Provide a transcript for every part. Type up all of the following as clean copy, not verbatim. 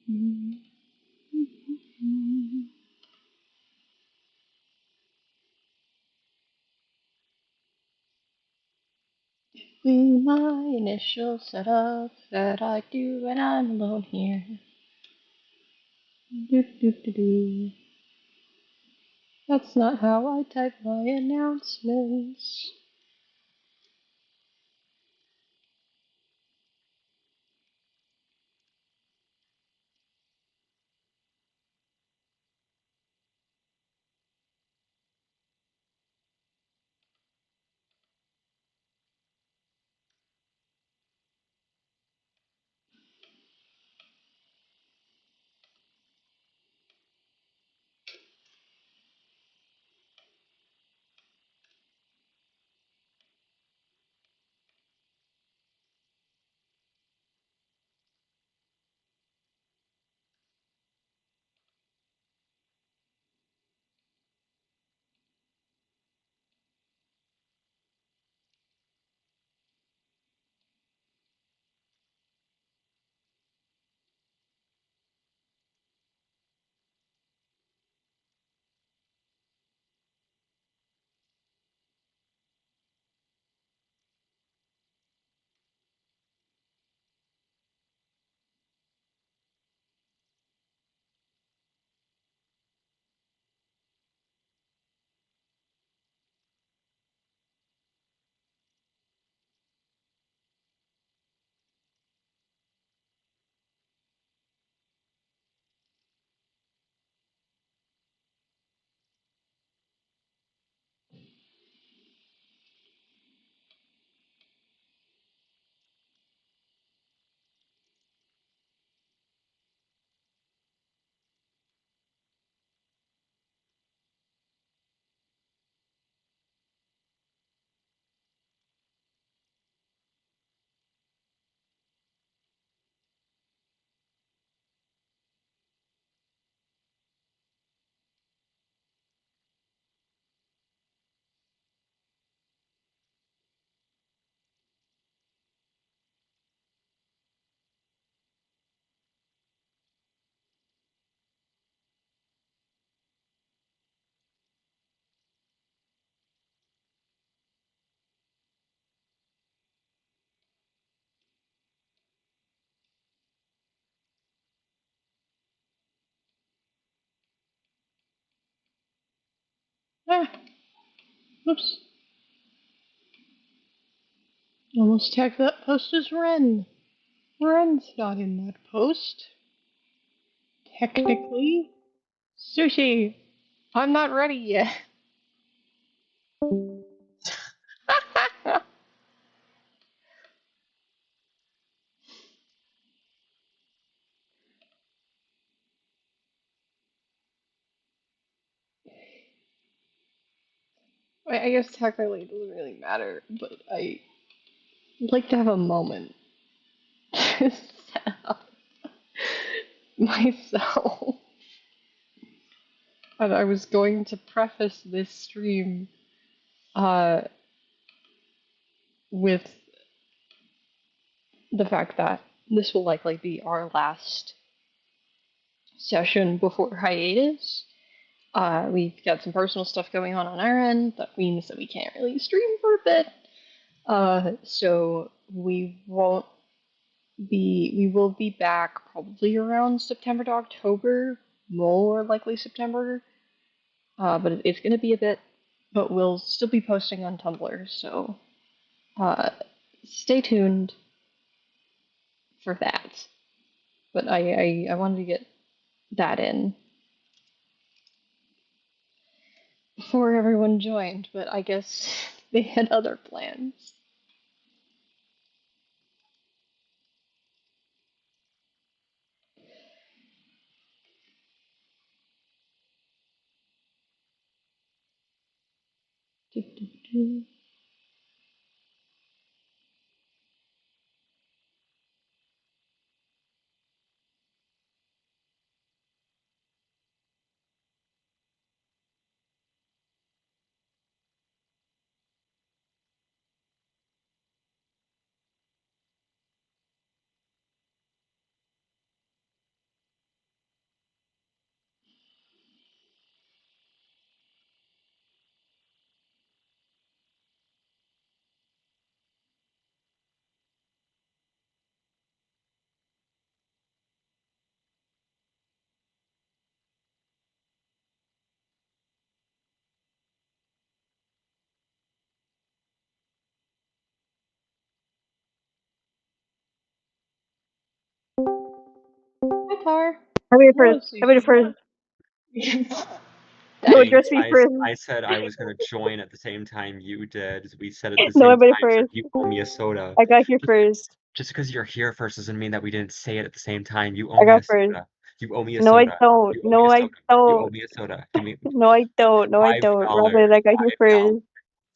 Be my initial setup that I do when I'm alone here. Do, do, do, do. That's not how I type my announcements. Ah, oops. Almost tagged that post as Ren. Ren's not in that post. Technically. Sushi, I'm not ready yet. I guess technically it doesn't really matter, but I like to have a moment to set up myself. And I was going to preface this stream uh, with the fact that this will likely be our last session before hiatus. We've got some personal stuff going on our end. That means that we can't really stream for a bit. So we will be back probably around September to October, more likely September. But it's going to be a bit, but we'll still be posting on Tumblr, so uh, stay tuned for that. But I wanted to get that in before everyone joined, but I guess they had other plans. Tar? Have it first. Honestly, Have it first. No, Dang. address me first. I said I was gonna join at the same time you did. We said at the No, same I bet it time, so first. you owe me a soda. I got here first. Just because you're here first doesn't mean that we didn't say it at the same time. You I owe me got a first. soda. You owe me a No, I soda. don't. You owe me No, a I soda. You owe don't. me a soda. Give me No, I don't. No, I don't. $5. Robin, I got here first.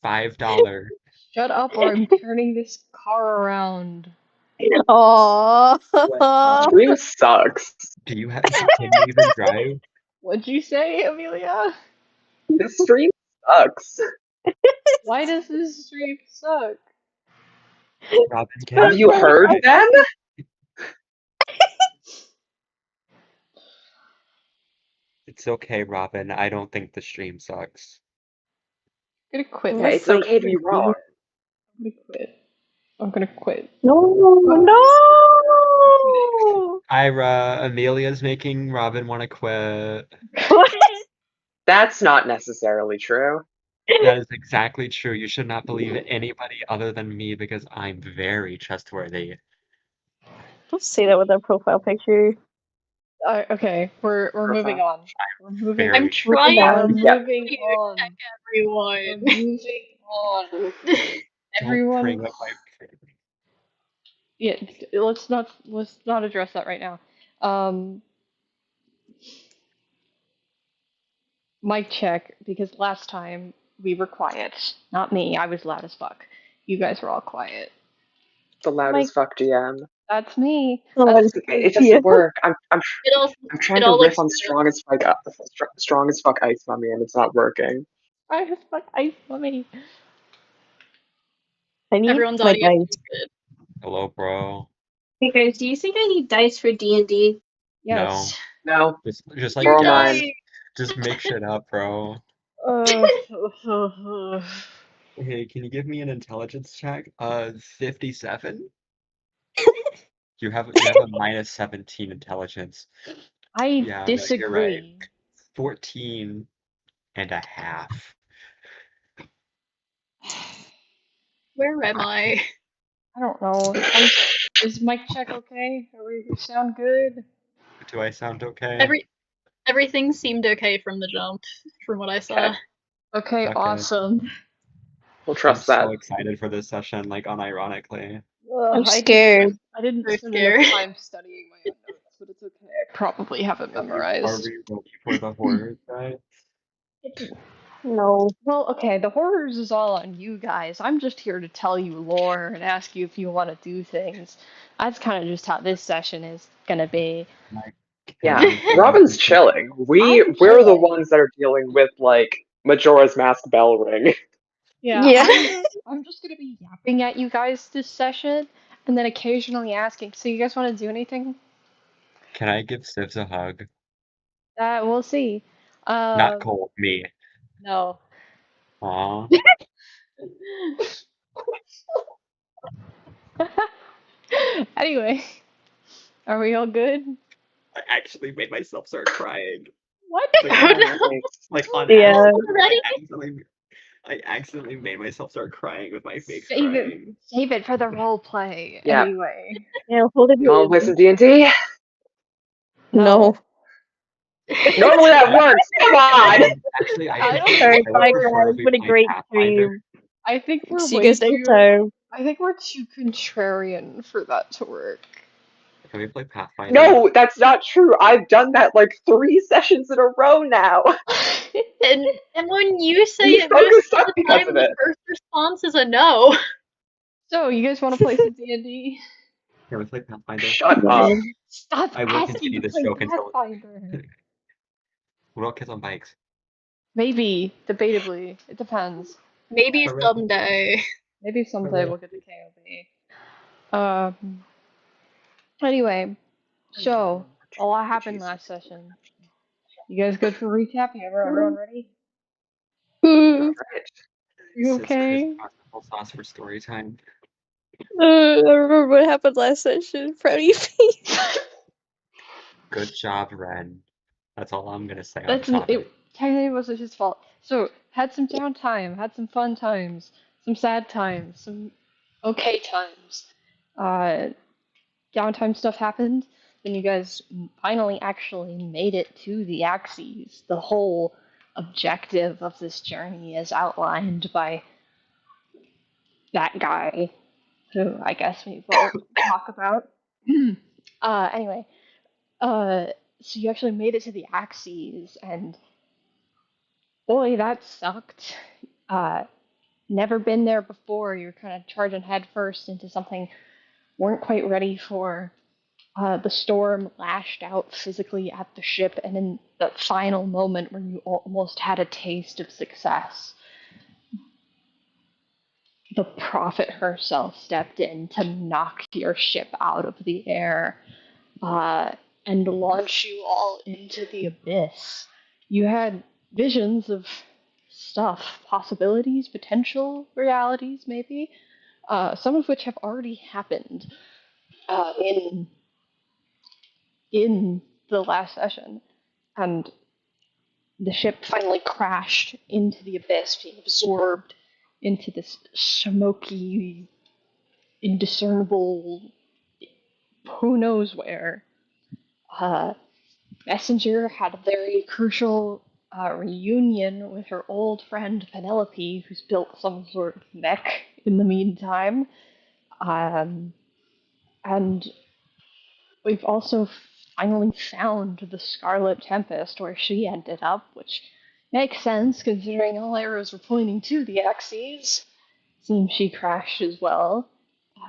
$5. Shut up or I'm turning this car around. Aww. Stream sucks. Do you have? Can you even drive? What'd you say, Amelia? This stream sucks. Why does this stream suck? Robin, can Have you heard them? It's okay, Robin. I don't think the stream sucks. I'm gonna quit. Yeah, it's okay to be wrong. I'm gonna quit. I'm gonna quit. No, no. Ira, Amelia's making Robin want to quit. What? That's not necessarily true. That is exactly true. You should not believe anybody other than me because I'm very trustworthy. Don't say that with that profile picture. Okay, we're moving on. We're moving. Very I'm trying We're to moving check on. everyone. We're moving on. Don't Everyone. bring up my Yeah, let's not address that right now. Mic check, because last time we were quiet. Not me. I was loud as fuck. You guys were all quiet. The loudest fuck GM. That's me. It doesn't work. I'm trying to all riff looks on good. strong as fuck ice mummy, and it's not working. I was fuck ice mummy. I need Everyone's my audio dice. is good. Hello, bro. Hey guys, do you think I need dice for D&D? Yes. No. Just like Roll guess. mine. Just make shit up, bro. Hey, can you give me an intelligence check? 57? You have a minus 17 intelligence. I Yeah, no, disagree. you're right. 14 and a half. Where am I? I don't know. Is mic check okay? Are we sound good? Do I sound okay? Everything seemed okay from the jump, from what I saw. Okay, Okay. awesome. We'll trust that. I'm so excited for this session, like unironically. I'm scared. I didn't Very spend scared. enough time studying my own notes, but it's okay. I probably have it Are memorized. we ready for the horrors, guys? No. Well, okay, the horrors is all on you guys. I'm just here to tell you lore and ask you if you want to do things. That's kind of just how this session is gonna be. Yeah, Robin's chilling. We're the chilling. ones that are dealing with like Majora's Mask bell ring. Yeah. I'm just gonna be yapping at you guys this session, and then occasionally asking. So you guys want to do anything? Can I give Sivs a hug? We'll see. Not Cole, me. No. Aw. Anyway, are we all good? I actually made myself start crying. What? Like on Yeah. accident. I accidentally made myself start crying with my face Save crying. it for the role play. Yeah. Anyway. Yeah, hold it. You wanna play some D&D? No. Normally that works. Come on. Actually, I I don't think Alright, I bye would prefer guys. if we What a played great Pathfinder. stream. I think we're See you way guys next too. time. I think we're too contrarian for that to work. Can we play Pathfinder? No, that's not true. I've done that like 3 sessions in a row now. And when you say We it most focused of up the because time, of the it. first response is a no. So, you guys want to play some D&D? Can we play Pathfinder? Shut up. Stop I will asking continue to this play joke until. Pathfinder. What about kids on bikes? Maybe, debatably. It depends. Maybe Alright. someday. Maybe someday Alright. we'll get the KOB. Anyway, so, a lot happened last session. You guys good for recap? Everyone ready? Alright. You Sis okay? Chris sauce for story time. I remember what happened last session. Proud of you. Good job, Ren. That's all I'm gonna say on That's the topic. it. Technically, wasn't his fault. So, had some downtime, had some fun times, some sad times, some okay times. Downtime stuff happened. then you guys finally actually made it to the Axes. The whole objective of this journey is outlined by that guy, who I guess we will talk about. Anyway, so you actually made it to the Axes, and boy, that sucked. Uh, Never been there before. You're kind of charging headfirst into something weren't quite ready for. The storm lashed out physically at the ship, and in the final moment where you almost had a taste of success, the prophet herself stepped in to knock your ship out of the air uh, and launch you all into the abyss. You had visions of stuff, possibilities, potential realities, maybe, some of which have already happened in the last session, and the ship finally crashed into the abyss, being absorbed into this smoky, indiscernible, who knows where. Uh, Messenger had a very crucial reunion with her old friend Penelope, who's built some sort of mech in the meantime. And we've also finally found the Scarlet Tempest where she ended up, which makes sense considering all arrows were pointing to the Axes. Seems she crashed as well.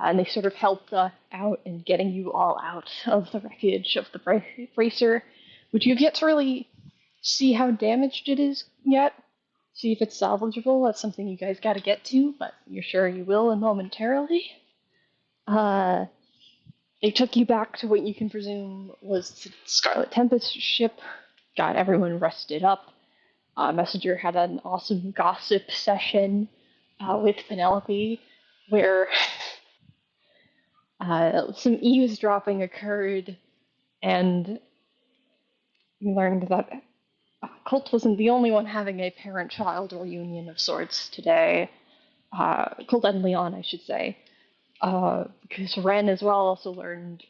And they sort of helped out in getting you all out of the wreckage of the bracer, which you've yet to really see how damaged it is yet. See if it's salvageable. That's something you guys got to get to, but you're sure you will momentarily. They took you back to what you can presume was the Scarlet Tempest ship, got everyone rested up. Messenger had an awesome gossip session with Penelope where some eavesdropping occurred, and we learned that Colt wasn't the only one having a parent-child reunion of sorts today. Colt and Leon, I should say. Because Ren as well also learned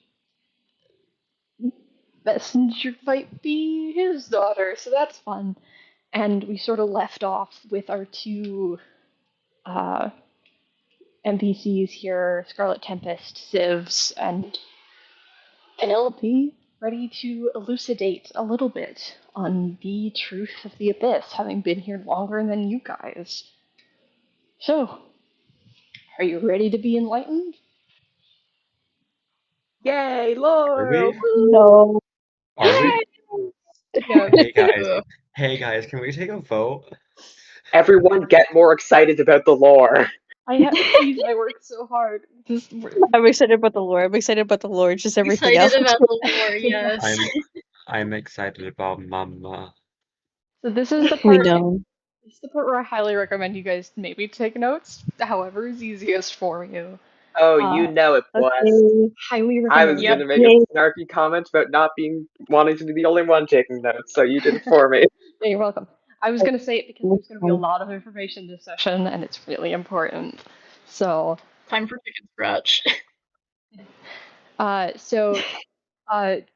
Messenger might be his daughter, so that's fun. And we sort of left off with our two NPCs here, Scarlet Tempest, Sivs, and Penelope, ready to elucidate a little bit on the truth of the Abyss, having been here longer than you guys. So, are you ready to be enlightened? Yay, Are lore! we? No. Are we? Yeah. Hey guys. Ugh. Hey guys, can we take a vote? Everyone get more excited about the lore. Please, I worked so hard. Just I'm excited about the lore. I'm excited about the lore. Just everything else. Excited about the lore, yes. I'm excited about Mama. So this is the We part. know. This is the part where I highly recommend you guys maybe take notes. However is easiest for you. Oh, Uh, you know it, boss. Okay. Highly I recommend. was Yep. gonna make a Yay. snarky comment about not wanting to be the only one taking notes, so you did it for me. Yeah, you're welcome. I was gonna say it because there's gonna be a lot of information this session, and it's really important. So, Time for chicken scratch. so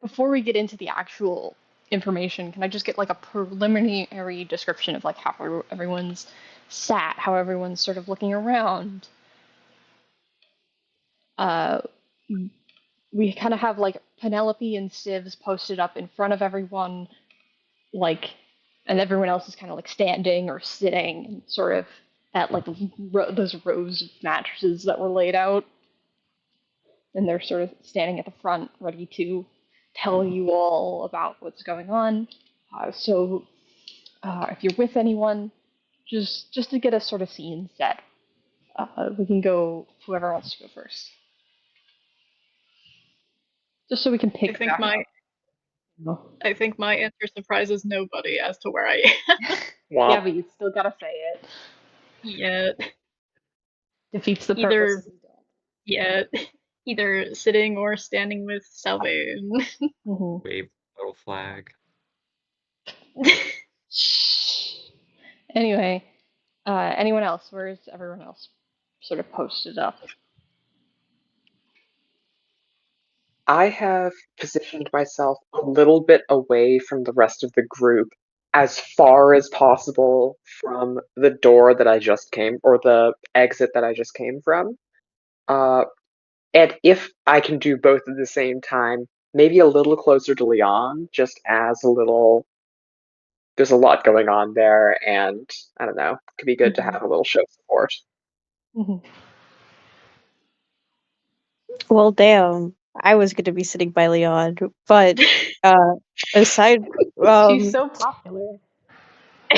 before we get into the actual information, can I just get like a preliminary description of like how everyone's sat, how everyone's sort of looking around? Uh, we kind of have like Penelope and Sivs posted up in front of everyone, like, and everyone else is kind of like standing or sitting, and sort of at like those rows of mattresses that were laid out, and they're sort of standing at the front, ready to tell you all about what's going on. If you're with anyone, just to get a sort of scene set, we can go. Whoever wants to go first, just so we can I pick think back my up. I think my answer surprises nobody as to where I am Yeah, Womp. but you still gotta say it. yet. Defeats the Either purpose. yet. Either sitting or standing with Salvain. Mm-hmm. Wave little flag. Anyway, anyone else? Where's everyone else? Sort of posted up. I have positioned myself a little bit away from the rest of the group, as far as possible from the door that I just came, or the exit that I just came from. Uh, and if I can do both at the same time, maybe a little closer to Leon, just as a little. There's a lot going on there, and I don't know, it could be good to have a little show support. Mhm. Well, damn. I was going to be sitting by Leon, but aside She's so popular.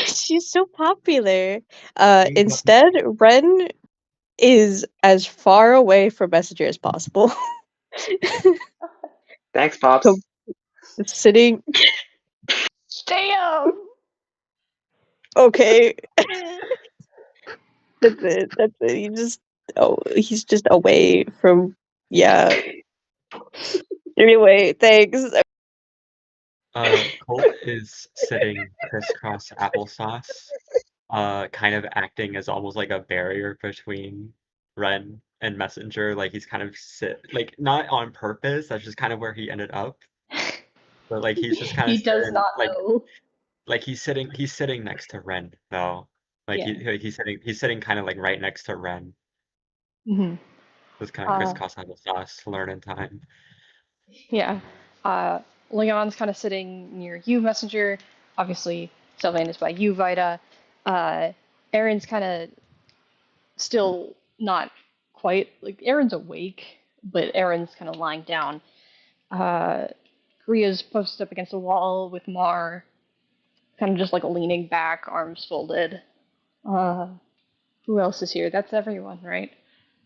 she's so popular. You got- Instead, Ren is as far away from Messenger as possible. Thanks, Pops. So sitting Damn! okay. That's it. That's it. He's just away from yeah. Anyway, thanks. Colt is sitting crisscross applesauce, kind of acting as almost like a barrier between Ren and Messenger. Like he's kind of like not on purpose. That's just kind of where he ended up. But like he's just kind of He does sitting not know. like he's sitting next to Ren though. Like Yeah. he's sitting kind of like right next to Ren. Hmm. This kind of crisscross applesauce learning time. Yeah. Leon's kind of sitting near you, Messenger. Obviously, Sylvain is by you, Vita. Aaron's kind of still not quite like Aaron's awake, but Aaron's kind of lying down. Kria's posted up against the wall with Mar, kind of just like leaning back, arms folded. Uh, who else is here? That's everyone, right?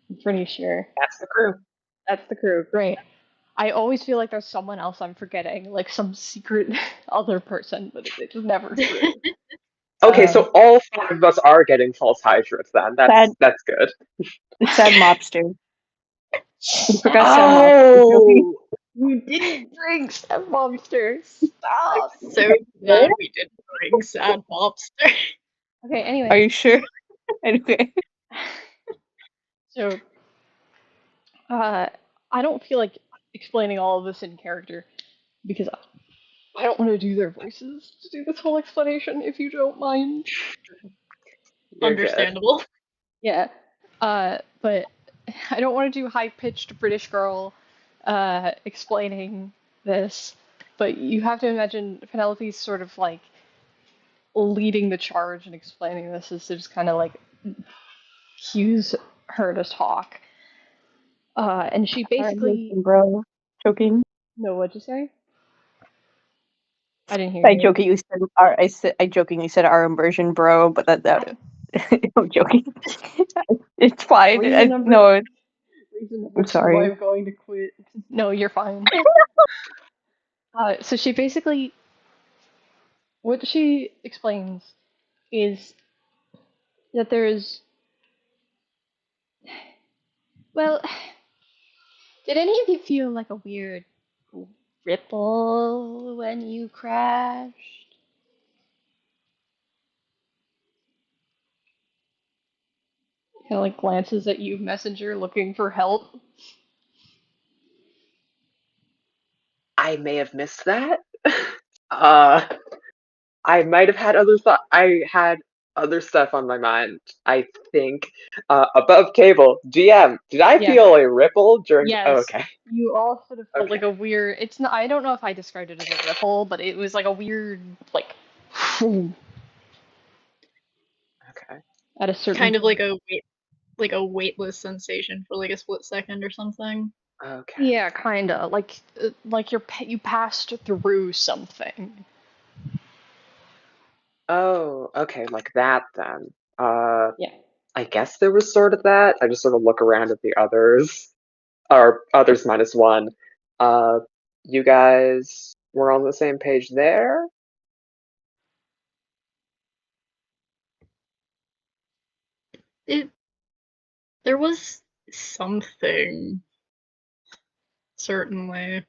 I'm pretty sure. That's the crew. That's the crew. Great. I always feel like there's someone else I'm forgetting, like some secret other person, but it's never true. Okay, so all five of us are getting false hydras then. That's good. Sad mobster. You forgot Sad Oh, You didn't drink Step Monster. Stop. So glad we didn't bring Sad Lobster. Okay. Are Anyway, you sure? Anyway. so I don't feel like explaining all of this in character because I don't want to do their voices to do this whole explanation. If you don't mind. you're good. Understandable. Yeah. But I don't want to do high-pitched British girl explaining this, but you have to imagine Penelope's sort of like leading the charge and explaining this is to just kind of like cues her to talk. And she basically Bro. Joking. no, what'd you say? I didn't hear I you. jokingly said I jokingly said our immersion, bro, but that I'm joking. It's fine. Reason number No, reason number I'm two why sorry. I'm going to quit. No, you're fine. So she basically what she explains is that there's well, did any of you feel like a weird ripple when you crashed? Kind of like glances at you, messenger, looking for help. I may have missed that. uh, I might have had other thought. I had other stuff on my mind. I think above table DM. Did I Yeah. feel a ripple during? Oh, Yes. okay. You all sort of felt Okay. like a weird. It's not. I don't know if I described it as a ripple, but it was like a weird, like, Okay. at a certain Kind of point. like a weightless sensation for like a split second or something. Okay. Yeah, kinda. Like you passed through something. Oh, okay, like that then. Yeah. I guess there was sort of that. I just sort of look around at the others, or others minus one. Uh, you guys were on the same page there? There was something, certainly.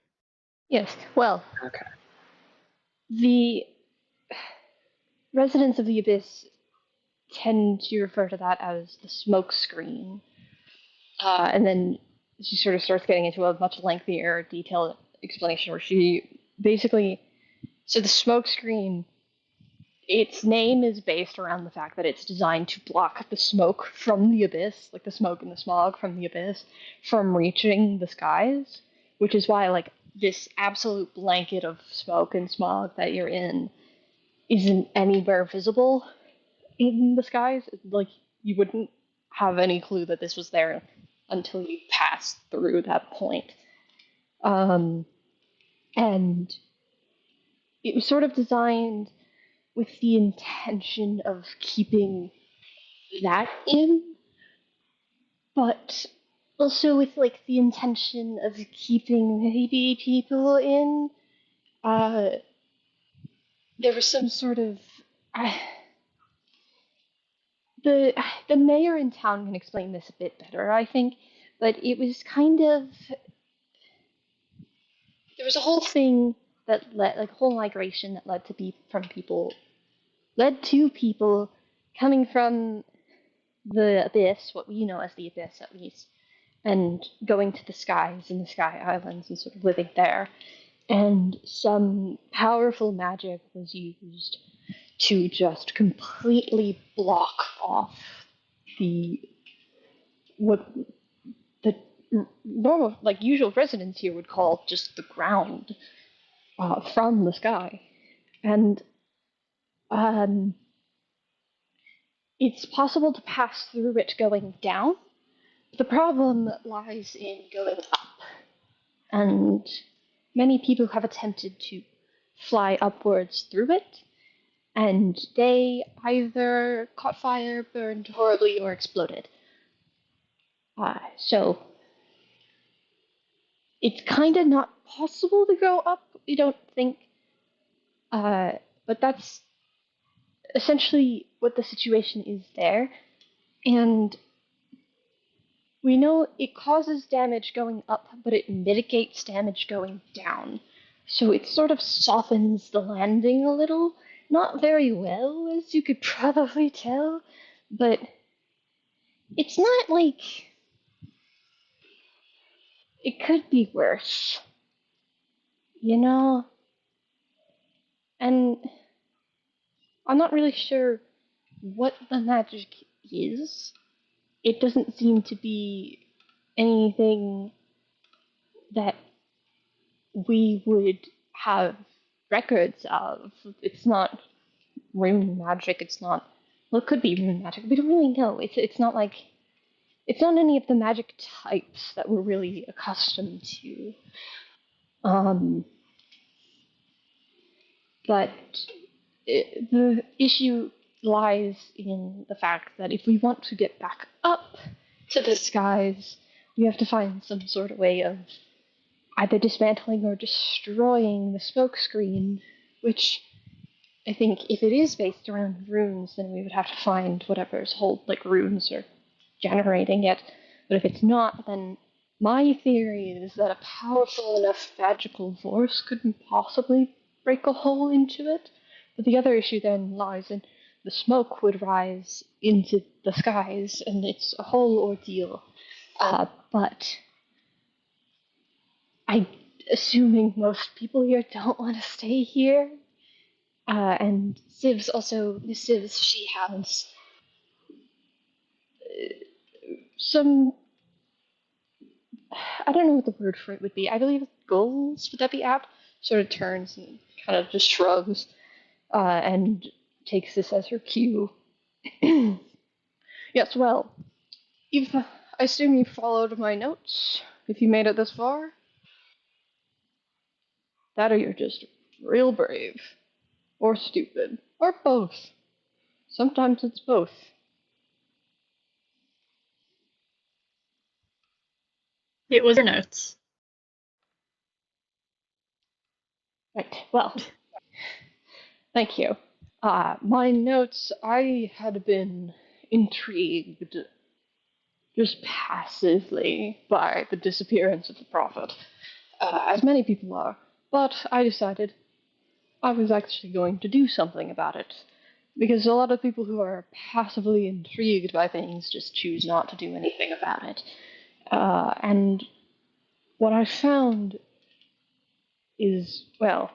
Yes. Well, Okay. the residents of the abyss tend to refer to that as the smoke screen. And then she sort of starts getting into a much lengthier, detailed explanation where she basically. So the smokescreen, its name is based around the fact that it's designed to block the smoke from the abyss, like the smoke and the smog from the abyss, from reaching the skies, which is why, like, this absolute blanket of smoke and smog that you're in isn't anywhere visible in the skies. Like, you wouldn't have any clue that this was there until you pass through that point. And it was sort of designed with the intention of keeping that in, but also with like the intention of keeping maybe people in. There was some sort of uh, the the mayor in town can explain this a bit better, I think, but it was kind of there was a whole thing that led like a whole migration that led to people coming from the abyss, what we know as the abyss at least, and going to the skies and the sky islands and sort of living there. And some powerful magic was used to just completely block off the what the normal, like usual residents here would call just the ground from the sky. And um, it's possible to pass through it going down. The problem lies in going up. And many people have attempted to fly upwards through it, and they either caught fire, burned horribly, or exploded. So it's kind of not possible to go up, you don't think. But that's essentially what the situation is there. And we know it causes damage going up, but it mitigates damage going down. So it sort of softens the landing a little. Not very well, as you could probably tell, but it's not like it could be worse, you know? And I'm not really sure what the magic is. It doesn't seem to be anything that we would have records of. It's not rune magic. It's not. Well, it could be rune magic. We don't really know. It's not like it's not any of the magic types that we're really accustomed to. Um, but the issue lies in the fact that if we want to get back up to the skies, we have to find some sort of way of either dismantling or destroying the smokescreen, which I think if it is based around runes, then we would have to find whatever's hold like runes or generating it. But if it's not, then my theory is that a powerful enough magical force couldn't possibly break a hole into it. But the other issue then lies in the smoke would rise into the skies, and it's a whole ordeal. But I, assuming most people here don't want to stay here, and Civs also, Miss Civs, she has some, I don't know what the word for it would be. I believe goals, would that be apt? Sort of turns and kind of just shrugs and takes this as her cue. Yes, well, I assume you followed my notes if you made it this far. That or you're just real brave. Or stupid. Or both. Sometimes it's both. It was your notes. Right, well, thank you. My notes, I had been intrigued just passively by the disappearance of the prophet, as many people are, but I decided I was actually going to do something about it. Because a lot of people who are passively intrigued by things just choose not to do anything about it. And what I found is, well,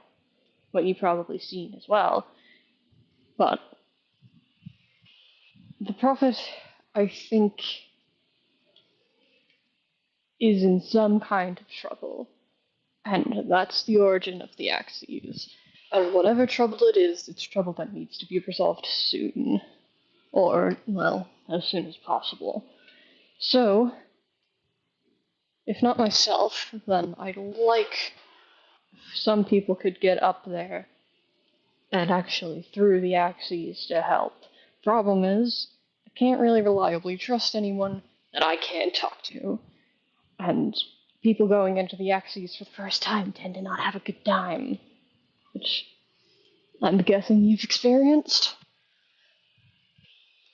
what you've probably seen as well, but the Prophet, I think, is in some kind of trouble, and that's the origin of the Axes. And whatever trouble it is, it's trouble that needs to be resolved soon. Or, well, as soon as possible. So, if not myself, then I'd like if some people could get up there and actually through the Axes to help. Problem is, I can't really reliably trust anyone that I can't talk to. And people going into the Axes for the first time tend to not have a good time. Which I'm guessing you've experienced.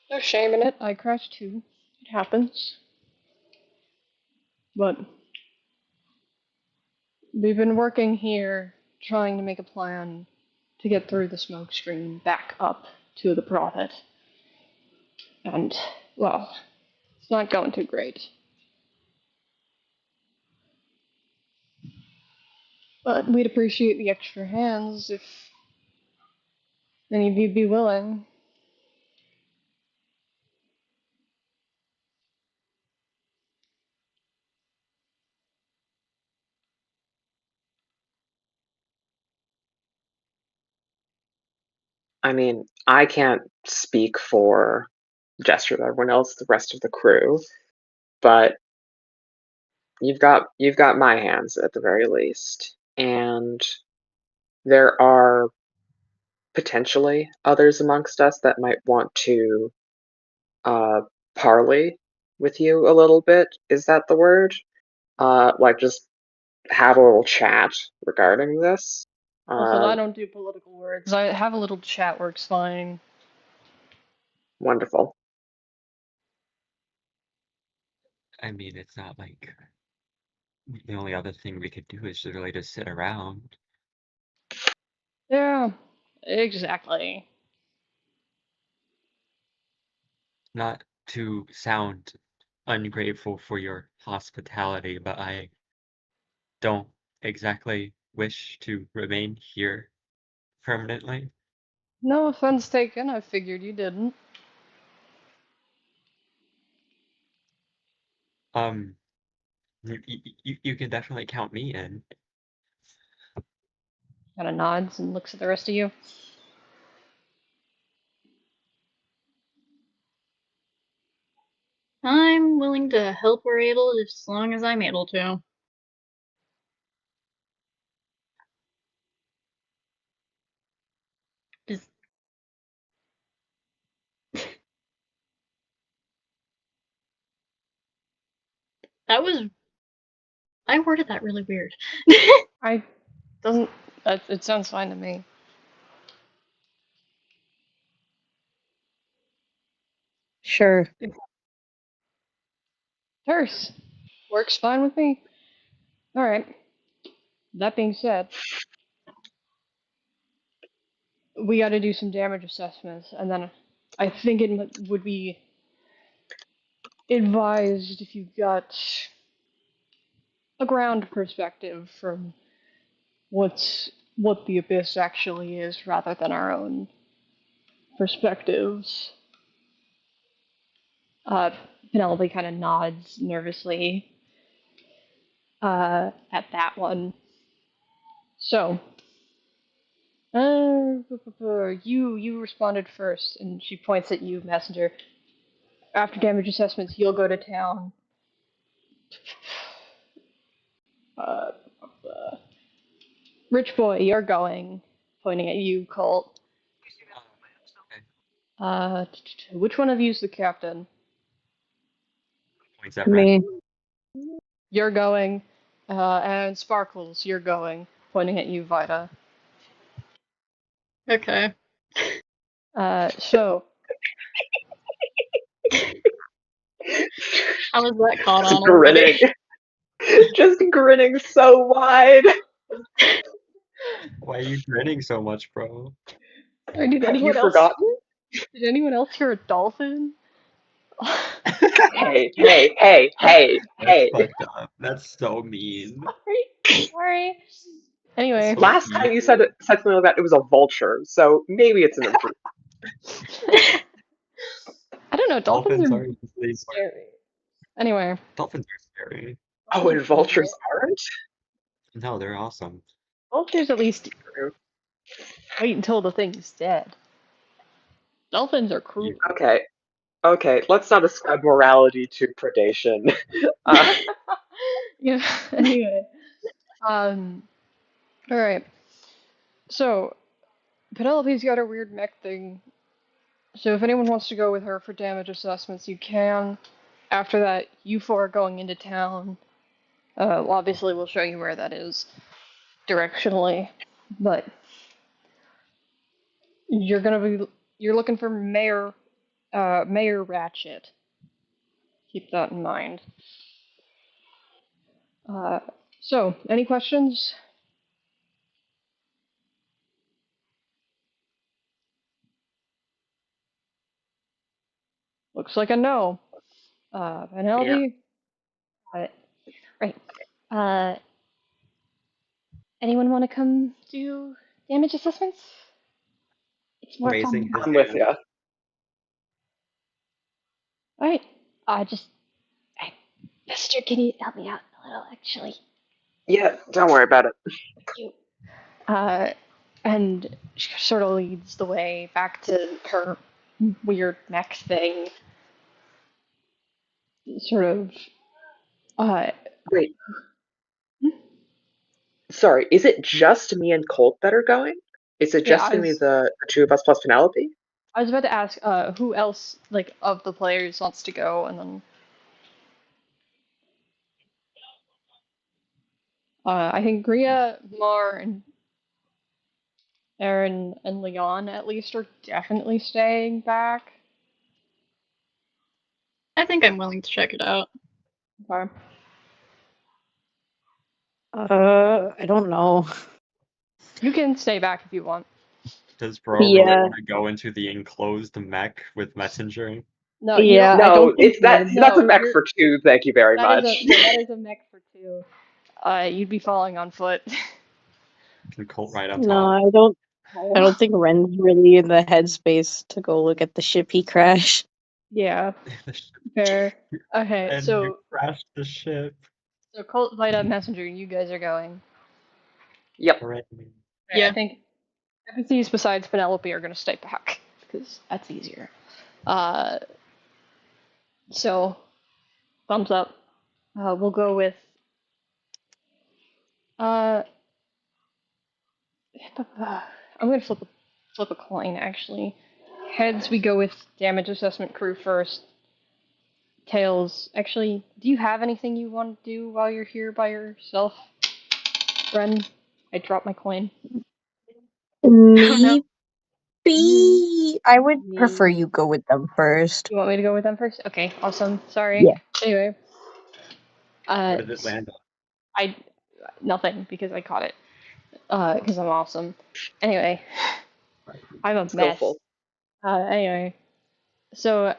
No shame in it. I crashed too. It happens. But we've been working here trying to make a plan to get through the smokescreen back up to the Prophet. And, well, it's not going too great. But we'd appreciate the extra hands if any of you'd be willing. I mean, I can't speak for Gesture, everyone else, the rest of the crew, but you've got my hands at the very least, and there are potentially others amongst us that might want to parley with you a little bit. Is that the word? Like just have a little chat regarding this. Also, I don't do political words. I have a little chat works fine. Wonderful. I mean, it's not like the only other thing we could do is really just sit around. Yeah, exactly. Not to sound ungrateful for your hospitality, but I don't exactly wish to remain here permanently. No offense taken, I figured you didn't. Um, you can definitely count me in. Kind of nods and looks at the rest of you. I'm willing to help where able as long as I'm able to. Just that was I worded that really weird. I doesn't. It sounds fine to me. Sure. Terse. Works fine with me. Alright. That being said, we gotta do some damage assessments, and then I think it would be advised if you've got a ground perspective from what the abyss actually is rather than our own perspectives. Uh, Penelope kind of nods nervously at that one. So, you responded first, and she points at you, Messenger. After damage assessments, you'll go to town. Uh, Rich boy, you're going. Pointing at you, Colt. Okay. Which one of you's the captain? Points at Ren. Me. You're going. And Sparkles, you're going. Pointing at you, Vita. Okay. So. How was that caught Just on grinning. already? Just grinning so wide. Why are you grinning so much, bro? Did Have you anyone else? forgotten? Did anyone else hear a dolphin? Hey. That's fucked up. That's so mean. Sorry. Anyway, So Last time you said something like that, it was a vulture, so maybe it's an improvement. I don't know. Dolphins Dolphins are are usually scary. Anyway, dolphins are scary. Oh, and vultures aren't? No, they're awesome. vultures at least wait until the thing's dead. Dolphins are cruel. Okay, let's not ascribe morality to predation. Yeah. Anyway, all right. So Penelope's got her weird mech thing. So if anyone wants to go with her for damage assessments, you can. After that, you four are going into town. Obviously, we'll show you where that is directionally, but you're looking for Mayor Ratchet. Keep that in mind. Uh, so, any questions? Looks like a no. Penelope? Right. Uh, anyone want to come do damage assessments? It's more Raising fun. his I'm with hand. ya. All right. Mister, can you help me out a little, actually? Yeah, don't worry about it. You. Uh, and she sort of leads the way back to her weird mech thing. Sort of, uh, Wait, sorry, is it just me and Colt that are going? Is it yeah, just gonna be the two of us plus Penelope? I was about to ask, who else, like, of the players wants to go, and then, I think Gria, Mar, and Aaron, and Leon, at least, are definitely staying back. I think I'm willing to check it out. Okay. I don't know. You can stay back if you want. Does Bro really Yeah. want to go into the enclosed mech with messengering? No, you Yeah, don't. I No, don't think it's that. Ren. That's a No, mech for two. Thank you very much. that is a mech for two. You'd be falling on foot. Can Colt ride on No, top? I don't think Ren's really in the headspace to go look at the ship he crashed. Yeah, fair. Okay, And you crashed the ship. so Colt, Vita, Messenger, you guys are going. Yep. Hooray. Yeah. I think NPCs besides Penelope are going to stay back because that's easier. Uh, so thumbs up. We'll go with uh, I'm going to flip a coin actually. Heads, we go with damage assessment crew first. Tails, actually, do you have anything you want to do while you're here by yourself, Ren? I dropped my coin. Maybe. I would Me. prefer you go with them first. You want me to go with them first? Okay, awesome. Sorry. Yeah. Anyway, What did it land on? I nothing because I caught it. Because I'm awesome. Anyway, I'm a mess. Skillful. Anyway, so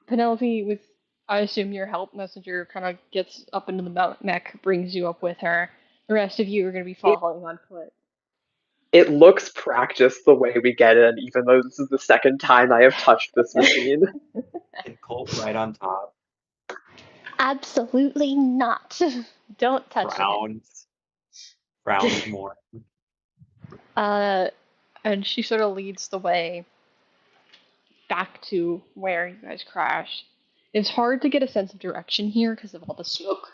Penelope, with I assume your help messenger, kind of gets up into the mech, brings you up with her. The rest of you are going to be following on foot. It looks practiced the way we get in, even though this is the second time I have touched this machine. Can Colt ride on top? Absolutely not. Don't touch it. Frowns. Frowns more. And she sort of leads the way back to where you guys crashed. It's hard to get a sense of direction here because of all the smoke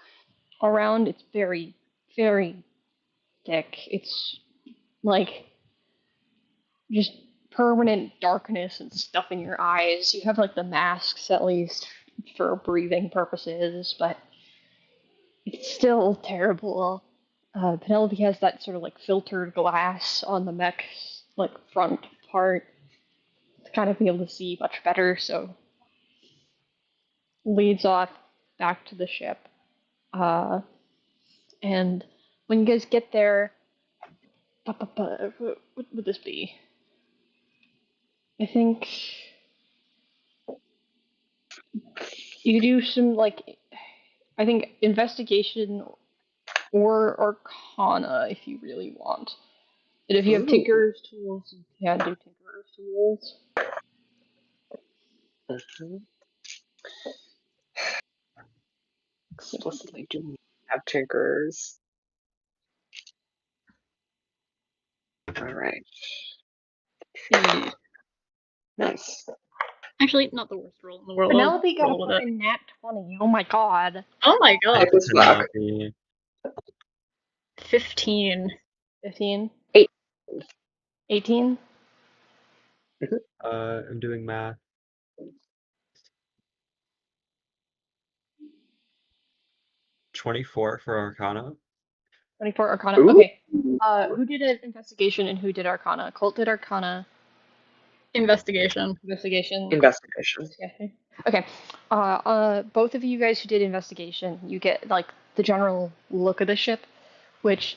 around. It's very, very thick. It's like just permanent darkness and stuff in your eyes. You have like the masks at least for breathing purposes, but it's still terrible. Penelope has that sort of like filtered glass on the mech's like front part to kind of be able to see much better, so leads off back to the ship. Uh, and when you guys get there, what would this be? I think You do some, like, I think investigation or arcana if you really want. And if you have Ooh. Tinkerer's tools, you can do Tinkerer's tools. Mhm. Explicitly do we have Tinkerers. Alright. Yeah. Nice. Actually, not the worst roll in the world. I'll Penelope got a roll with it. fucking nat 20. Oh my god. Oh my god. It was luck. Penelope. 15. 15. 8. 18. I'm doing math. 24 for Arcana. 24 arcana. Ooh. Okay. Who did an investigation and who did arcana? Colt did arcana. Investigation. Investigation. Investigation. Okay. Both of you guys who did investigation, you get like the general look of the ship, which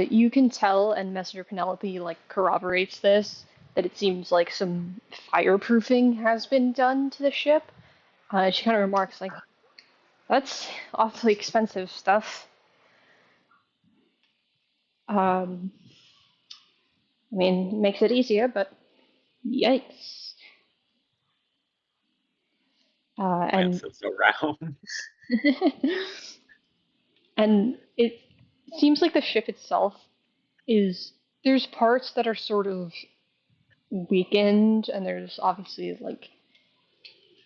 you can tell, and Messenger Penelope like corroborates this, that it seems like some fireproofing has been done to the ship. She kind of remarks like, "That's awfully expensive stuff." I mean, makes it easier, but yikes. And Glances around. and it seems like the ship itself is there's parts that are sort of weakened, and there's obviously like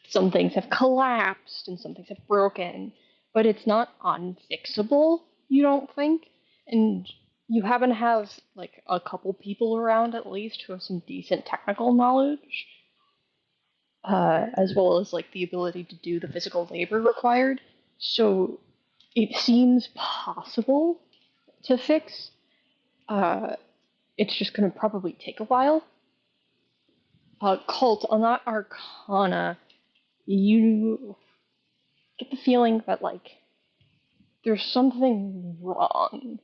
some things have collapsed and some things have broken, but it's not unfixable, you don't think? And you happen to have like a couple people around at least who have some decent technical knowledge, as well as like the ability to do the physical labor required. So it seems possible to fix. Uh, it's just going to probably take a while. Cult, on that Arcana, you get the feeling that like there's something wrong,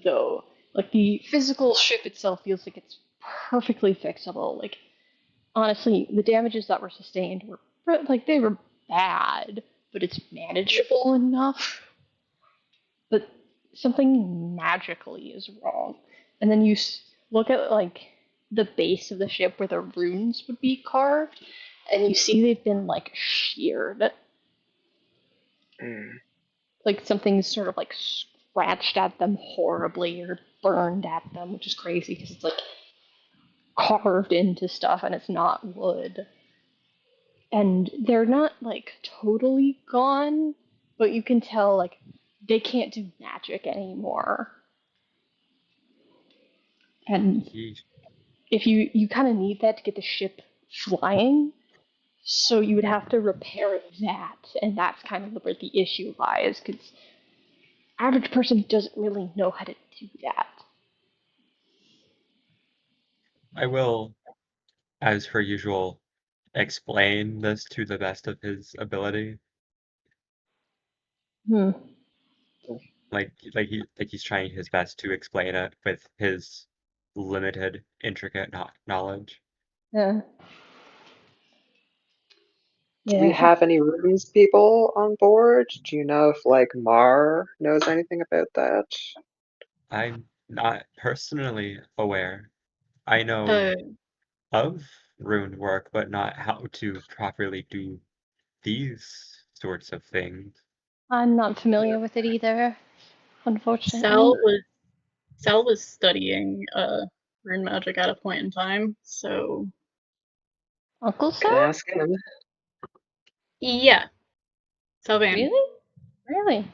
though. Like the physical ship itself feels like it's perfectly fixable. Like honestly, the damages that were sustained were like they were bad, but it's manageable enough. But something magically is wrong. And then you look at like the base of the ship where the runes would be carved, and you see they've been like sheared. Mm. Like something's sort of like scratched at them horribly or burned at them, which is crazy because it's like carved into stuff and it's not wood. And they're not like totally gone, but you can tell like they can't do magic anymore. And Yeesh. if you kind of need that to get the ship flying, so you would have to repair that, and that's kind of where the issue lies because average person doesn't really know how to do that. I will, as per usual, explain this to the best of his ability. Hmm. He's trying his best to explain it with his limited, intricate knowledge. Yeah. Do we have any runes people on board? Do you know if like Mar knows anything about that? I'm not personally aware. I know Uh, of rune work, but not how to properly do these sorts of things. I'm not familiar with it either, unfortunately. Sal was studying rune magic at a point in time, so Uncle Can Sal? ask him. yeah. Salvan. Really? Really?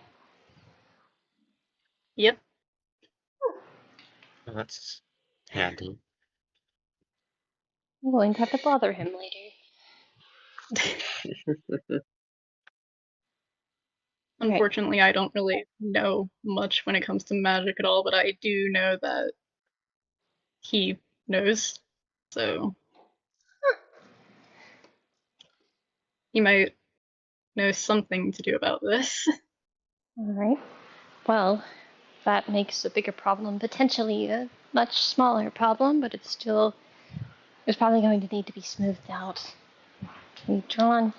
Yep. Well, that's handy. I'm going to have to bother him later. Unfortunately, I don't really know much when it comes to magic at all, but I do know that he knows, so he might know something to do about this. Alright. Well, that makes a bigger problem potentially a much smaller problem, but it's probably going to need to be smoothed out. And drawn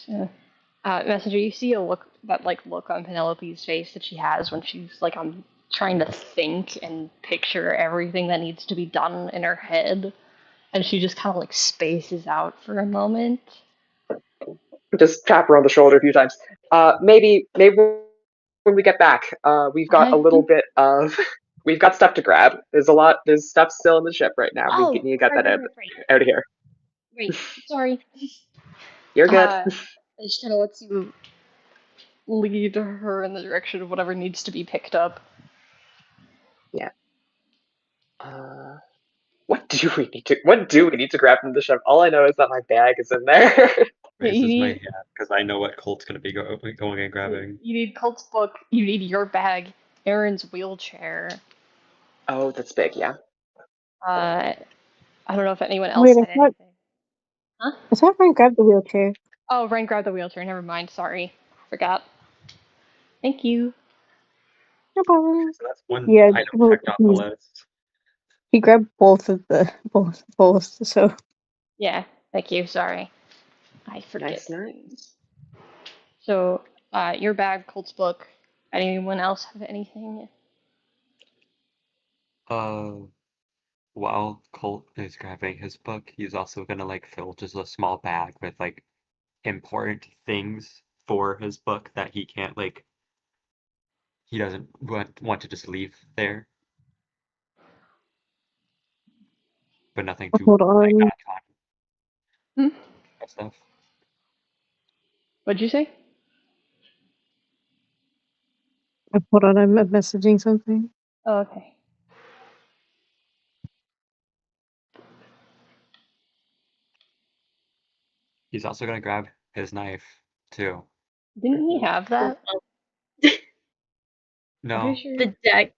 So, Messenger, you see that look on Penelope's face that she has when she's like trying to think and picture everything that needs to be done in her head, and she just kind of like spaces out for a moment. Just tap her on the shoulder a few times. Maybe when we get back, we've got a little bit of we've got stuff to grab. There's stuff still in the ship right now. We Oh, need to get that right. out of here. Wait, sorry. You're good. I just kind of lets you lead her in the direction of whatever needs to be picked up. Yeah. What do we need to grab from the ship? All I know is that my bag is in there. Raises my hand because I know what Colt's gonna be going and grabbing. You need Colt's book. You need your bag. Aaron's wheelchair. Oh, that's big. Yeah. I don't know if anyone else Wait, had anything. Huh? I thought Frank grabbed the wheelchair. Oh, Ren grabbed the wheelchair. Never mind. Sorry. Forgot. Thank you. No problem. So that's one Yeah, item well, checked off the list. he grabbed both of the both. So Yeah. Thank you. Sorry. I forget Nice. things. So, your bag, Colt's book. Anyone else have anything? While Colt is grabbing his book, he's also gonna like fill just a small bag with like important things for his book that he can't like he doesn't want to just leave there. But nothing too hold like on. Hmm? stuff. What'd you say? Hold on, I'm messaging something. Oh, okay. He's also gonna grab his knife too. Didn't he have that? I'm pretty No, sure. did I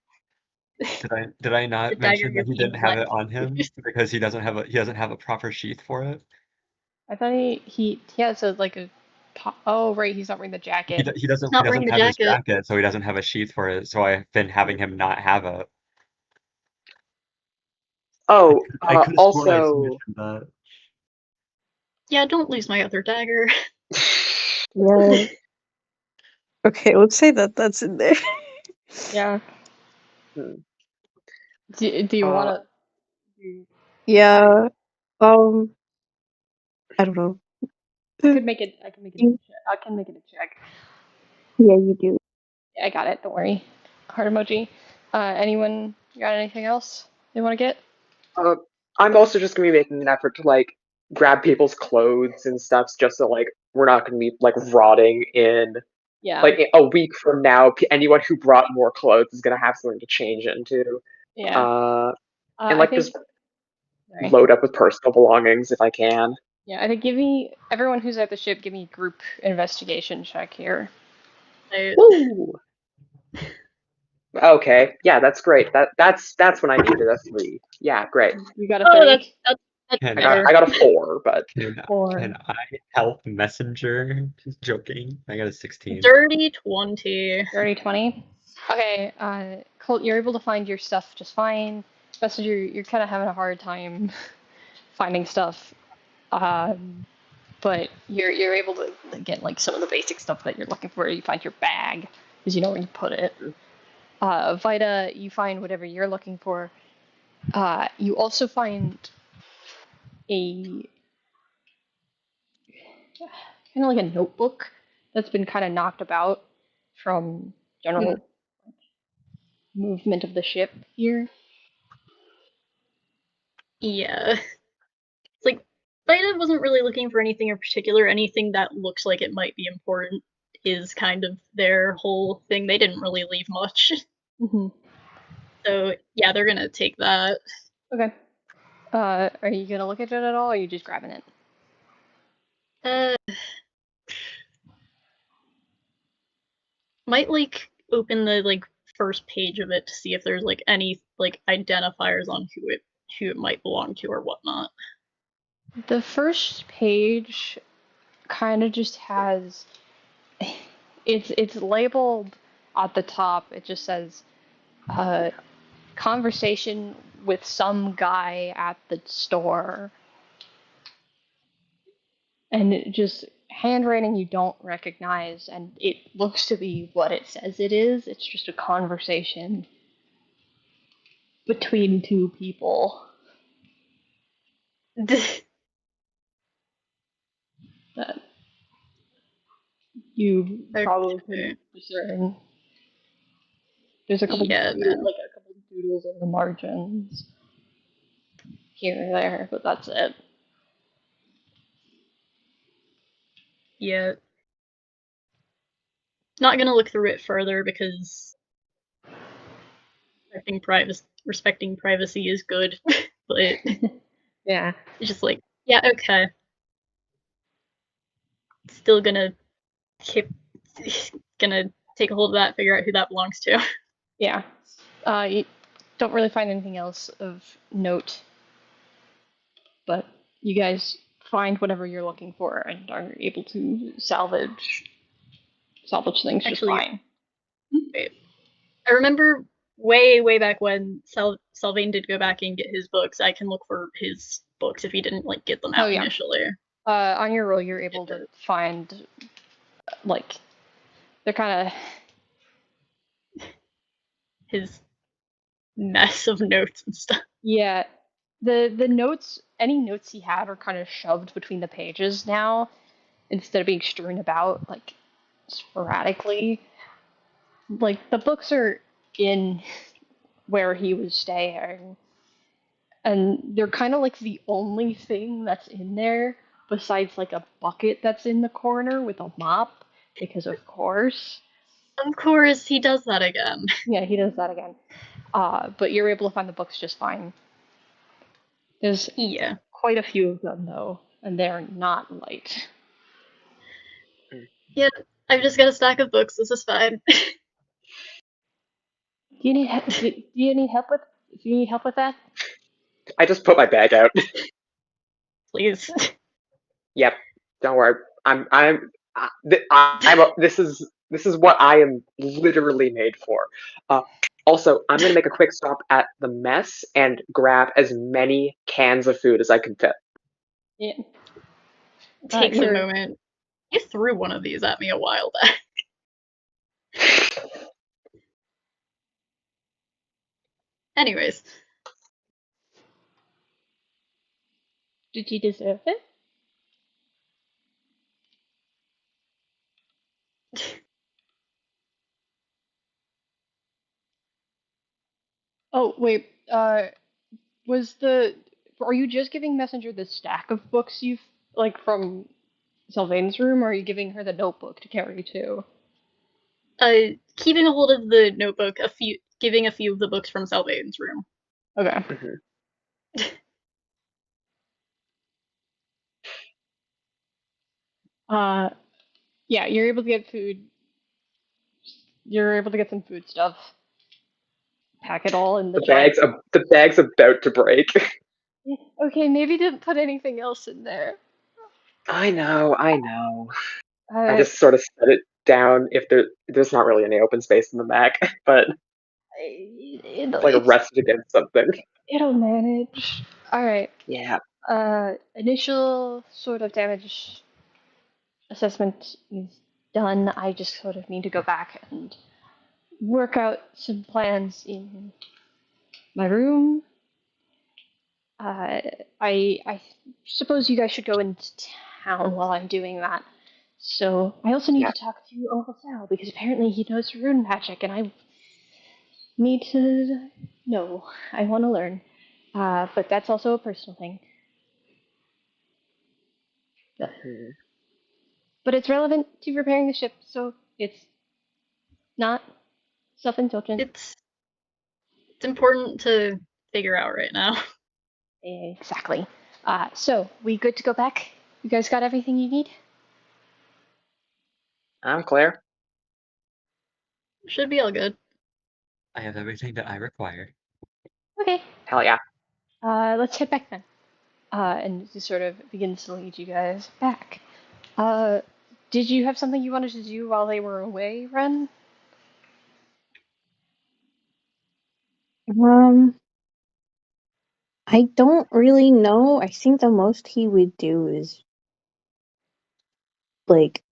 The not dagger mention you're that he being didn't have left. it on him because he doesn't have a proper sheath for it? I thought he has like a. Oh, right. He's not wearing the jacket. He He's not wearing doesn't the have his jacket. jacket, so he doesn't have a sheath for it. So I've been having him not have it. Oh, I could have sworn I also. mentioned that. Yeah, don't lose my other dagger. Yeah. Okay, let's say that's in there. Yeah. Hmm. Do you want to? Yeah. I don't know. I could make it. I can make it. You- I can make it a check. Yeah, you do. Yeah, I got it. Don't worry. Heart emoji. Anyone got anything else they want to get? Uh, I'm also just gonna be making an effort to like grab people's clothes and stuff, just so like we're not gonna be like rotting in Yeah. like a week from now. Anyone who brought more clothes is gonna have something to change into. Yeah. And I like think. just Sorry. load up with personal belongings if I can. Yeah, I think give me everyone who's at the ship. Give me a group investigation check here. Woo! Okay, yeah, that's great. That's when I needed a 3. Yeah, great. You got a Oh, 3. that's Can better. I got a 4, but can I help Messenger? Just joking. I got a 16. Dirty 20. Dirty 20. Okay, Colt, you're able to find your stuff just fine. Messenger, you're kind of having a hard time finding stuff. But you're able to get like some of the basic stuff that you're looking for. You find your bag because you know where you put it. Vita, you find whatever you're looking for. You also find a kind of like a notebook that's been kind of knocked about from general movement of the ship here. Yeah. It's like Vita wasn't really looking for anything in particular. Anything that looks like it might be important is kind of their whole thing. They didn't really leave much. Mm-hmm. So yeah, they're gonna take that. Okay. Are you gonna look at it at all, or are you just grabbing it? Uh, might like open the like first page of it to see if there's like any like identifiers on who it might belong to or whatnot. The first page kind of just has it's labeled at the top. It just says conversation with some guy at the store, and it just handwriting you don't recognize, and it looks to be what it says it is. It's just a conversation between two people that you probably couldn't discern. There's a couple Yeah, man. like a couple doodles in the margins here and there, but that's it. Yeah. Not gonna look through it further because respecting privacy is good, but Yeah. it's just like, yeah, okay. Still gonna keep gonna take a hold of that, figure out who that belongs to. Yeah. You don't really find anything else of note, but you guys find whatever you're looking for and are able to salvage things just Actually, fine. wait. I remember way back when Salvain did go back and get his books. I can look for his books if he didn't like get them out initially. On your roll, you're able to find like they're kind of his mess of notes and stuff. Yeah, the notes, any notes he had are kind of shoved between the pages now instead of being strewn about like sporadically. Like the books are in where he was staying, and they're kind of like the only thing that's in there besides like a bucket that's in the corner with a mop, because of course. Of course, he does that again. Yeah, he does that again. But you're able to find the books just fine. There's quite a few of them though, and they're not light. Yeah, I've just got a stack of books. This is fine. Do you need help with? Do you need help with that? I just put my bag out. Please. Yep. Don't worry. This is what I am literally made for. Also, I'm gonna make a quick stop at the mess and grab as many cans of food as I can fit. Yeah. Takes a moment. You threw one of these at me a while back. Anyways. Did you deserve it? Oh, wait, are you just giving Messenger the stack of books you've, like, from Sylvain's room, or are you giving her the notebook to carry too? Keeping a hold of the notebook, giving a few of the books from Sylvain's room. Okay. Yeah, you're able to get food. You're able to get some food stuff. Pack it all in the The bag's about to break. Okay, maybe didn't put anything else in there. I know. I just sort of set it down if there's not really any open space in the Mac, but like rested against something. It'll manage. Alright. Yeah. Initial sort of damage assessment is done. I just sort of need to go back and work out some plans in my room. I suppose you guys should go into town while I'm doing that. So I also need to talk to Uncle Sal because apparently he knows rune magic, and I need to know. I want to learn, but that's also a personal thing. But it's relevant to repairing the ship, so it's not self-indulgent. It's important to figure out right now. Exactly. So we good to go back? You guys got everything you need? I'm clear. Should be all good. I have everything that I require. Okay. Hell yeah. Let's head back then. And he sort of begins to lead you guys back. Did you have something you wanted to do while they were away, Ren? I don't really know. I think the most he would do is like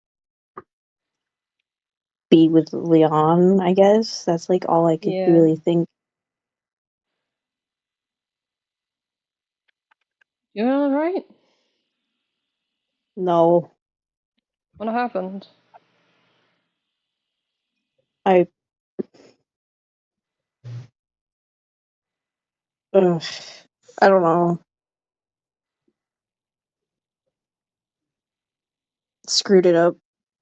be with Leon, I guess. That's like all I could Yeah. really think. You all right? No, What happened? I I don't know. Screwed it up.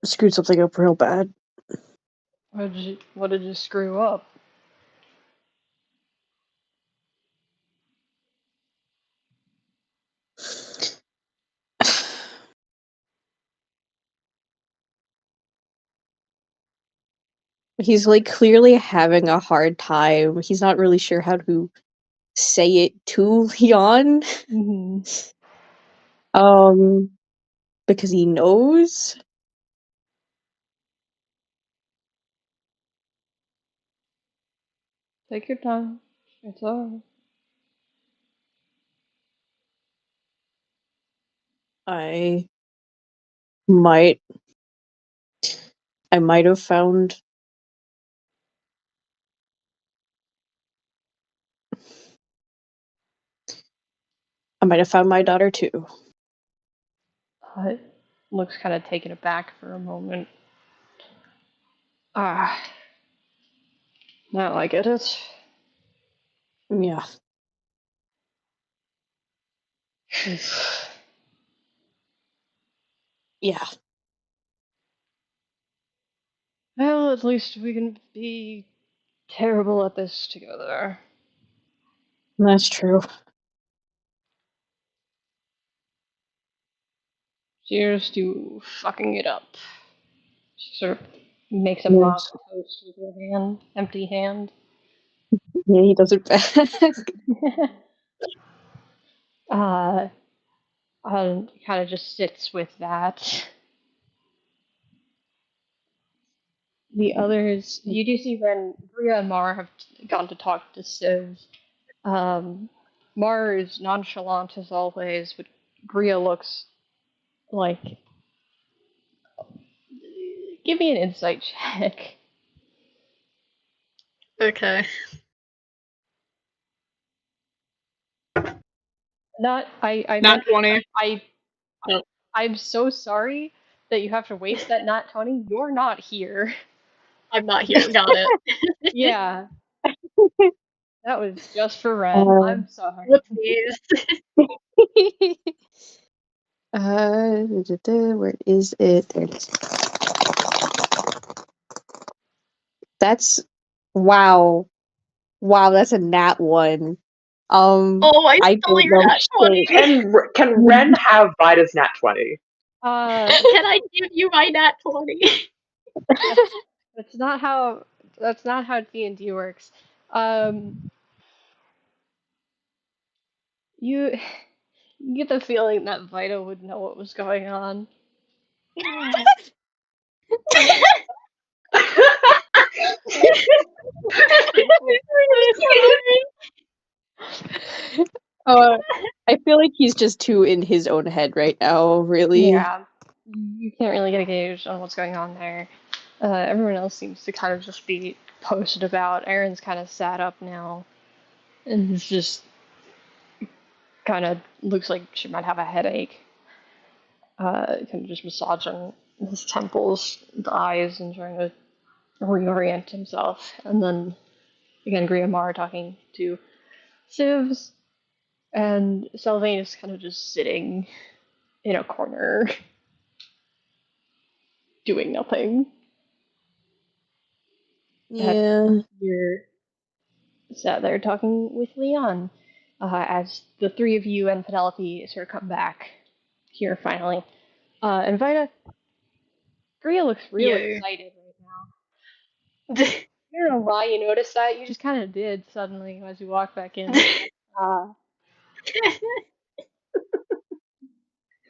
Screwed something up real bad. What did you screw up? He's like clearly having a hard time. He's not really sure how to say it to Leon. Mm-hmm. Because he knows. Take your time. It's alright. I might I might have found my daughter too. Looks kind of taken aback for a moment. Ah, now I get it. Yeah. Yeah. Well, at least we can be terrible at this together. That's true. Cheers to fucking it up. She sort of makes a mock Yes. toast with her hand, empty hand. Yeah, he does it back. uh, kind of just sits with that. The others, you do see when Bria and Mar have gone to talk to Civ. Mar is nonchalant as always, but Bria looks like. Give me an insight check. Okay. Not, I Not meant, 20. I, Nope. I'm so sorry that you have to waste that nat 20. You're not here. I'm not here. Got it. Yeah, that was just for Ren. uh, I'm sorry. Whoopsies. where is it? There it is. That's wow. Wow, that's a nat one. Oh, I I stole don't your know nat 20. Can Ren have Vida's nat 20? Can I give you my nat 20? That's not how. That's not how D&D works. Um, you you get the feeling that Vita would know what was going on. I feel like he's just too in his own head right now, really. Yeah, you can't really get a gauge on what's going on there. Everyone else seems to kind of just be posted about. Erin's kind of sat up now, and it's just kind of looks like she might have a headache. Kind of just massaging his temples, the eyes, and trying to reorient himself. And then again, Griamar talking to Sivs, and Sylvain is kind of just sitting in a corner, doing nothing. Yeah. You're sat there talking with Leon, as the three of you and Penelope sort of come back here finally. And Vita, Gria looks real Yay. excited right now. I don't know why you noticed that. You just kind of did suddenly as you walked back in.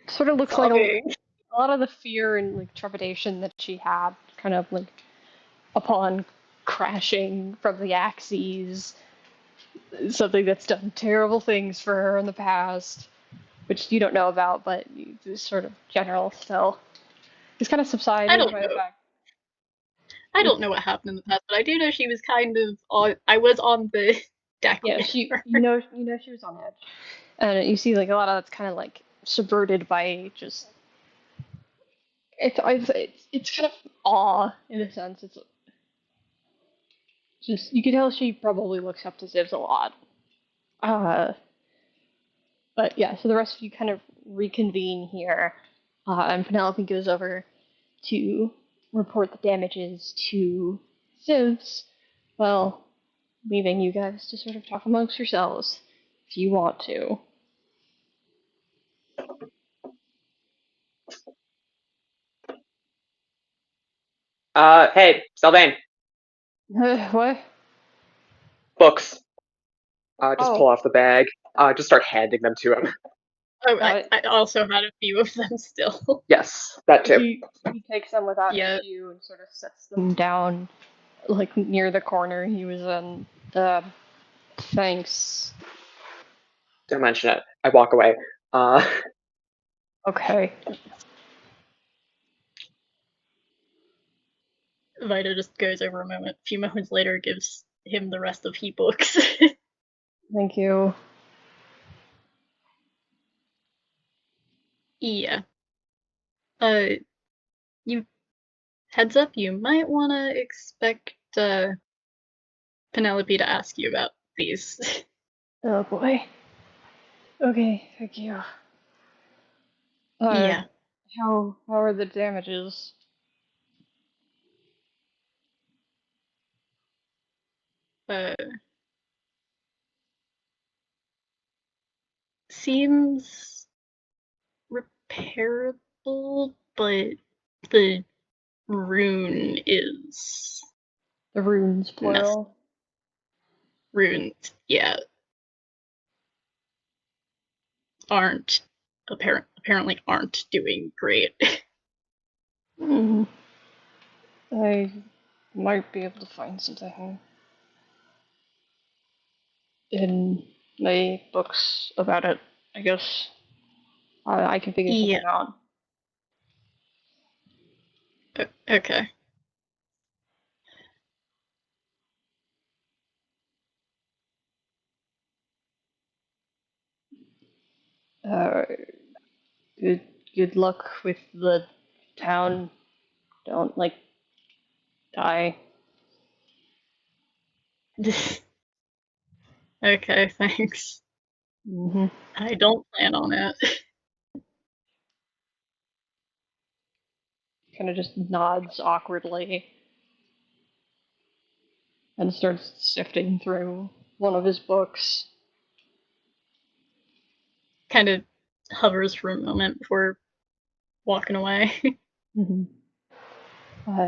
Sort of looks like a Sobbing. lot of the fear and like trepidation that she had, kind of like upon crashing from the axes, something that's done terrible things for her in the past, which you don't know about, but just sort of general still. He's kind of subsided I don't by the know. fact. I don't know what happened in the past, but I do know she was kind of on. I was on the deck Yeah, with she. her. You know she was on edge, and you see like a lot of that's kind of like subverted by just. It's kind of awe in a sense. It's just you can tell she probably looks up to Zivs a lot. But yeah, so the rest of you kind of reconvene here, and Penelope goes over to report the damages to Zivs, well, leaving you guys to sort of talk amongst yourselves if you want to. Hey, Sylvain, What? books. Just pull Oh, off the bag. Just start handing them to him. Oh, got I, it. I also had a few of them still. Yes, that too. He takes them without Yeah. issue and sort of sets them down, like near the corner he was in. Thanks. Don't mention it. I walk away. Okay. Vita just goes over a moment. A few moments later, gives him the rest of he books. Thank you. Yeah. You heads up. You might want to expect Penelope to ask you about these. Oh boy. Okay, thank you. Yeah. How are the damages? Uh, seems repairable, but the rune is The runes, messed. plural. Runes, yeah, apparently aren't doing great. Hmm. I might be able to find something in my books about it. I guess I can figure Yeah. something out. Okay. Uh, good good luck with the town. Don't like die. Okay, thanks. Hmm. I don't plan on it. Kind of just nods awkwardly and starts sifting through one of his books. Kind of hovers for a moment before walking away. Hmm.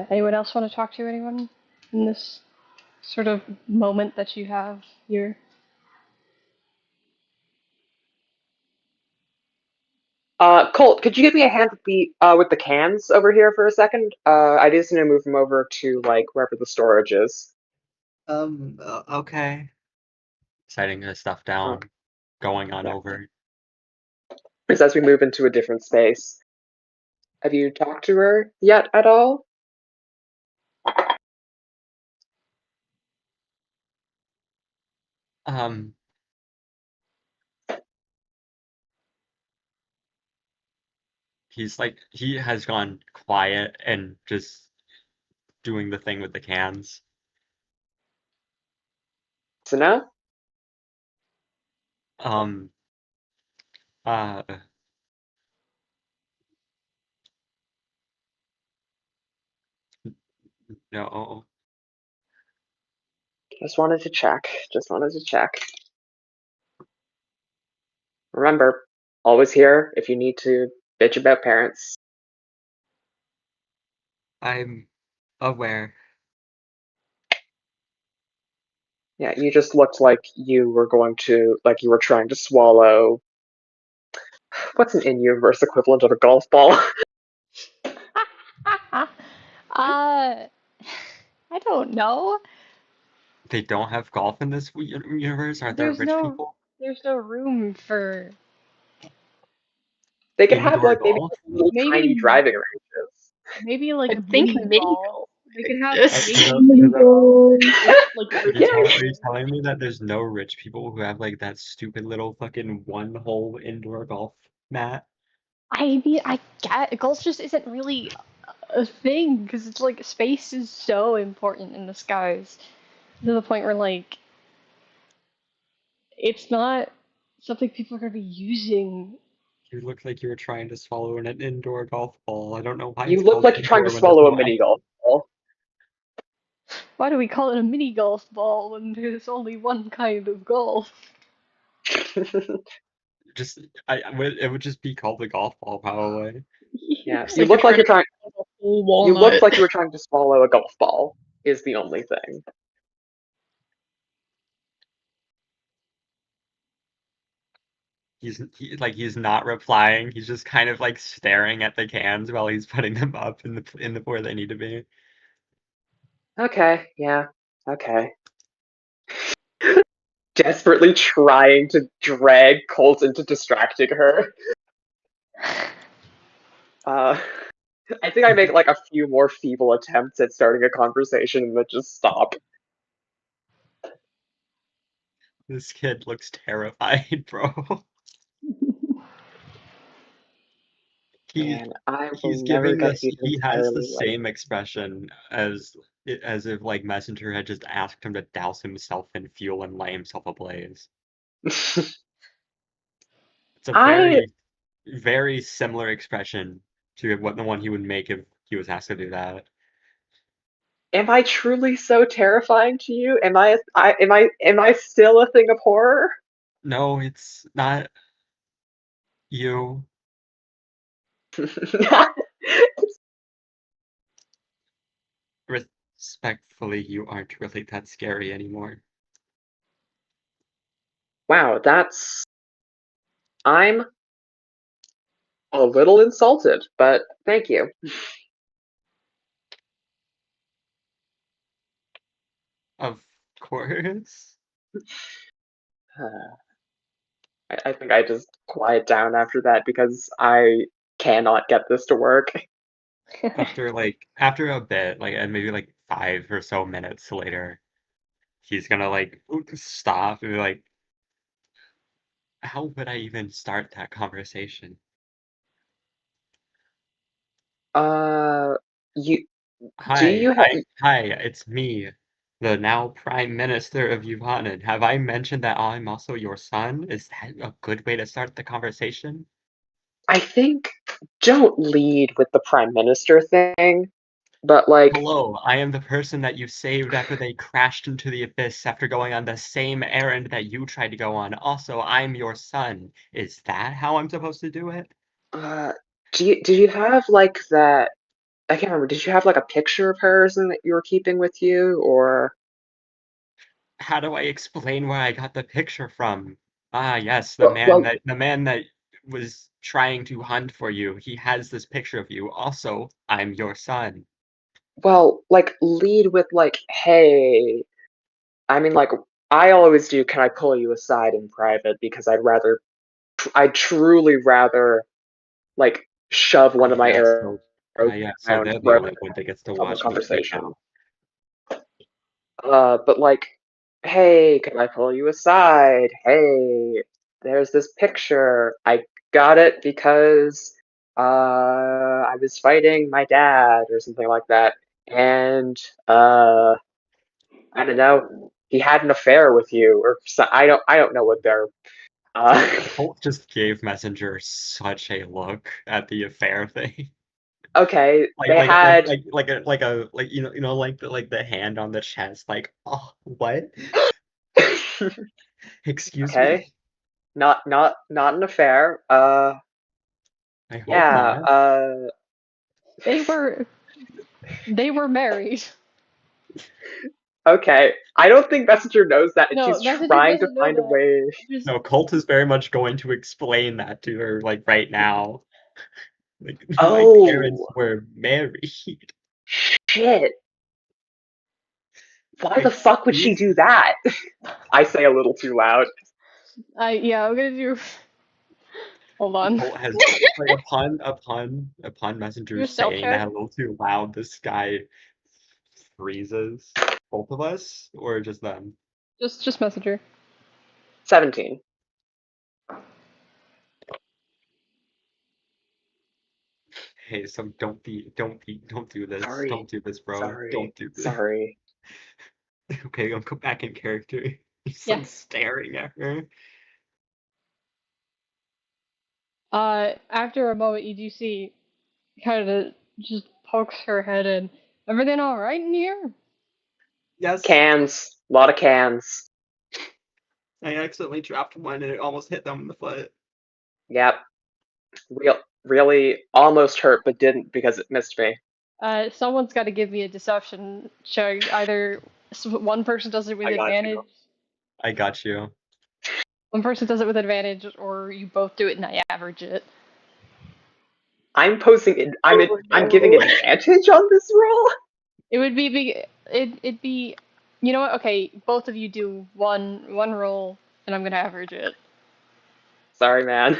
Anyone else want to talk to anyone in this sort of moment that you have here? Colt, could you give me a hand with the cans over here for a second? I just need to move them over to like wherever the storage is. Okay. Setting the stuff down, going on Yeah. over. Because as we move into a different space, have you talked to her yet at all? Um, he has gone quiet and just doing the thing with the cans. So no? Um, uh, no. Just wanted to check. Just wanted to check. Remember, always here if you need to bitch about parents. I'm aware. Yeah, you just looked like you were you were trying to swallow. What's an in-universe equivalent of a golf ball? I don't know. They don't have golf in this universe? Are there There's rich no people? there's no room for They could have Indoor like maybe golf? little tiny maybe driving ranges. maybe like I a think mini mini golf. golf They could have exists. maybe like Are rich you, Yeah. are you people. telling me that there's no rich people who have like that stupid little fucking one-hole indoor golf mat? I mean, I get golf just isn't really a thing because it's like space is so important in the skies to the point where like it's not something people are gonna be using. You look like you were trying to swallow an indoor golf ball. I don't know why You it's look called like you're trying to indoor when there's swallow no a mini outdoor. golf ball. Why do we call it a mini golf ball when there's only one kind of golf? Just it would just be called a golf ball probably. Yeah, Looks you like you're look like trying you're to trying. swallow a whole You look walnut. like you were trying to swallow a golf ball. Is the only thing. He's not replying. He's just kind of like staring at the cans while he's putting them up in the where they need to be. Okay, yeah, okay. Desperately trying to drag Colt into distracting her. Uh, I think I make like a few more feeble attempts at starting a conversation and then just stop. This kid looks terrified, bro. He And I he's will never giving get this. you He has the entirely same expression as if like Messenger had just asked him to douse himself in fuel and light himself ablaze. right. It's a I very similar expression to what the one he would make if he was asked to do that. am I truly so terrifying to you? Am I still a thing of horror? No, it's not you. Respectfully, you aren't really that scary anymore. Wow, I'm a little insulted, but thank you. Of course. I think I just quiet down after that because I cannot get this to work. After a bit, like and maybe like 5 or so minutes later, he's gonna like stop and be like, how would I even start that conversation? Uh, you do Hi, you have? it's me, the now Prime Minister of Yuan. Have I mentioned that I'm also your son? Is that a good way to start the conversation? I think don't lead with the prime minister thing, but like, Hello, I am the person that you saved after they crashed into the abyss after going on the same errand that you tried to go on. Also, I'm your son. Is that how I'm supposed to do it? uh, did you have like that? I can't remember. Did you have like a picture of hers and that you were keeping with you, or How do I explain where I got the picture from? Ah, yes, well, the man that was trying to hunt for you. He has this picture of you. Also, I'm your son. like lead with like, hey. I mean, like I always do. Can I pull you aside in private because I'd truly rather like shove one Ah, of my yes, arrows so yeah, so around they're the wherever only one that gets to public watch me speak conversation. now. But like, hey, can I pull you aside? Hey, there's this picture. I got it because I was fighting my dad or something like that, and I don't know. He had an affair with you, or so, I don't know what they're. Uh, Holt just gave Messenger such a look at the affair thing. okay, they had. Like like the hand on the chest, like, oh, what? Excuse Okay, me? not an affair. I hope Yeah. not. They were they were married. Okay, I don't think Messenger knows that, and No, she's Messenger trying to doesn't know find a that. way. Just No, Colt is very much going to explain that to her, like, right now. Like, my parents Oh, were married. shit. Why the fuck would she Excuse do me? that? I say a little too loud. yeah, I'm gonna do Hold on. Colt has like upon Messenger Your stealth saying that check? a little too loud, this guy freezes both of us or just them. Just messenger. 17. Hey, so don't do this. Sorry. Don't do this, bro. Sorry. Don't do this. Sorry. Okay, I'm go back in character. He's Yeah. like staring at her. After a moment, you do see kind of just pokes her head in. Everything all right in here? Yes, Cans. A lot of cans. I accidentally dropped one and it almost hit them in the foot. Yep. Really almost hurt, but didn't because it missed me. Someone's got to give me a deception check. Either one person does it with I got you. advantage. I got you. One person does it with advantage, or you both do it and I average it. I'm posing it. I'm no. giving advantage on this roll. It would be it'd be, you know what? Okay, both of you do one roll, and I'm gonna average it. Sorry, man.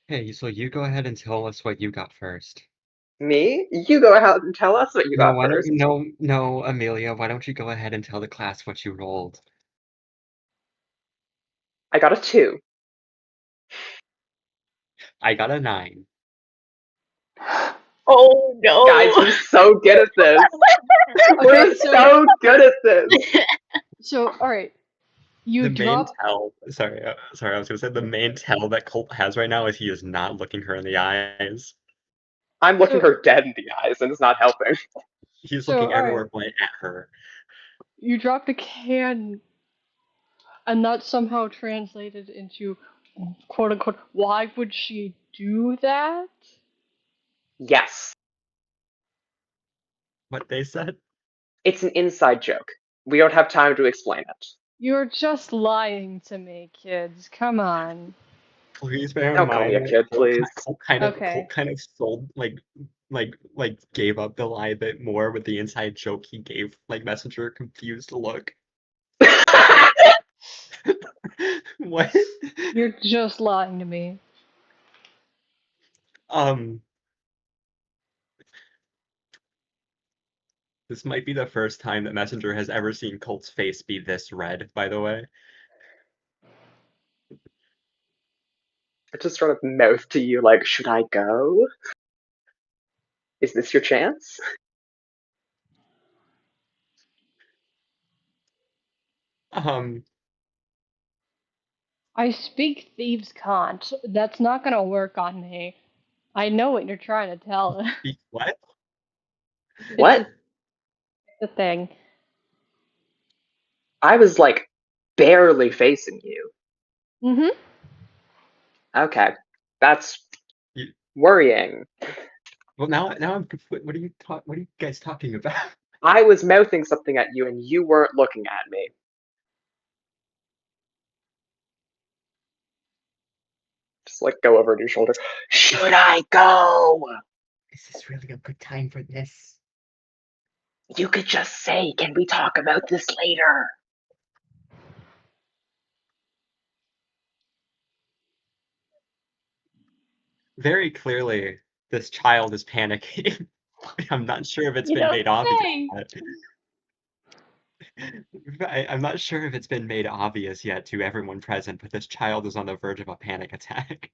Hey, so you go ahead and tell us what you got first. Me? You go ahead and tell us what you No, got why don't first. no, Amelia, why don't you go ahead and tell the class what you rolled? I got a 2. I got a 9. Oh no. Guys, we're so good at this. We're Okay, so good at this. so all right, you The main drop. tell, sorry, I was gonna say the main tell that Colt has right now is he is not looking her in the eyes. I'm looking So her dead in the eyes, and it's not helping. He's so looking all right, everywhere but at her. you dropped a can, and that somehow translated into quote unquote. Why would she do that? Yes, What they said? it's an inside joke. We don't have time to explain it. You're just lying to me, kids. Come on. Please bear in Don't call me a mind kid, please. Colt Okay. kind of sold like gave up the lie a bit more with the inside joke he gave like Messenger a confused look. What? You're just lying to me. Um, this might be the first time that Messenger has ever seen Colt's face be this red, by the way. I just sort of mouth to you like, should I go? Is this your chance? Um, I speak thieves' can't. That's not gonna work on me. I know what you're trying to tell. what? What? It's a thing. I was like barely facing you. Mm-hmm. Okay, that's You, worrying. well, now I'm. What are you guys talking about? I was mouthing something at you and you weren't looking at me. Just like go over your shoulder. Should I go? Is this really a good time for this? You could just say, can we talk about this later? Very clearly, this child is panicking. I'm not sure if it's You been don't made obvious say. yet. I'm not sure if it's been made obvious yet to everyone present, but this child is on the verge of a panic attack.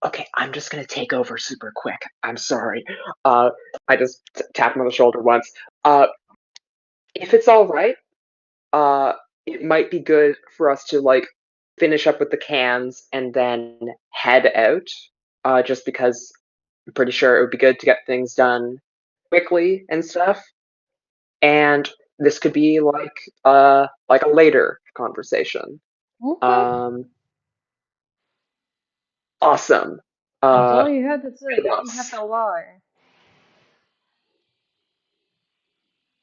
Okay, I'm just gonna take over super quick. I'm sorry. I just tapped him on the shoulder once. If it's all right, uh, it might be good for us to like finish up with the cans and then head out. Just because I'm pretty sure it would be good to get things done quickly and stuff. And this could be like a later conversation. Okay. Um, awesome. That's all you had to say. You didn't have Yes. to lie.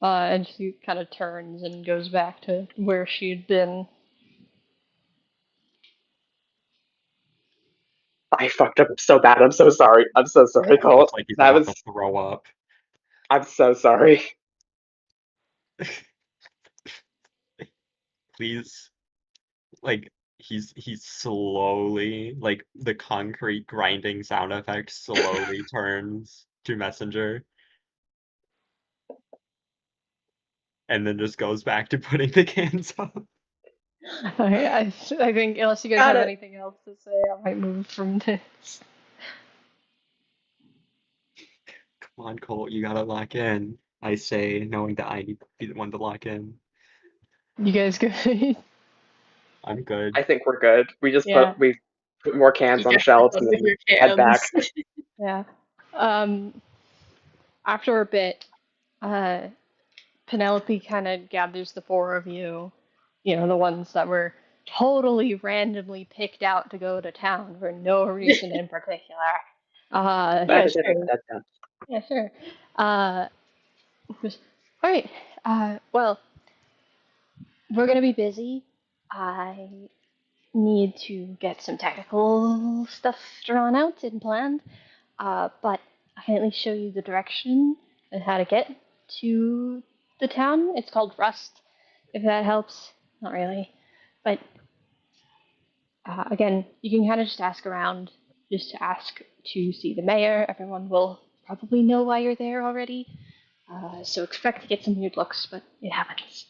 And she kind of turns and goes back to where she had been. I fucked up so bad. I'm so sorry. I'm so sorry, Colt Colt. looks like he's That about was. to throw up. I'm so sorry. please, like, he's slowly, like, the concrete grinding sound effect slowly turns to messenger. And then just goes back to putting the cans up. I think unless you guys Got have it. anything else to say, I might move from this. Come on, Colt, you gotta lock in. I say, knowing that I need to be the one to lock in. You guys good? I'm good. I think we're good. Yeah. We put more cans You on guys are shelves done and with then your head back. cans. Yeah. After a bit, Penelope kind of gathers the four of you, the ones that were totally randomly picked out to go to town for no reason in particular. Yeah, sure. That's done. Yeah, sure. Uh, all right. Well, we're gonna be busy. I need to get some technical stuff drawn out and planned. But I can at least show you the direction and how to get to the town. It's called Rust, if that helps. Not really. But again, you can kind of just ask around, just to ask to see the mayor. Everyone will probably know why you're there already. So expect to get some weird looks, but it happens.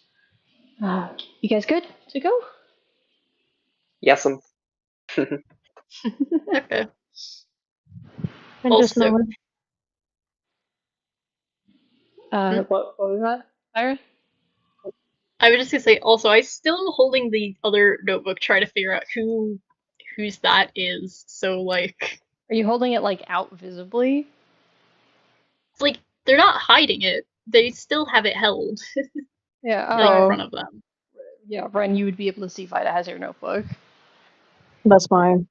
You guys good to go? Yes, Okay. And just Also, know What was that, Ira? I was just gonna say, also, I still am holding the other notebook, trying to figure out whose that is. So, like, Are you holding it like out visibly? it's like they're not hiding it. They still have it held, Yeah. like, in front of them. Yeah, Ren, you would be able to see Vida has your notebook. that's mine.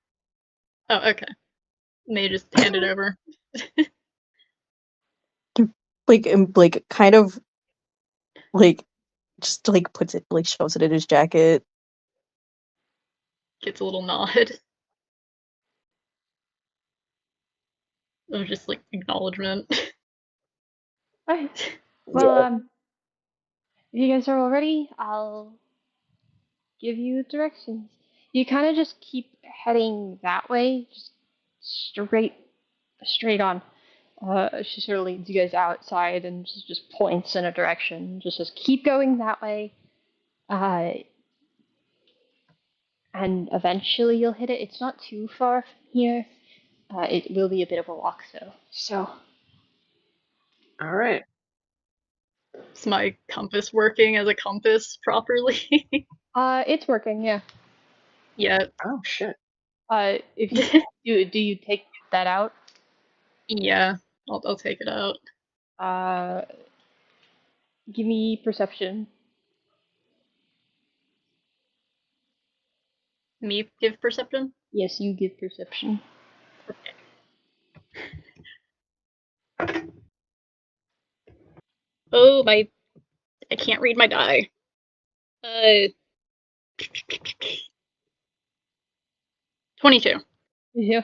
Oh, okay. May just hand it over. Like kind of like just like puts it, like shoves it in his jacket. Gets a little nod. Of just like acknowledgement. Alright. Well, if you guys are all ready, I'll give you directions. You kind of just keep heading that way, just straight on. She sort of leads you guys outside and just points in a direction. Just says, keep going that way. And eventually you'll hit it. It's not too far from here. It will be a bit of a walk, though. So, All right. Is my compass working as a compass properly? it's working, yeah. Yeah. Oh shit. If you do you take that out? Yeah. I'll take it out. Give me perception. Me give perception? Yes, you give perception. Oh, I can't read my die. 22. Yeah.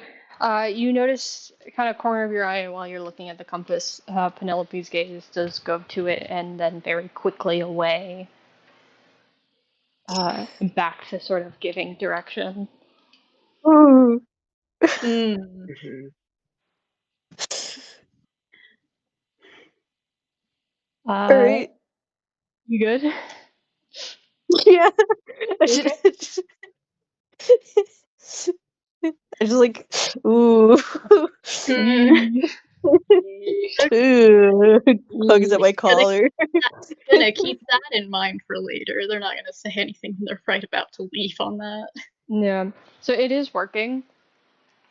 You notice kind of corner of your eye while you're looking at the compass. Penelope's gaze does go to it and then very quickly away. Back to sort of giving direction. Ooh. Mhm. Alright. You good? Yeah. I should Okay. I just like ooh. Ooh. Tugs at my collar. Gonna keep that in mind for later. They're not gonna say anything when they're right about to leave on that. Yeah. So it is working.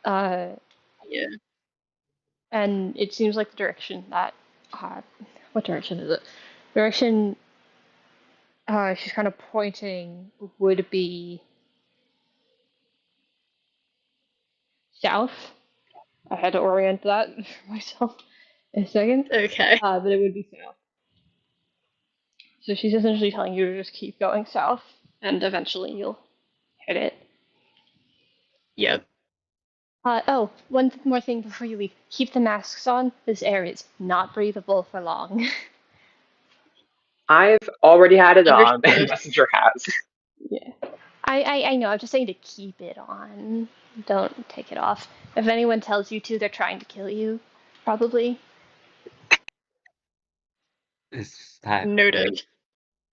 Yeah. And it seems like the direction that what direction is it? Direction she's kind of pointing would be south. I had to orient that for myself in a second. Okay. But it would be south. So she's essentially telling you to just keep going south, and eventually you'll hit it. Yep. One more thing before you leave. Keep the masks on. This air is not breathable for long. I've already had it on, and Understood. Messenger has. Yeah. I know. I'm just saying to keep it on. Don't take it off. If anyone tells you to, they're trying to kill you. Probably. Is that a Noted.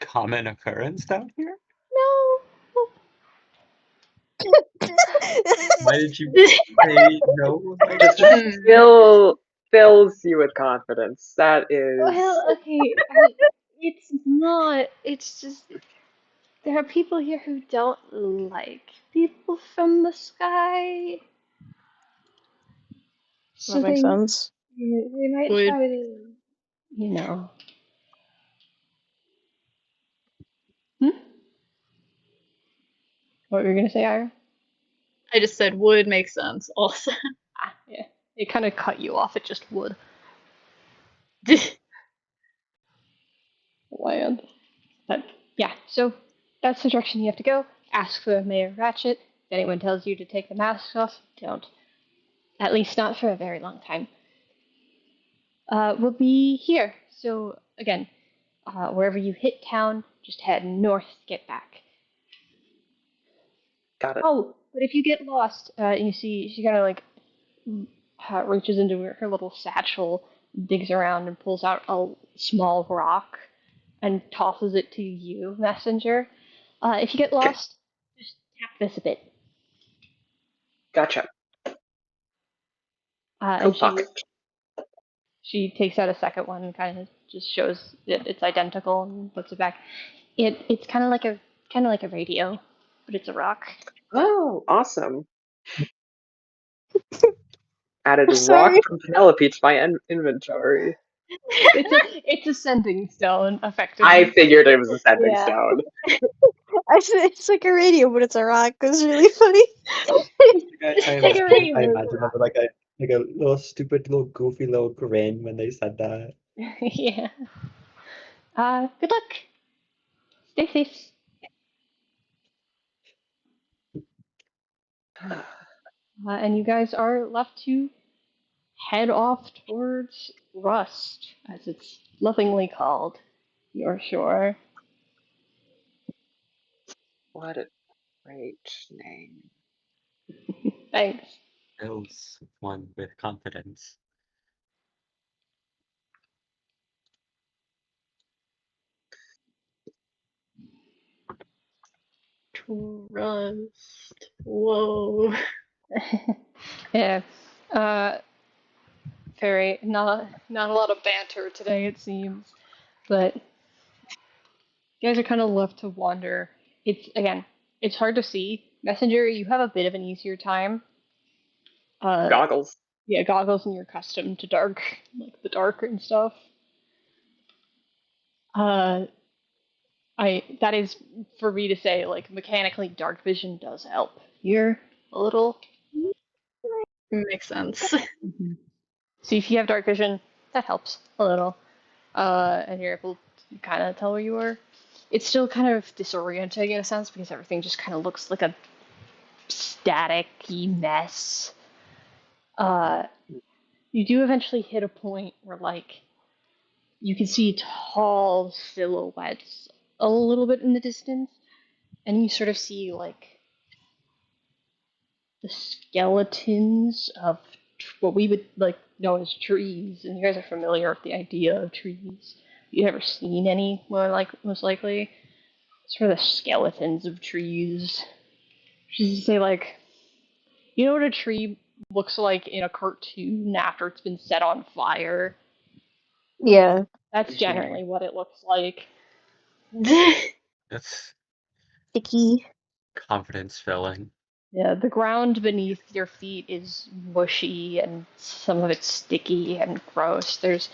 common occurrence down here? No. Why did you say no? Like Just that? fills you with confidence. That is Well, okay. It's not. It's just there are people here who don't like people from the sky, so That makes sense. they might Would try to, you know. Hmm? What were you gonna say, Ira? I just said would make sense also. Ah, yeah. It kind of cut you off. It just would land. But yeah, so that's the direction you have to go. Ask for Mayor Ratchet. If anyone tells you to take the mask off, don't. At least not for a very long time. We'll be here. So again, wherever you hit town, just head north to get back. got it. Oh, but if you get lost, you see she kind of like reaches into her little satchel, digs around, and pulls out a small rock and tosses it to you, messenger. If you get Okay, lost, just tap this a bit. gotcha. And Cool talk. she takes out a second one and kind of just shows that it's identical and puts it back. It's kind of like a radio, but it's a rock. Oh, awesome. Added I'm rock sorry. from Penelope to my inventory. It's a sending stone, I effectively. figured it was a sending Yeah. stone. I said it's like a radio, but it's a rock. It's really funny. It's I like a imagine, radio, I but it's a imagine them rock. with like a little stupid little goofy little grin when they said that. Yeah. Good luck. Stay safe. And you guys are left to head off towards Rust, as it's lovingly called. You're sure. What a great name. Thanks. Fills one with confidence. Trust. Whoa. Yeah. Uh, very not a lot of banter today, it seems, but you guys are kind of left to wander. It's again, it's hard to see. Messenger, you have a bit of an easier time. Uh, Goggles. yeah, goggles, and you're accustomed to dark, like the dark and stuff. Uh, I that is for me to say, like mechanically, dark vision does help here a little. Makes sense. Mm-hmm. So if you have dark vision, that helps a little. And you're able to kind of tell where you are. It's still kind of disorienting in a sense because everything just kind of looks like a static-y mess. Uh, you do eventually hit a point where like you can see tall silhouettes a little bit in the distance, and you sort of see like the skeletons of what we would like know as trees, and you guys are familiar with the idea of trees. You ever seen any? More like most likely, sort of the skeletons of trees. Just to say like, you know what a tree looks like in a cartoon after it's been set on fire? Yeah. That's Mhm. generally what it looks like. That's Sticky. confidence filling. Yeah, the ground beneath your feet is mushy and some of it's sticky and gross. There's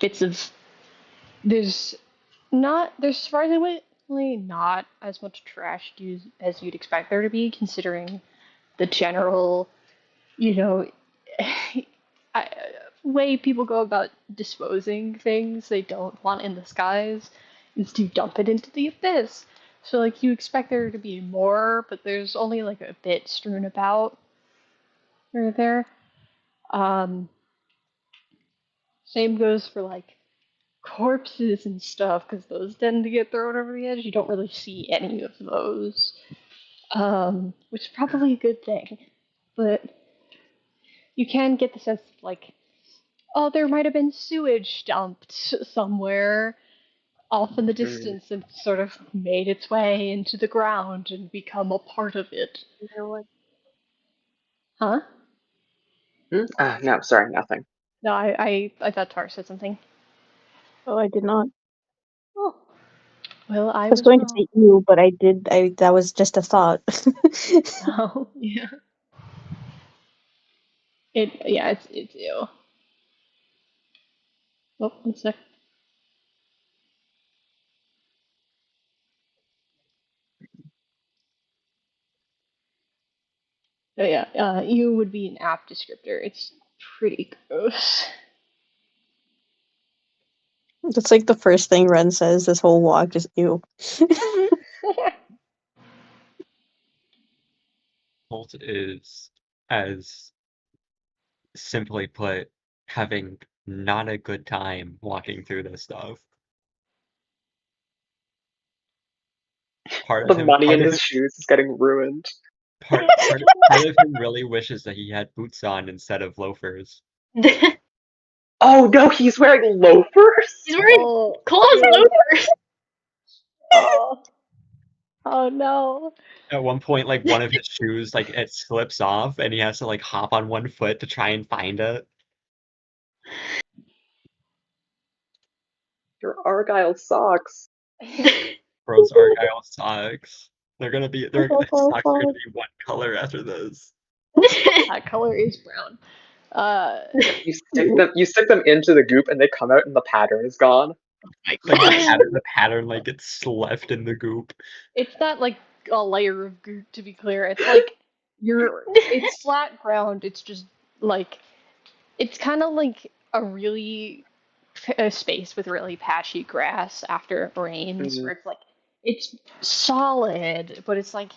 bits of there's not there's surprisingly not as much trash as you'd expect there to be, considering the general, you know, I, way people go about disposing things they don't want in the skies is to dump it into the abyss. So like you expect there to be more, but there's only like a bit strewn about here there. Um, Same goes for like corpses and stuff, because those tend to get thrown over the edge. You don't really see any of those, which is probably a good thing. But you can get the sense of, like, oh, there might have been sewage dumped somewhere off in the Mm. distance and sort of made its way into the ground and become a part of it. You know what? Huh? No, sorry, nothing. No, I thought Tar said something. Oh, I did not. Oh, well, I I was was going to wrong. say you, but I did. That was just a thought. Oh, yeah. It's you. Oh, one sec. Oh yeah, you would be an apt descriptor. It's pretty gross. That's like the first thing Ren says this whole walk, just ew. Holt is, as simply put, having not a good time walking through this stuff. Part The of him, money part in of his him, shoes is getting ruined. part of him really wishes that he had boots on instead of loafers. Oh no, he's wearing loafers? He's wearing Oh, claws ew. loafers. Oh, oh no. At one point, like one of his shoes, like it slips off, and he has to like hop on one foot to try and find it. Your Argyle socks. Rose Argyle socks. Their Oh, socks are gonna be one color after this. That color is brown. Uh, You stick them into the goop and they come out and the pattern is gone. My Like gosh. the pattern like gets left in the goop. it's not like a layer of goop, to be clear. It's like it's flat ground. It's just like it's kind of like a space with really patchy grass after it rains, Mhm. where it's like it's solid, but it's like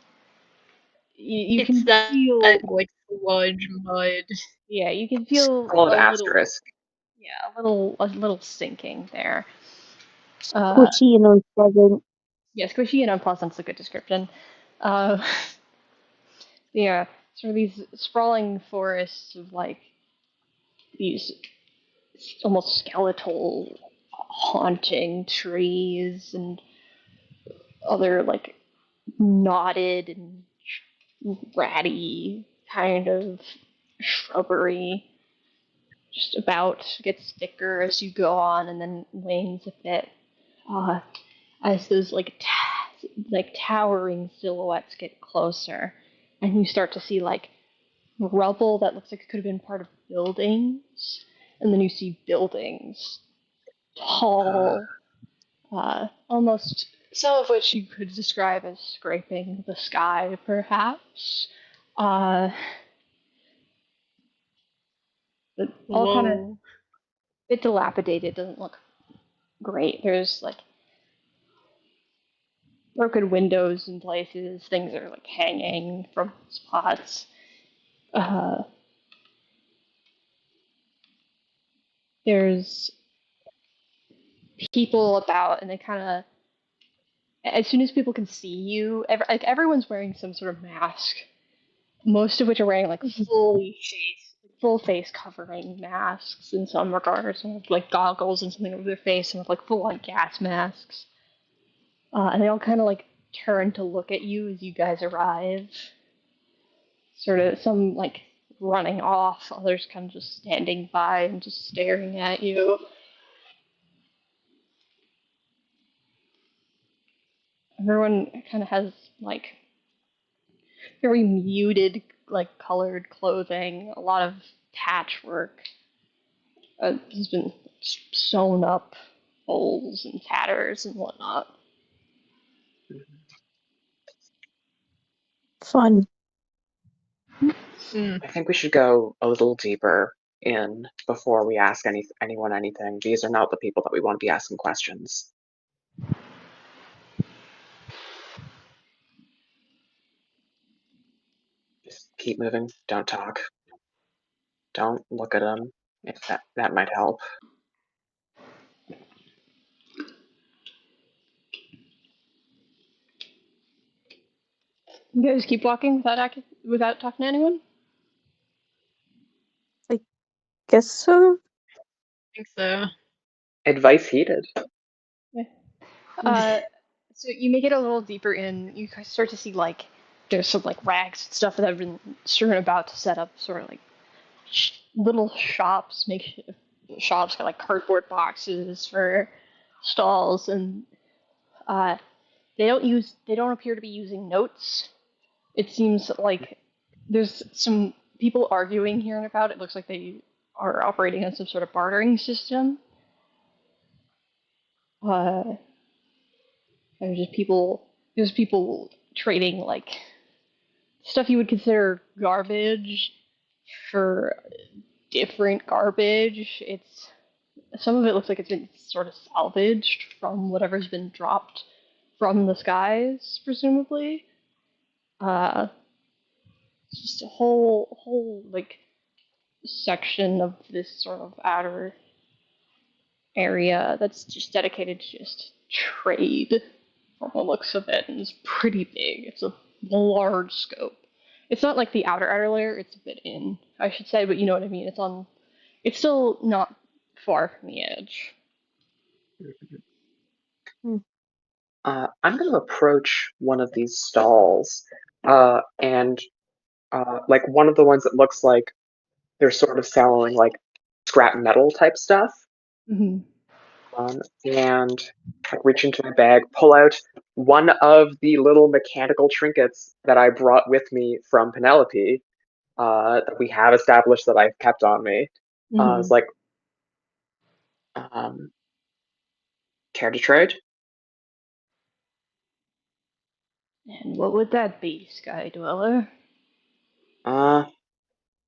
you It's can that feel, like sludge mud. yeah, you can feel Solid a little, asterisk. yeah, a little sinking there. squishy and unpleasant. Yeah, squishy and unpleasant's a good description. Uh, yeah, sort of these sprawling forests of like these almost skeletal, haunting trees and other like knotted and ratty kind of shrubbery. Just about gets thicker as you go on, and then wanes a bit uh, as those like towering silhouettes get closer, and you start to see like rubble that looks like it could have been part of buildings, and then you see buildings, Uh, tall, almost some of which you could describe as scraping the sky, perhaps. Uh, but all kind of Whoa. bit dilapidated. Doesn't look great. There's like broken windows in places. Things are like hanging from spots. Uh, there's people about, and they kind of, as soon as people can see you, like everyone's wearing some sort of mask. Most of which are wearing like full face covering masks in some regards, and with, like goggles and something over their face, and with like full on gas masks. And they all kind of like turn to look at you as you guys arrive. Sort of some like running off, others kind of just standing by and just staring at you. Everyone kind of has like very muted, like colored clothing, a lot of patchwork. Has been sewn up holes and tatters and whatnot. Fun. Mm. I think we should go a little deeper in before we ask anyone anything. These are not the people that we want to be asking questions. Just keep moving. Don't talk. Don't look at them. If that might help. You guys keep walking without talking to anyone? Guess so. I think so. Advice heeded. Yeah. So you make it a little deeper in. You start to see like there's some like rags and stuff that have been strewn about to set up sort of like little shops, makeshift shops, got like cardboard boxes for stalls, and uh, they don't appear to be using notes. It seems like there's some people arguing here and about. It looks like they are operating on some sort of bartering system. Uh, there's people trading like stuff you would consider garbage for different garbage. It's some of it looks like it's been sort of salvaged from whatever's been dropped from the skies, presumably. Uh, it's just a whole like section of this sort of outer area that's just dedicated to just trade from the looks of it, and it's pretty big. It's a large scope. It's not like the outer layer, it's a bit in, I should say, but you know what I mean. It's still not far from the edge. I'm going to approach one of these stalls, and like one of the ones that looks like they're sort of selling like scrap metal type stuff. Mm-hmm. And like reach into my bag, pull out one of the little mechanical trinkets that I brought with me from Penelope, that we have established that I've kept on me. It's Mm-hmm. like, um, care to trade? And what would that be, Sky Dweller? Uh,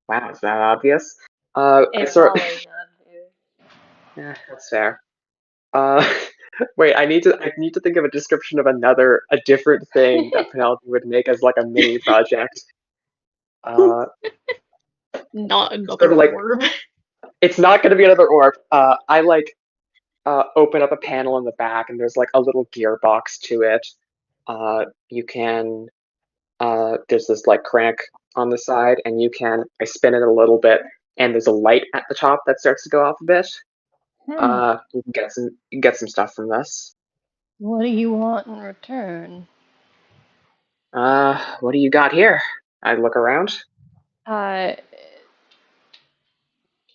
wow, is that obvious? I It's sort always obvious. yeah, that's fair. Uh, wait, I need to think of a description of a different thing that Penelope would make as like a mini project. Uh, Not sort another of like orb. it's not going to be another orb. I like open up a panel in the back, and there's like a little gearbox to it. You can there's this like crank on the side, and I spin it a little bit, and there's a light at the top that starts to go off a bit. Hmm. You can get some stuff from this. What do you want in return? What do you got here? I look around. Uh,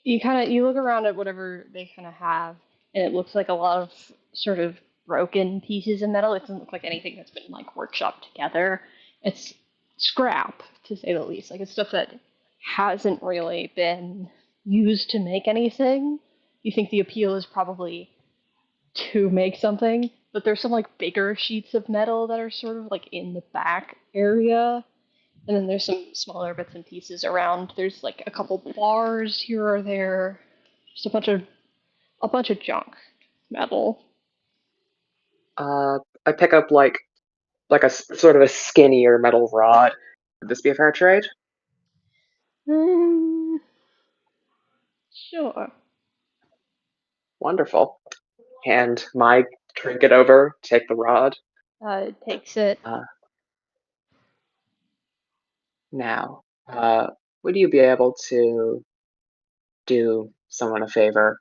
you look around at whatever they kind of have, and it looks like a lot of sort of broken pieces of metal. It doesn't look like anything that's been like workshopped together. It's scrap, to say the least. Like it's stuff that hasn't really been used to make anything. You think the appeal is probably to make something, but there's some like bigger sheets of metal that are sort of like in the back area, and then there's some smaller bits and pieces around. There's like a couple bars here or there, just a bunch of junk metal. I pick up like a sort of a skinnier metal rod. Would this be a fair trade? Mm, sure. Wonderful. Hand my trinket over, take the rod. Takes it. Uh, Now, would you be able to do someone a favor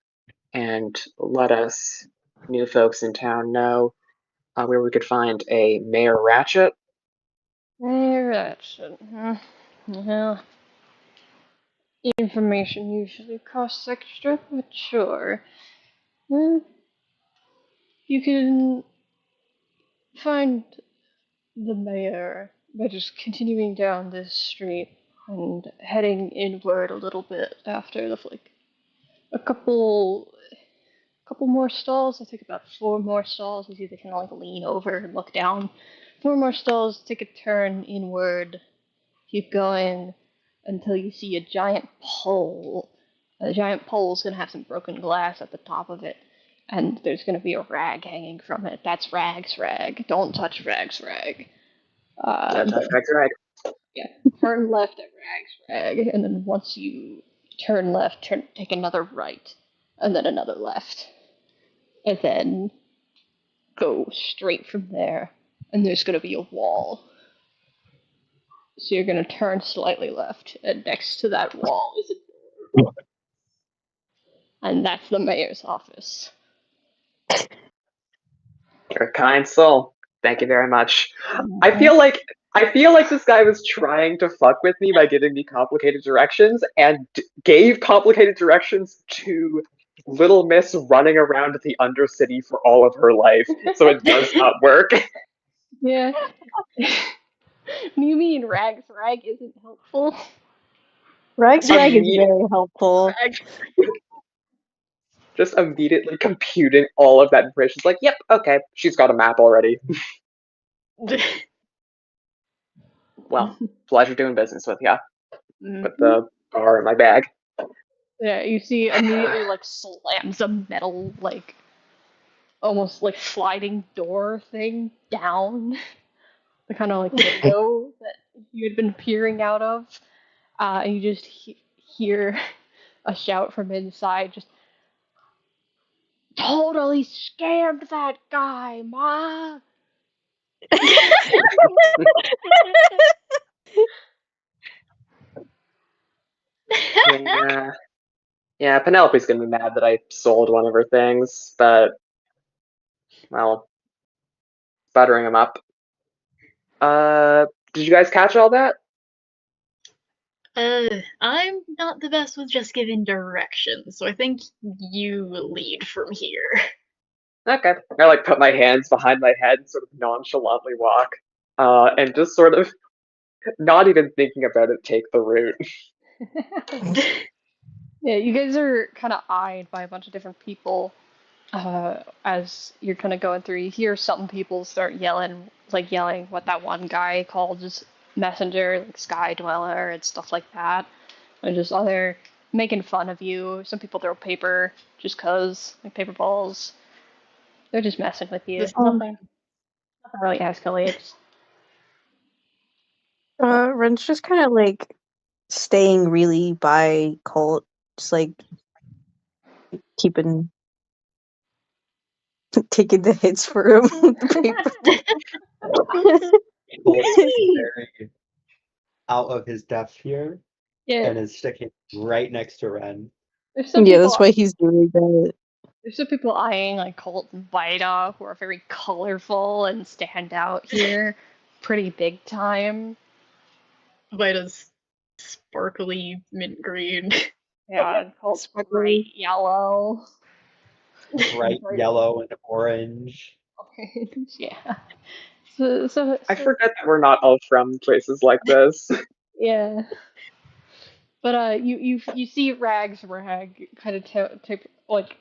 and let us new folks in town know where we could find a Mayor Ratchet? That well, information usually costs extra, but sure. Uh, you can find the mayor by just continuing down this street and heading inward a little bit after the like a couple more stalls. I think about four more stalls. You see they kind of like lean over and look down. Four more stalls. Take a turn inward. Keep going until you see a giant pole. The giant pole is gonna have some broken glass at the top of it, and there's gonna be a rag hanging from it. That's Rag's rag. Don't touch Rag's rag. No, Uh, touch back drag. yeah, turn left at Rag's rag, and then once you turn left, take another right, and then another left, and then go straight from there. And there's gonna be a wall. So you're gonna turn slightly left, and next to that wall is a door, and that's the mayor's office. You're a kind soul. Thank you very much. I feel like this guy was trying to fuck with me by giving me complicated directions and gave complicated directions to Little Miss running around the Undercity for all of her life, so it does not work. Yeah. You mean Rags Rag isn't helpful? Rags Rag is Imme- very helpful. just immediately computing all of that information. It's like, yep, okay, she's got a map already. Well, pleasure doing business with ya. Put the bar in my bag. Yeah, you see immediately like slams a metal like almost like sliding door thing down. The kind of like window that you had been peering out of. And you just hear a shout from inside, just totally scammed that guy, Ma. Yeah. Yeah, Penelope's gonna be mad that I sold one of her things, but, well, buttering him up. Did you guys catch all that? I'm not the best with just giving directions, so I think you lead from here. Okay. I like put my hands behind my head and sort of nonchalantly walk. And just sort of not even thinking about it, take the route. Yeah, you guys are kind of eyed by a bunch of different people as you're kind of going through. You hear some people start yelling what that one guy called just messenger, like sky dweller and stuff like that, and just other making fun of you. Some people throw paper just cause, like paper balls. They're just messing with you. This Nothing really escalates. Ren's just kind of like staying really by Colt, just like keeping taking the hits for him with the paper. Colt's very out of his depth here Yeah, and is sticking right next to Ren. there's some Yeah, people. that's why he's doing that. There's some people eyeing like Colt and Vida who are very colorful and stand out here, pretty big time. Vida's sparkly mint green. Yeah, and Colt's Sparkly. bright yellow. Bright Bright yellow and orange. orange. Yeah. So I forget that we're not all from places like this. yeah. But you see Rags Rag kind of like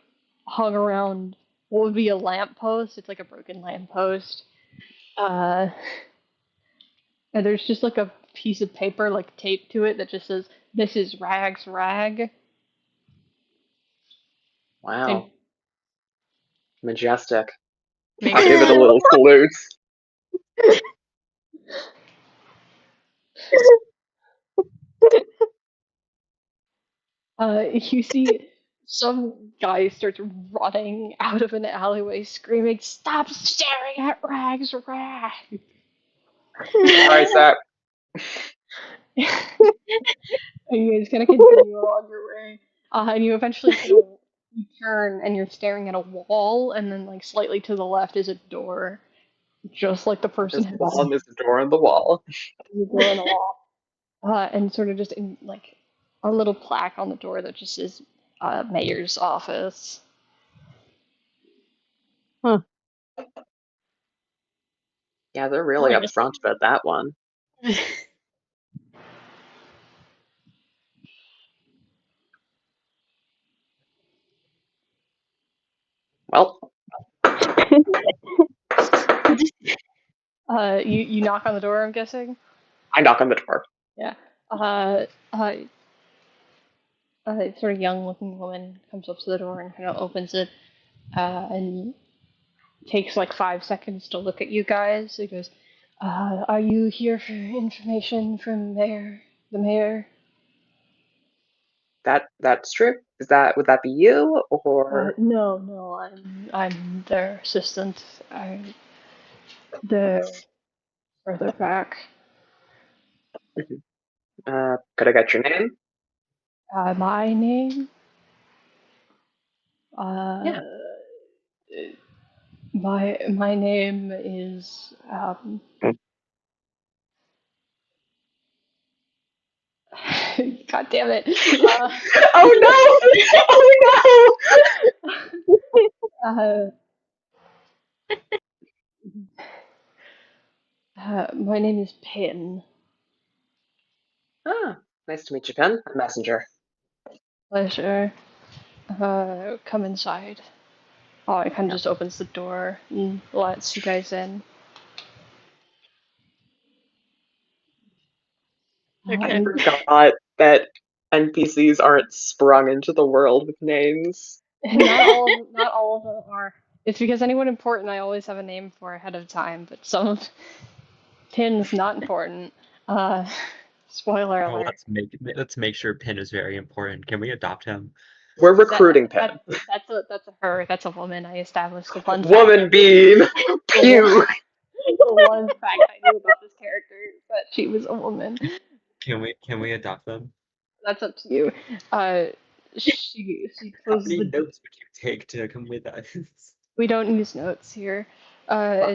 hung around what would be a lamppost. It's like a broken lamppost. Uh, and there's just like a piece of paper like taped to it that just says, "This is Rags Rag." And Wow. Majestic. Make I'll give it a sure little salute. you see some guy starts running out of an alleyway screaming, "Stop staring at Rags Rag!" Sorry, sir. And you guys kind of continue along your way. And you eventually you turn and you're staring at a wall, and then like slightly to the left is a door, just like the person There's a had wall and there's a door in the wall. the door in the wall. And sort of just in like a little plaque on the door that just says mayor's office. Huh. Yeah, they're really I guess. upfront about that one. Well, You knock on the door, I'm guessing. I knock on the door. Yeah. A sort of young-looking woman comes up to the door and kind of opens it, and takes like 5 seconds to look at you guys. He goes, "Are you here for information from the mayor?" That's true. Would that be you or No, no, I'm their assistant. They're further back. Could I get your name? My name? Uh, Yeah. my name is God damn it. Oh no! Oh Uh, my name is Pin. no! Nice to meet you, Pen. I'm Messenger. Pleasure. Come inside. Oh, it kind of Yeah. just opens the door and lets you guys in. I Okay. And forgot that NPCs aren't sprung into the world with names. not all of them are. It's because anyone important I always have a name for ahead of time, but some of Pin's not important. Uh, spoiler Oh, alert. let's make sure Pin is very important. Can we adopt him? We're recruiting That Pen. that's a her. That's a woman. I established the one fact. Woman bean. The one, Pew. the one fact I knew about this character that she was a woman. Can we adopt them? That's up to you. Uh, she How closes many the. notes would you take to come with us? We don't use notes here.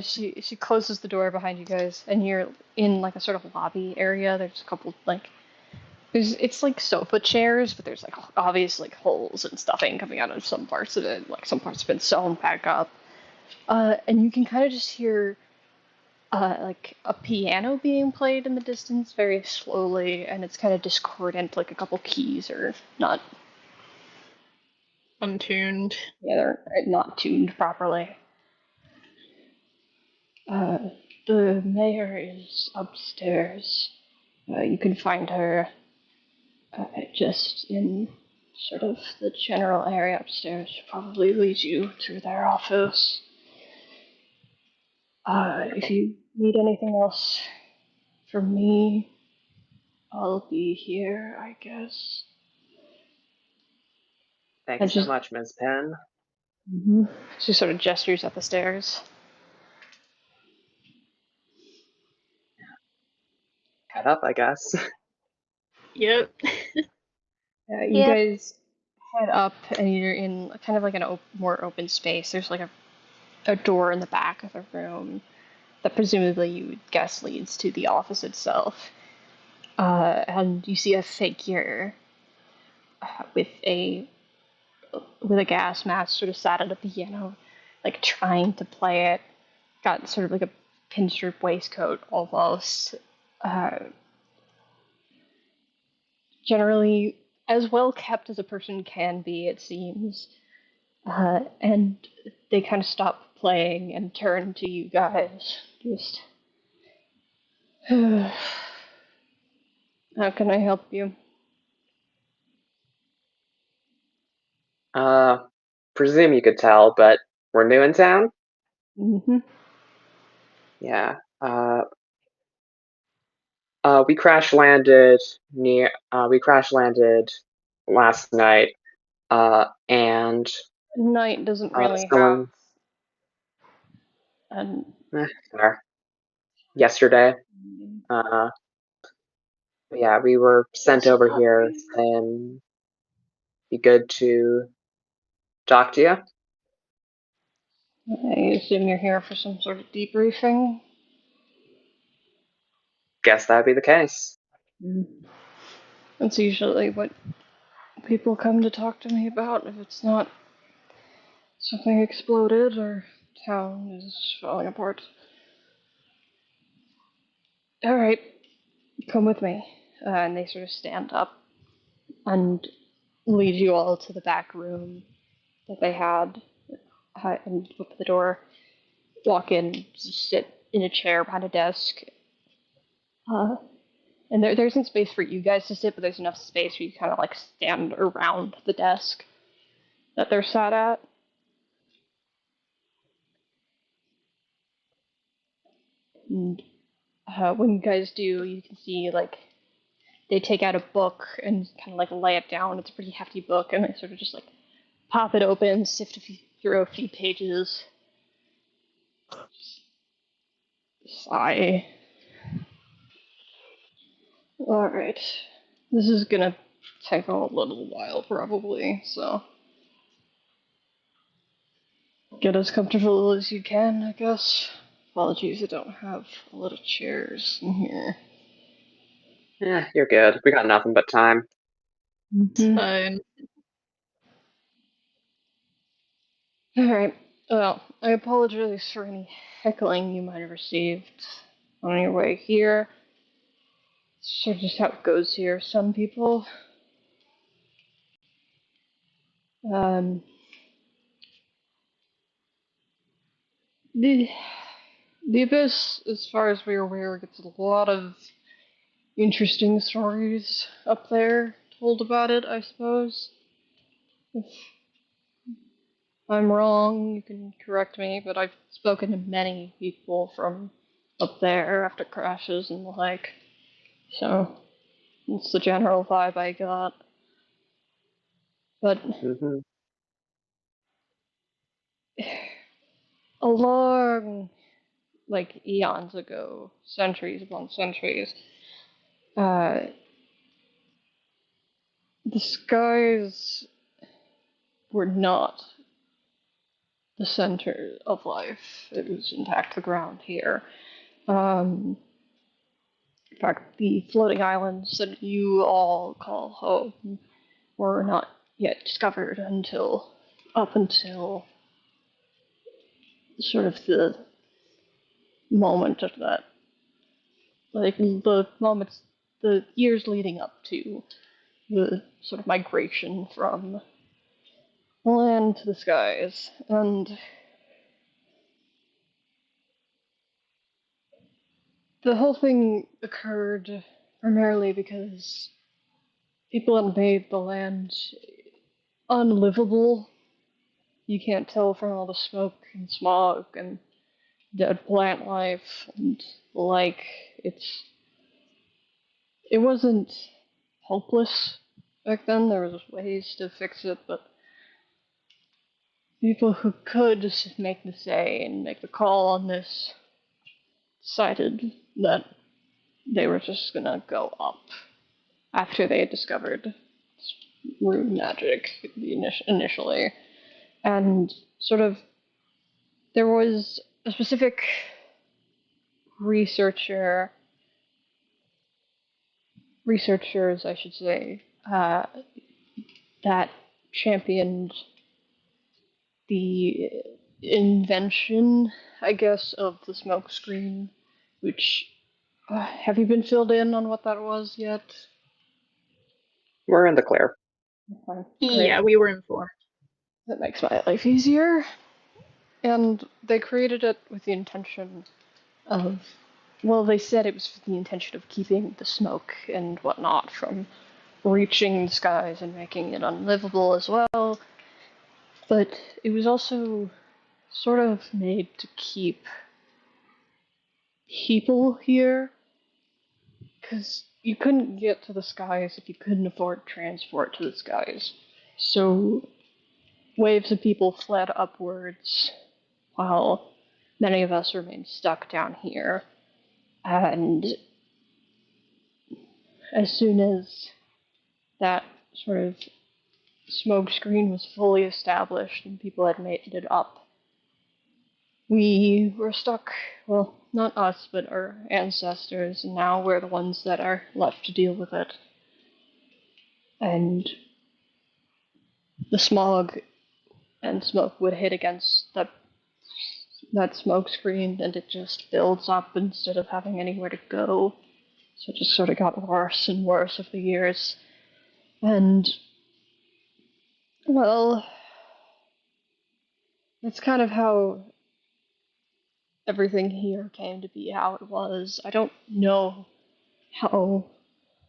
She closes the door behind you guys, and you're in like a sort of lobby area. There's a couple like it's like sofa chairs, but there's like obvious like holes and stuffing coming out of some parts of it. Like some parts have been sewn back up. And you can kind of just hear like a piano being played in the distance very slowly, and it's kind of discordant. Like a couple keys are not Untuned. yeah they're not tuned properly. Uh, the mayor is upstairs. You can find her just in sort of the general area upstairs. She'll probably lead you to their office. If you need anything else from me, I'll be here, I guess. Thank you And so just much, Ms. Pen. she sort of gestures at the stairs. Head up, I guess. Yep. You Yep. guys head up, and you're in kind of like an more open space. There's like a door in the back of the room that presumably you would guess leads to the office itself. And you see a figure with a gas mask sort of sat at a piano, like trying to play it. Got sort of like a pinstripe waistcoat almost. Uh, Generally as well kept as a person can be, it seems. And they kind of stop playing and turn to you guys. Just, how can I help you? Presume you could tell, but we're new in town? Mm-hmm. Yeah. We crash landed we crash landed last night, and Night doesn't really have someone, an. sorry, yesterday, uh, yeah, we were sent over here and be good to talk to you. I assume you're here for some sort of debriefing. Guess that'd be the case. That's usually what people come to talk to me about if it's not something exploded or town is falling apart. Alright, come with me. And they sort of stand up and lead you all to the back room that they had and open the door, walk in, sit in a chair behind a desk. Uh, and there isn't space for you guys to sit, but there's enough space for you to kind of like stand around the desk that they're sat at. And when you guys do, you can see like they take out a book and kind of like lay it down. It's a pretty hefty book, and they sort of just like pop it open, sift through a few pages, sigh. Alright. This is gonna take a little while, probably, so. Get as comfortable as you can, I guess. Apologies, I don't have a lot of chairs in here. Yeah, you're good. We got nothing but time. Fine. Alright, well, I apologize for any heckling you might have received on your way here. It's sort of just how it goes here. Some people, um, the, the Abyss, as far as we're aware, gets a lot of interesting stories up there told about it, I suppose. If I'm wrong, you can correct me, but I've spoken to many people from up there after crashes and the like. So, it's the general vibe I got. But Hmm. a long, like eons ago, centuries upon centuries, uh, the skies were not the center of life. It was, in fact, the ground here. In fact, the floating islands that you all call home were not yet discovered up until sort of the moment of that, like the moments, the years leading up to the sort of migration from the land to the skies. And the whole thing occurred primarily because people had made the land unlivable. You can't tell from all the smoke and smog and dead plant life and the like. It wasn't hopeless back then. There was ways to fix it, but people who could just make the say and make the call on this decided that they were just gonna go up after they had discovered rune magic initially. And sort of, there was a specific researcher, researchers, I should say, that championed the invention, I guess, of the smokescreen, which have you been filled in on what that was yet? We're in the clear. Okay, Yeah, great. we were informed. That makes my life easier. And they created it with the intention of, well, they said it was with the intention of keeping the smoke and whatnot from reaching the skies and making it unlivable as well. But it was also sort of made to keep people here, because you couldn't get to the skies if you couldn't afford transport to the skies. So waves of people fled upwards while many of us remained stuck down here. And as soon as that sort of smoke screen was fully established and people had made it up, we were stuck. Well, not us, but our ancestors, and now we're the ones that are left to deal with it. And the smog and smoke would hit against that smoke screen, and it just builds up instead of having anywhere to go. So it just sort of got worse and worse over the years. And, well, that's kind of how everything here came to be how it was. I don't know how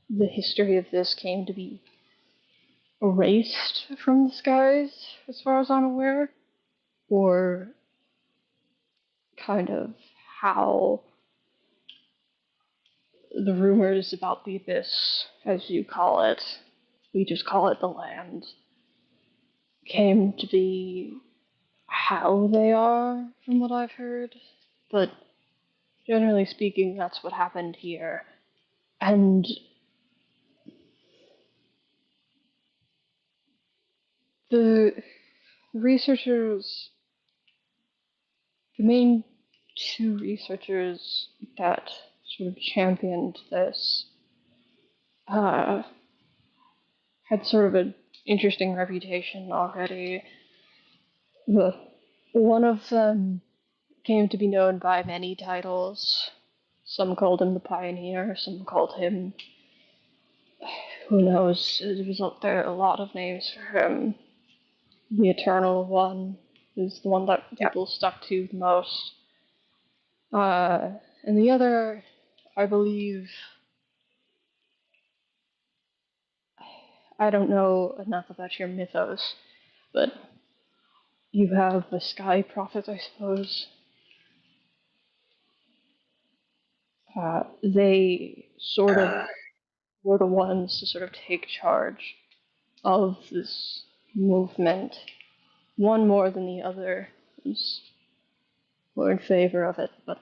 the history of this came to be erased from the skies, as far as I'm aware, or kind of how the rumors about the abyss, as you call it, we just call it the land, came to be how they are, from what I've heard. But generally speaking, that's what happened here. And The researchers, the main two researchers that sort of championed this, uh, had sort of an interesting reputation already. But one of them came to be known by many titles. Some called him the Pioneer, some called him, who knows, there are a lot of names for him. The Eternal One is the one that Yeah. people stuck to the most. And the other, I believe, I don't know enough about your mythos, but you have the Sky Prophet, I suppose. They sort of were the ones to sort of take charge of this movement. One more than the other were in favor of it, but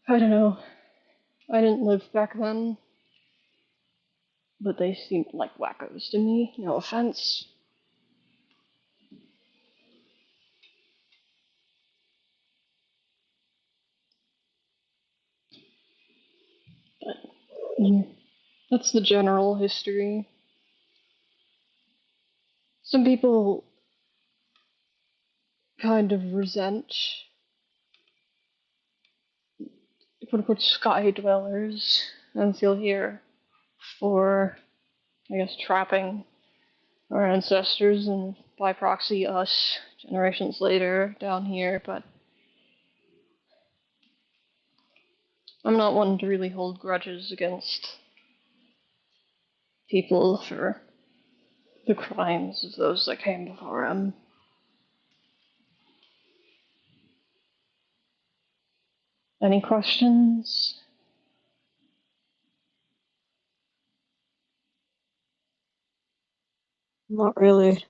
I don't know. I didn't live back then, but they seemed like wackos to me. No offense. But that's the general history. Some people kind of resent quote unquote sky dwellers, as you'll hear, for, I guess, trapping our ancestors and by proxy us generations later down here, but I'm not one to really hold grudges against people for the crimes of those that came before him. Any questions? Not really.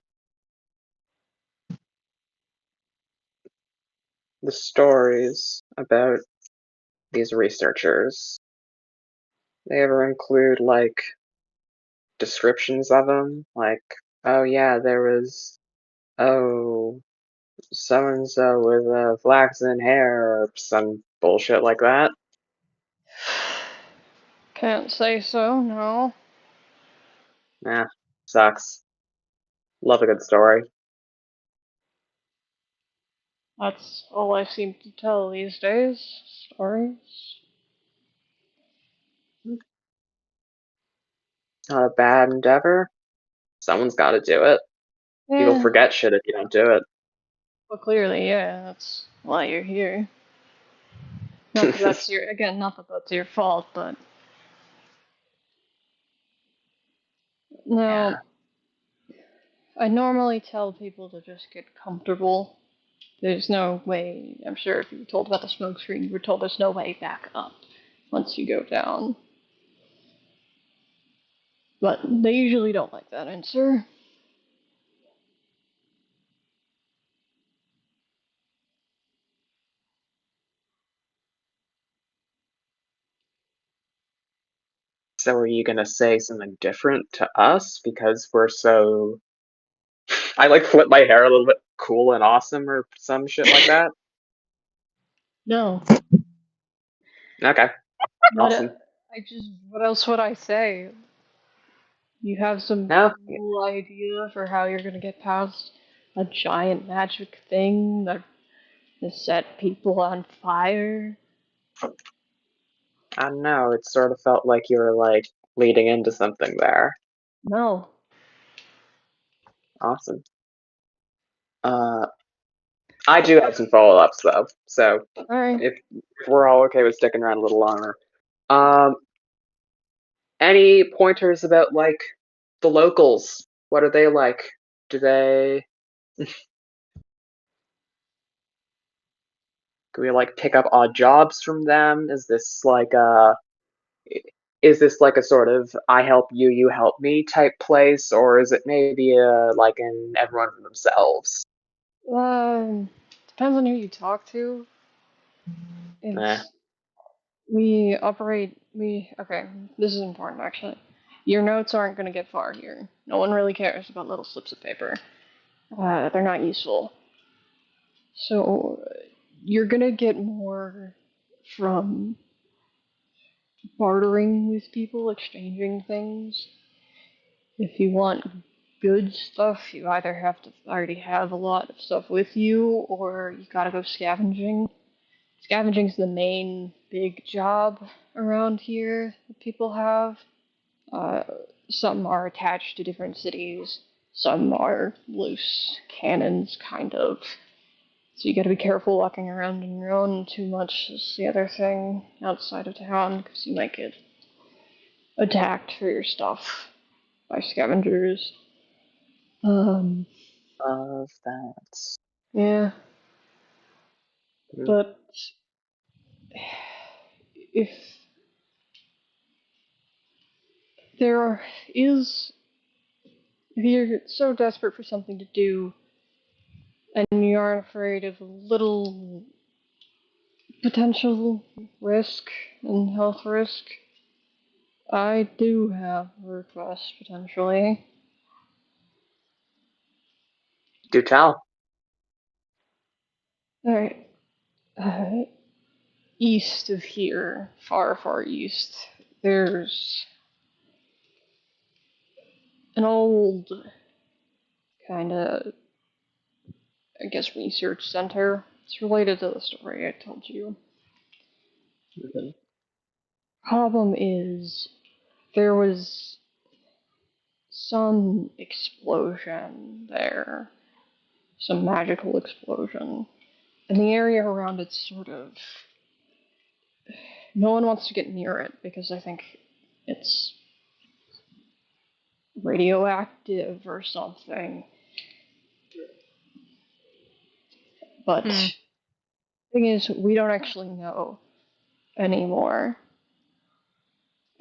The stories about these researchers, they ever include like descriptions of them? Like, oh yeah, there was, oh, so and so with flaxen hair or some bullshit like that? Can't say so, no. Nah, sucks. Love a good story. That's all I seem to tell these days. Stories. Not a bad endeavor. Someone's got to do it. People Yeah. forget shit if you don't do it. Well, clearly, yeah, that's why you're here. Not that that's your, again, not that that's your fault, but Yeah. no, I normally tell people to just get comfortable. There's no way, I'm sure if you were told about the smoke screen, you were told there's no way back up once you go down. But they usually don't like that answer. So are you gonna say something different to us because we're so I like flip my hair a little bit cool and awesome or some shit like that? No. Okay. What, Awesome. what else would I say? You have some No? cool idea for how you're gonna get past a giant magic thing that has set people on fire? I don't know, it sort of felt like you were like leading into something there. No. Awesome. I do have some follow-ups though, so Alright. if we're all okay with sticking around a little longer. Um, any pointers about like the locals? What are they like? Do they can we like pick up odd jobs from them? Is this like a sort of I help you, you help me type place, or is it maybe like an everyone for themselves? Depends on who you talk to. Eh. It's okay, this is important actually. Your notes aren't going to get far here. No one really cares about little slips of paper. They're not useful. So you're going to get more from bartering with people, exchanging things. If you want good stuff, you either have to already have a lot of stuff with you, or you gotta go scavenging. Scavenging's the main big job around here that people have. Uh, some are attached to different cities, some are loose cannons, kind of. So you gotta be careful walking around on your own too much is the other thing outside of town, because you might get attacked for your stuff by scavengers. Of that. Yeah, Mm. but if there is, if you're so desperate for something to do and you aren't afraid of a little potential risk and health risk, I do have a request potentially. Do tell. Alright, uh, east of here, far, far east, there's an old kind of, I guess, research center. It's related to the story I told you. Mhm. Problem is, there was some explosion there, some magical explosion, and the area around it's sort of. No one wants to get near it because I think it's radioactive or something. But the thing is, we don't actually know anymore.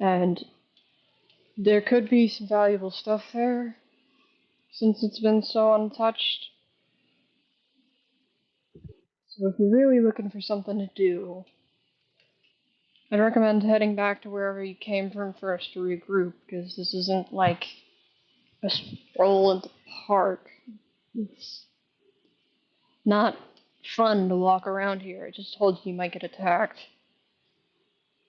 And there could be some valuable stuff there since it's been so untouched. So if you're really looking for something to do, I'd recommend heading back to wherever you came from first to regroup, because this isn't like a stroll in the park. It's not fun to walk around here. I just told you you might get attacked.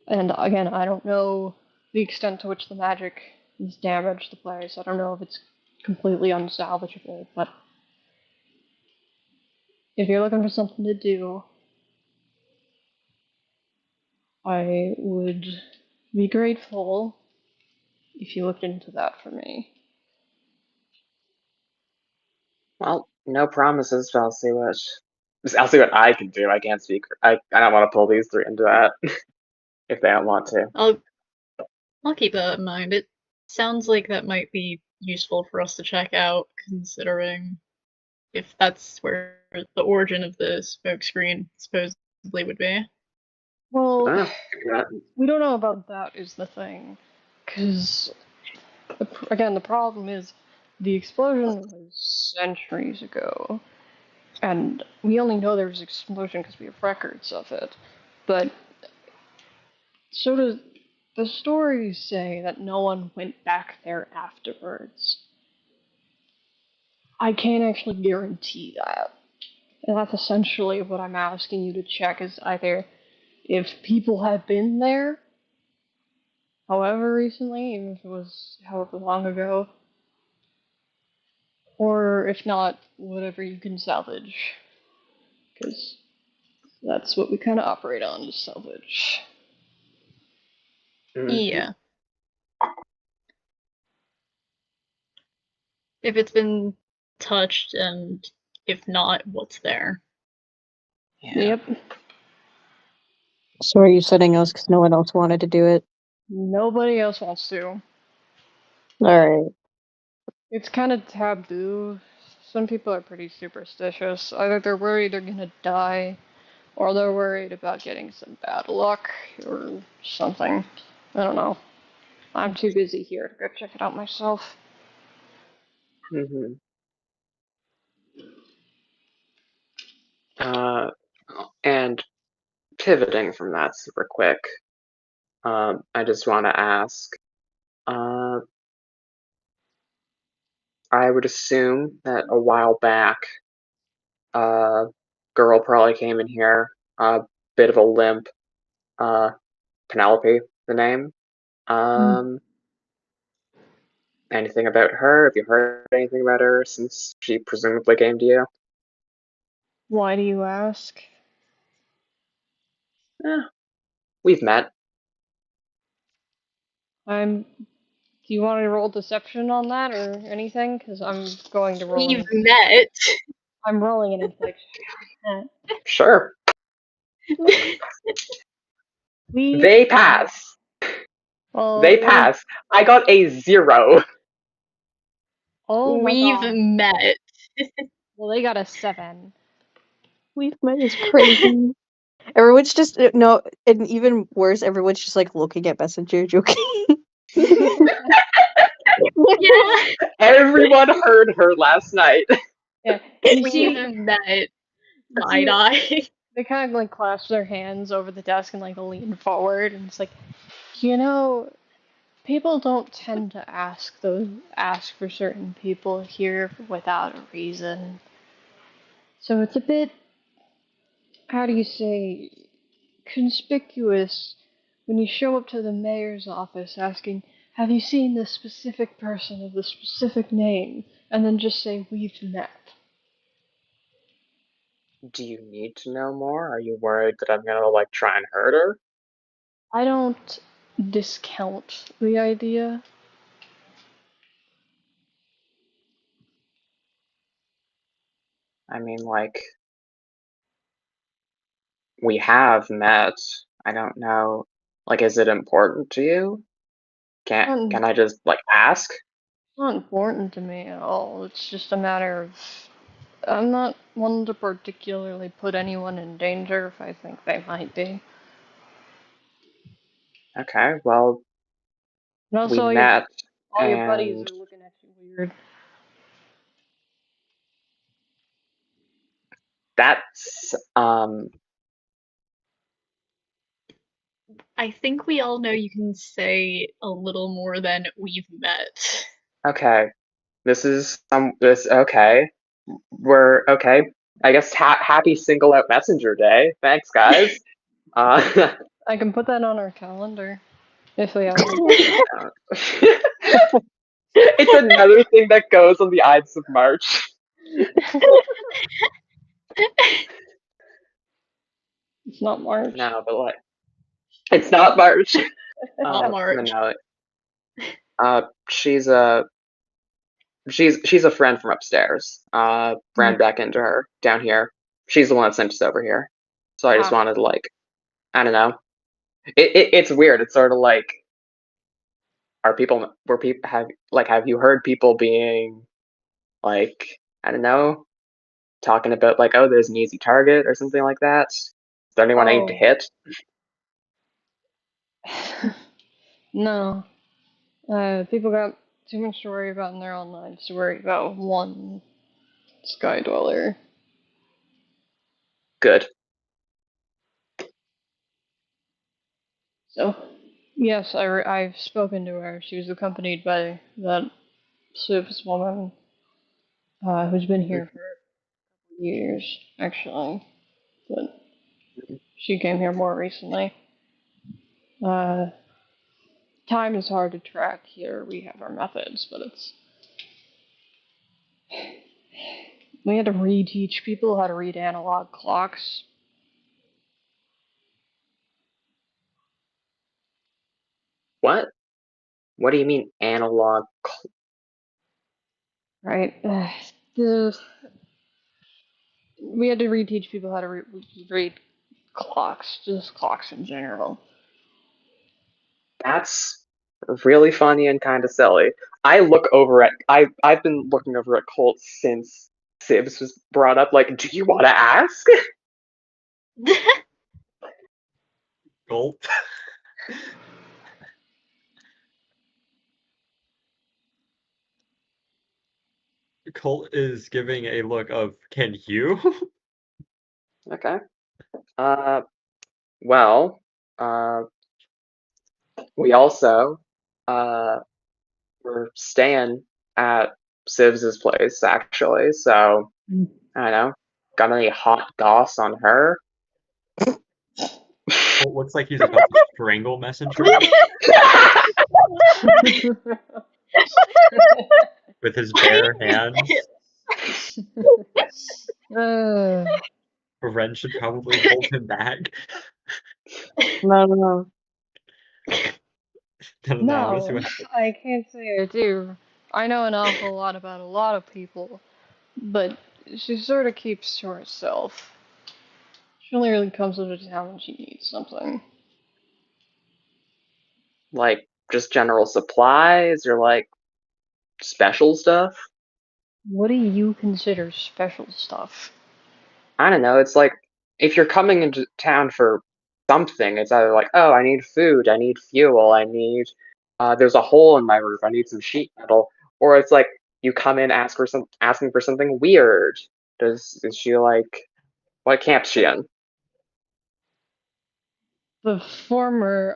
And again, I don't know the extent to which the magic has damaged the place. I don't know if it's completely unsalvageable, but if you're looking for something to do, I would be grateful if you looked into that for me. Well, no promises, but I'll see what I can do. I can't speak. I don't want to pull these three into that if they don't want to. I'll keep that in mind. It sounds like that might be useful for us to check out, considering if that's where the origin of the smokescreen supposedly would be. Well, Ah, yeah. we don't know about that, is the thing. Because, again, the problem is the explosion was centuries ago. And we only know there was an explosion because we have records of it. But so does the stories say that no one went back there afterwards. I can't actually guarantee that. And that's essentially what I'm asking you to check is either if people have been there, however recently, even if it was however long ago, or if not, whatever you can salvage. Because that's what we kind of operate on, is salvage. Mhm. Yeah. If it's been touched, and if not, what's there? Yeah. Yep. So are you setting us because no one else wanted to do it? Nobody else wants to. Alright. It's kind of taboo. Some people are pretty superstitious. Either they're worried they're gonna die, or they're worried about getting some bad luck, or something. I don't know. I'm too busy here to go check it out myself. Mm-hmm. Uh, and pivoting from that super quick, I just want to ask, I would assume that a while back, a girl probably came in here, a bit of a limp, Penelope, the name. Um, Anything about her? Have you heard anything about her since she presumably came to you? Why do you ask? Eh, we've met. I'm. Do you want to roll deception on that or anything? Because I'm going to roll We've an. met. I'm rolling an infliction. Sure. We. They pass. Well, They pass. I got a 0. oh my We've god. met. Well, they got a 7. We've met is crazy. Everyone's just no, and even worse, everyone's just like looking at Messenger, joking. Yeah. Everyone heard her last night. Yeah, you see, We've met. you Side see, eye. they kind of like clasp their hands over the desk and like lean forward, and it's like, you know, people don't tend to ask for certain people here without a reason. So it's a bit, how do you say, conspicuous when you show up to the mayor's office asking, "Have you seen this specific person of the specific name?" and then just say, "We've met." Do you need to know more? Are you worried that I'm gonna like try and hurt her? I don't discount the idea. I mean, like, we have met. I don't know. Like, is it important to you? Not, Can I just like ask? not important to me at all. It's just a matter of I'm not one to particularly put anyone in danger if I think they might be. Okay, well, And we also, met all your buddies and are looking at you weird. that's I think we all know you can say a little more than we've met. okay. This is this okay. We're okay. I guess happy single out messenger day. Thanks, guys. Uh, I can put that on our calendar if we have one. it's another thing that goes on the Ides of March. It's not March. No, but like, it's not March. Not But March. no, she's she's a friend from upstairs. Ran back into her down here. She's the one that sent us over here. So I just Ah, wanted to like, I don't know. It's weird. It's sort of like, were people have you heard people being like, I don't know, talking about like, oh, there's an easy target or something like that? Is there anyone I need to oh. hit? No. People got too much to worry about in their own lives to worry about one Sky Dweller. Good. So, yes, I've spoken to her. She was accompanied by that Swiss woman who's been here for years, actually. But she came here more recently. Uh, Time is hard to track here. We have our methods, but we had to reteach people how to read analog clocks. What? What do you mean analog? Right? The We had to reteach people how to read clocks, just clocks in general. That's really funny and kind of silly. I've been looking over at Colt since Sibs was brought up. Like, do you want to ask? Gulp. Colt is giving a look of, can you? Okay. Uh, well, uh, we also were staying at Sivs' place, actually, so I don't know. Got any hot goss on her? Well, looks like he's about to strangle Messenger with his bare hands. Ren should probably hold him back. No. Now we'll see No, what happens. I can't say I do. I know an awful lot about a lot of people, but she sort of keeps to herself. She only really comes to town when she needs something. Like, just general supplies or like special stuff? What do you consider special stuff? I don't know. It's like if you're coming into town for something, it's either like, oh, I need food, I need fuel, there's a hole in my roof, I need some sheet metal, or it's like you come in asking for something weird. Is she like what camp's she in? The former,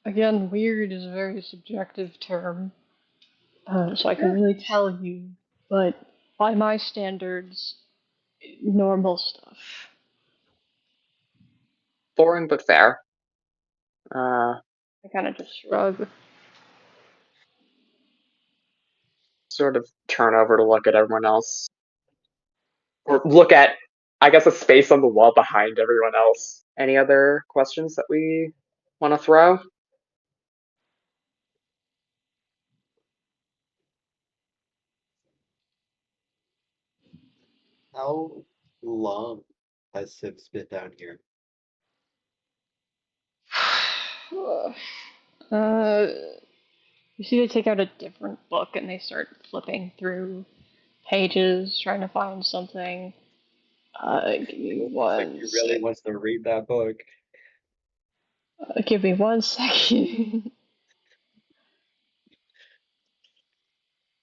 again, weird is a very subjective term, so I can really tell you, but by my standards, normal stuff. Boring but fair. I kind of just shrug. Sort of turn over to look at everyone else, or look at, I guess, a space on the wall behind everyone else. Any other questions that we want to throw? How long has Siv's been down here? uh, you see, they take out a different book and they start flipping through pages, trying to find something. Give me Looks like one he really sec. wants to read that book. Give me 1 second.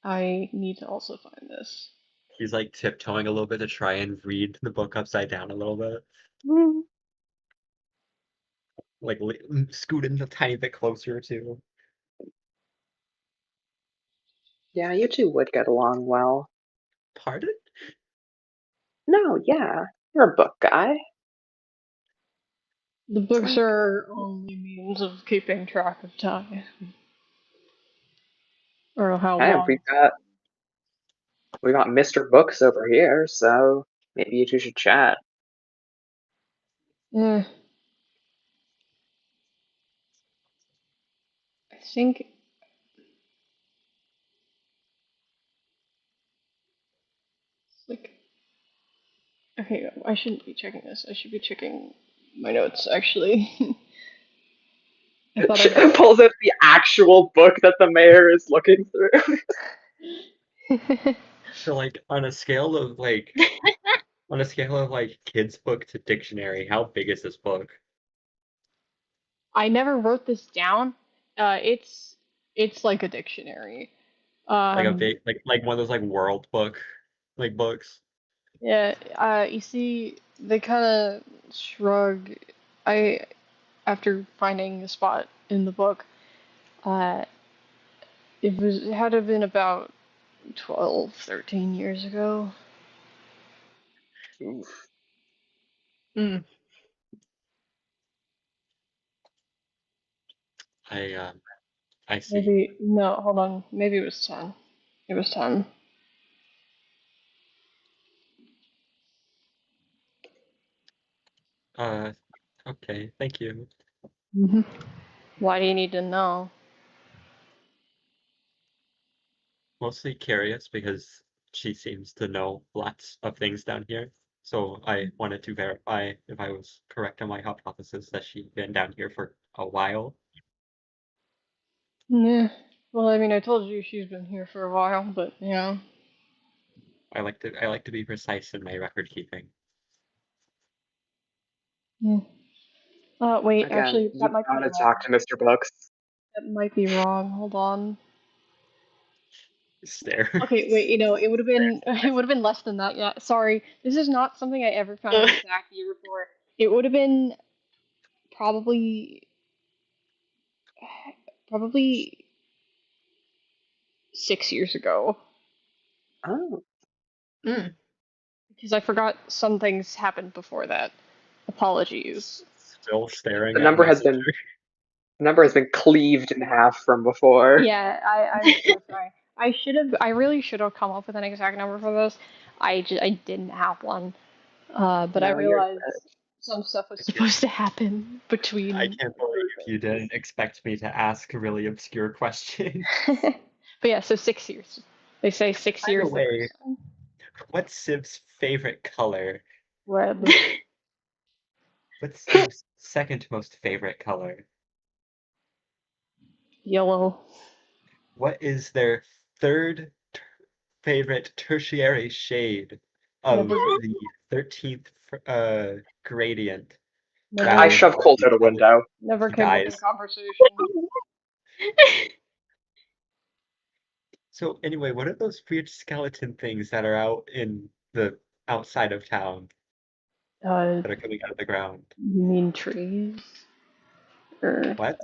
I need to also find this. He's like tiptoeing a little bit to try and read the book upside down a little bit. Like scooting a tiny bit closer to. Yeah, you two would get along well. Pardon? No, yeah, you're a book guy. The books are only means of keeping track of time. Or how Hey, long. we got Mr. Books over here, so maybe you two should chat. Eh, I think. Like. Okay, I shouldn't be checking this. I should be checking my notes, actually. I thought I. Pulls out the actual book that the mayor is looking through. So like on a scale of kids book to dictionary, how big is this book? I never wrote this down. It's like a dictionary. Like a Um, big like one of those like world book like books. yeah. You see, they kind of shrug. I After finding a spot in the book, uh, it had to have been about 12, 13 years ago. Oof. Mm. I I see. Maybe no, hold on. Maybe it was 10. It was 10. Uh okay, thank you. Hmm. Why do you need to know? Mostly curious because she seems to know lots of things down here. So I wanted to verify if I was correct on my hypothesis that she'd been down here for a while. Yeah. Well, I mean, I told you she's been here for a while, but yeah. I like to be precise in my record keeping. Hmm. Wait, Again, actually, that you might be gotta wrong. talk to Mr. Books. That might be wrong. Hold on. Stare. Okay, wait, it would have been it would have been less than that. Yeah, sorry. This is not something I ever found an exact year for. It would have been probably probably 6 years ago. Oh, Mm. Because I forgot some things happened before that. Apologies. Still staring the at number has Messenger. been the number has been cleaved in half from before. Yeah, I'm so sorry. I really should have come up with an exact number for this. I didn't have one. But I No, you're realized good. some stuff was I can't, supposed to happen I between can't believe you groupings. didn't expect me to ask a really obscure question. But yeah, so 6 years. They say six By the years the way, first time. what's Sib's favorite color? Red, What's Sib's second most favorite color? yellow. What is their third favorite tertiary shade Never of get, the 13th gradient never, I rather shove than Colt the out a color window. never he came up in dyes? conversation. So anyway, what are those weird skeleton things that are out in the outside of town that are coming out of the ground? You mean trees? Or What?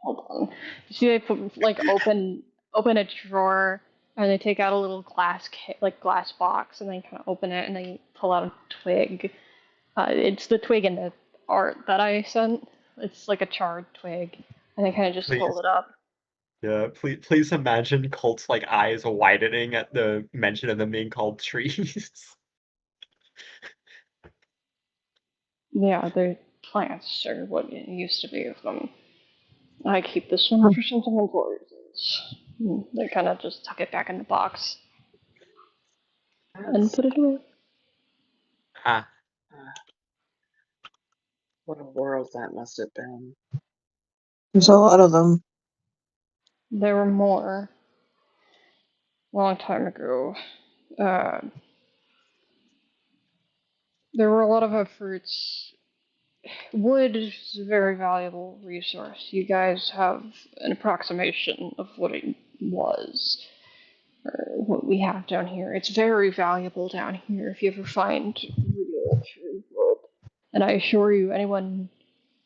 hold on. You see, they put like open a drawer and they take out a little like glass box and then kind of open it and they pull out a twig. It's the twig in the art that I sent. It's like a charred twig, and they kind of just hold Please, it up. yeah, please imagine Colt's like eyes widening at the mention of them being called trees. Yeah, they're plants, or what it used to be of them. I keep this one for something important. They kind of just tuck it back in the box and That's put it away. Ah, what a world that must have been. There's a lot of them. There were more a long time ago. Uh, there were a lot of efforts. Wood is a very valuable resource. You guys have an approximation of what it was, or what we have down here. It's very valuable down here if you ever find real true wood. And I assure you, anyone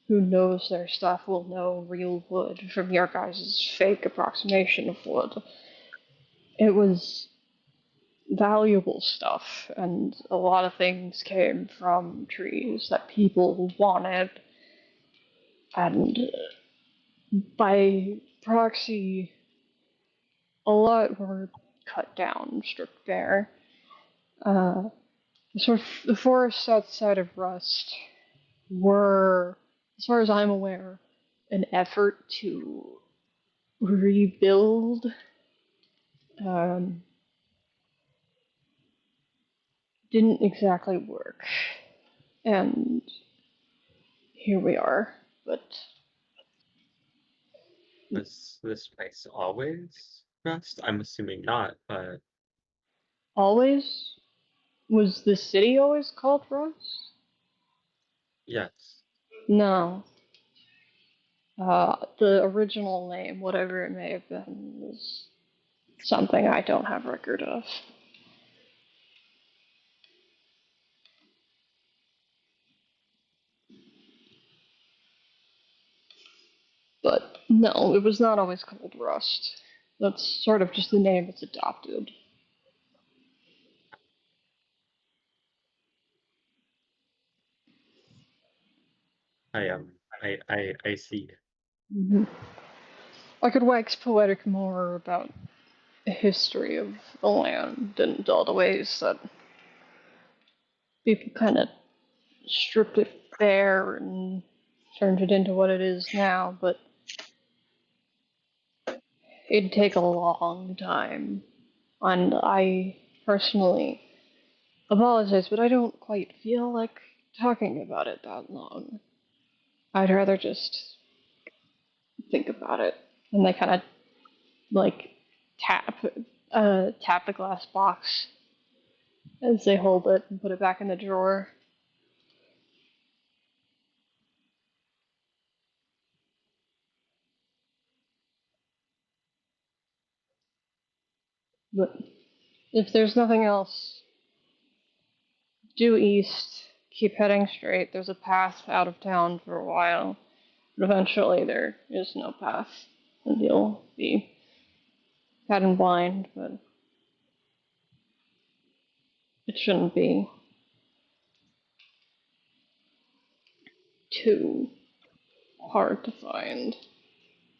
who knows their stuff will know real wood from your guys' fake approximation of wood. It was valuable stuff, and a lot of things came from trees that people wanted, and by proxy, a lot were cut down, stripped bare. Uh, sort of the forests outside of Rust were, as far as I'm aware, an effort to rebuild. Um, didn't exactly work, and here we are. But was this place always rust? I'm assuming not, but always, was the city always called Rust? yes. No. The original name, whatever it may have been, was something I don't have record of. But no, it was not always called Rust. That's sort of just the name it's adopted. I see. Mm-hmm. I could wax poetic more about the history of the land and all the ways that people kind of stripped it bare and turned it into what it is now, but it'd take a long time. And I personally apologize, but I don't quite feel like talking about it that long. I'd rather just think about it. And they kind of like tap tap the glass box as they hold it and put it back in the drawer. But if there's nothing else, due east, keep heading straight. There's a path out of town for a while, but eventually there is no path, and you'll be heading blind. But it shouldn't be too hard to find.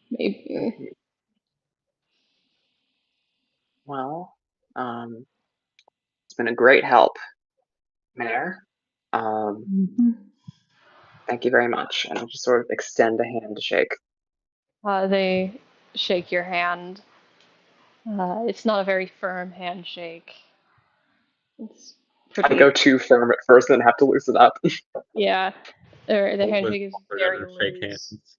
Maybe. Mhm. Well, it's been a great help, Mayor. Thank you very much. And I'll just sort of extend a hand to shake. They shake your hand. It's not a very firm handshake. It's I go pretty. too firm at first, then have to loosen up. Yeah, the Cole was handshake is offered very to shake loose. hands.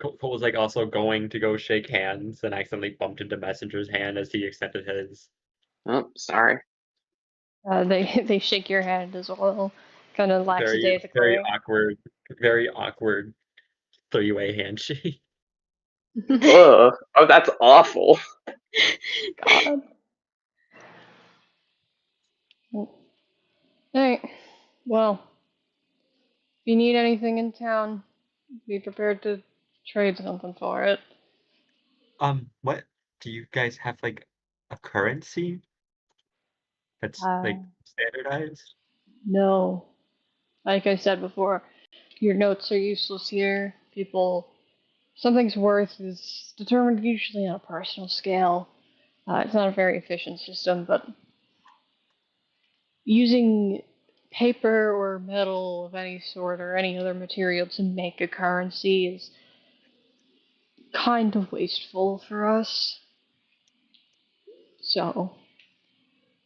Cole was like also going to go shake hands and accidentally bumped into Messenger's hand as he extended his. Oh, sorry. They shake your hand as well, kind of Very, very lackadaisically. awkward three-way handshake. Ugh. Oh, that's awful. God. Alright. Well, if you need anything in town, be prepared to trade something for it. What do you guys have like a currency that's Uh, like standardized? no. Like I said before, your notes are useless here. Something's worth is determined usually on a personal scale. It's not a very efficient system, but using paper or metal of any sort or any other material to make a currency is kind of wasteful for us. So,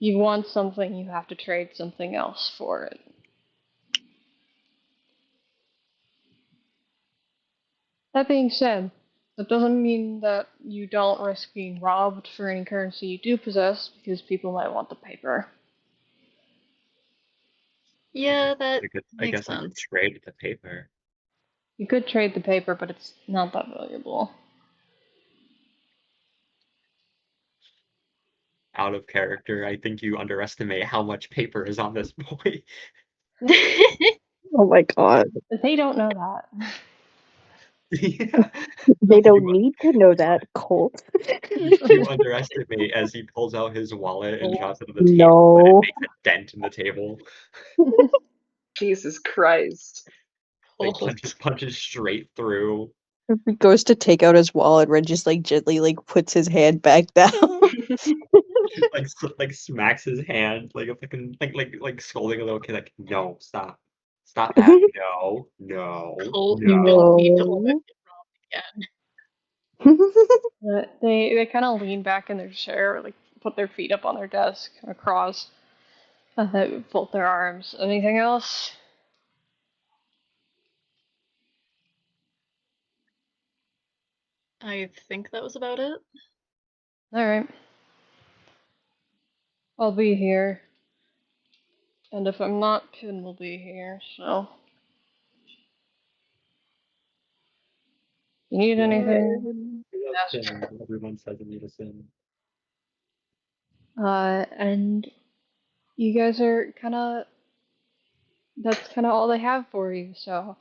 you want something, you have to trade something else for it. That being said, that doesn't mean that you don't risk being robbed for any currency you do possess, because people might want the paper. Yeah, that I makes guess I could sense. trade the paper. You could trade the paper, but it's not that valuable. Out of character, I think you underestimate how much paper is on this boy. Oh my god. They don't know that. Yeah. They don't You, need to know that, Colt. you underestimate as he pulls out his wallet and shoves it on the table and it No. makes a dent in the table. Jesus Christ. Like Colt. punches straight through. If he goes to take out his wallet, Ren just like gently like puts his hand back down. Like smacks his hand like a fucking like scolding a little kid like no stop. Stop that. No, no, Colt, you don't no. need to let No. it wrong again. They kind of lean back in their chair, like put their feet up on their desk, across, fold their arms. Anything else? I think that was about it. All right, I'll be here, and if I'm not, Pin will be here. So, you need anything? We love Ask. Finn. Everyone says in unison. And you guys are kind of. That's kind of all they have for you. So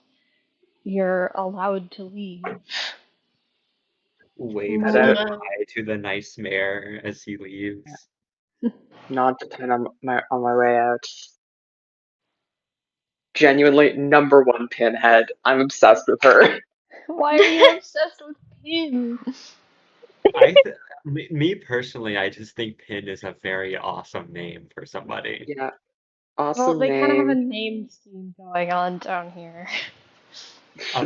you're allowed to leave. Waves Head out, goodbye to the nice mayor as he leaves. nod to Pin on my way out. Genuinely, number one Pinhead. I'm obsessed with her. Why are you obsessed with Pin? Me personally, I just think Pin is a very awesome name for somebody. Yeah, Well, awesome they kind of have a name. name scheme going on down here.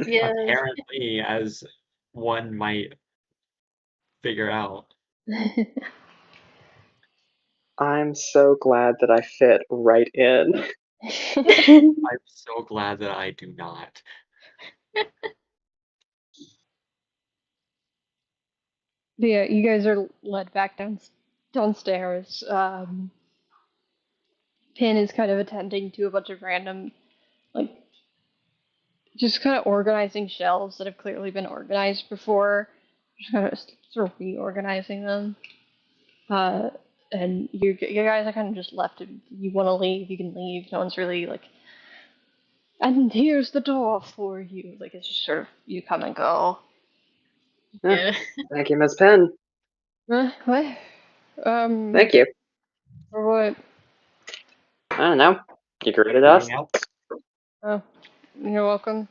Yeah. Apparently, as one might figure out. I'm so glad that I fit right in. I'm so glad that I do not. Yeah, you guys are led back downstairs. Pin is kind of attending to a bunch of random, like, just kind of organizing shelves that have clearly been organized before. Just kind of sort of reorganizing them. Uh, and you guys are kind of just left. If you want to leave, you can leave. No one's really like, and here's the door for you. Like, it's just sort of you come and go. Yeah. Thank you, Miss Pin. What? Thank you. For what? I don't know. You created us. Signing out. Oh, you're welcome.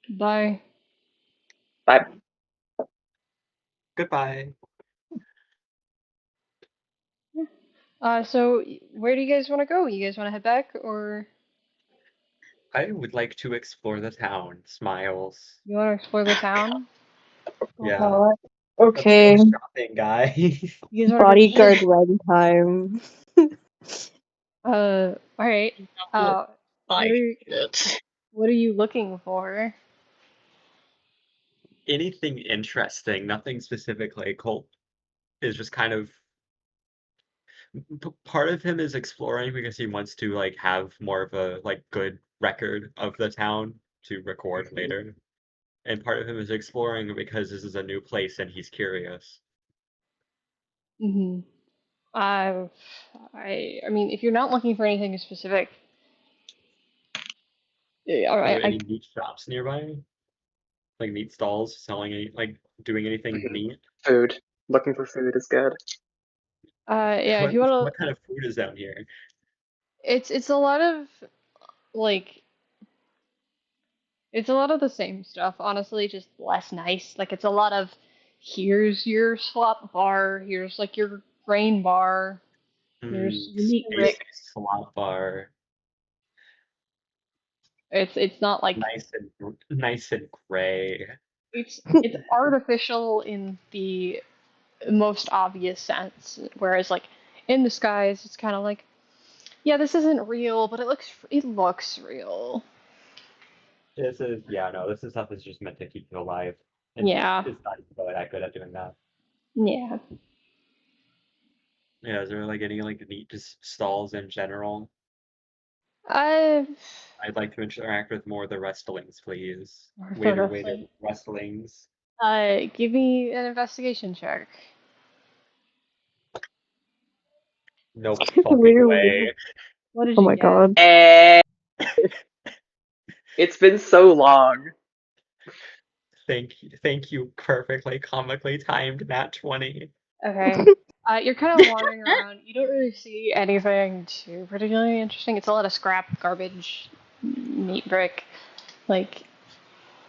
Bye. Bye. Goodbye. So where do you guys want to go? You guys want to head back, or I would like to explore the town. Smiles. you want to explore the town? Yeah. Let's Okay, go shopping, guys. You guys want to bodyguard run time. All right. Not What buy are shit. what are you looking for? Anything interesting, nothing specifically. Colt is just kind of part of him is exploring because he wants to like have more of a like good record of the town to record later. And part of him is exploring because this is a new place and he's curious. Mm-hmm. I mean, if you're not looking for anything specific, all Are right, there any meat shops nearby? Like meat stalls selling any like doing anything meat? Food. Looking for food is good. yeah, if you want What kind of food is down here? to, it's a lot of like it's a lot of the same stuff, honestly, just less nice. Like it's a lot of here's your slop bar, here's like your grain bar, here's your meat Space brick. slot bar. It's not like Nice and gray. it's artificial in the most obvious sense, whereas like in disguise, it's kind of like, yeah, this isn't real, but it looks real. This is this is stuff that's just meant to keep you alive. And Yeah, it's not really that good at doing that. yeah. Yeah, is there like any like neat just stalls in general? I I'd like to interact with more of the wrestlings, please. or the Waiter, wrestling. wrestlings. Give me an investigation check. No fucking Where way. What did Oh you my get? god. It's been so long. Thank you, perfectly comically timed nat 20. Okay. You're kind of wandering around. You don't really see anything too particularly interesting. It's a lot of scrap, garbage, meat brick, like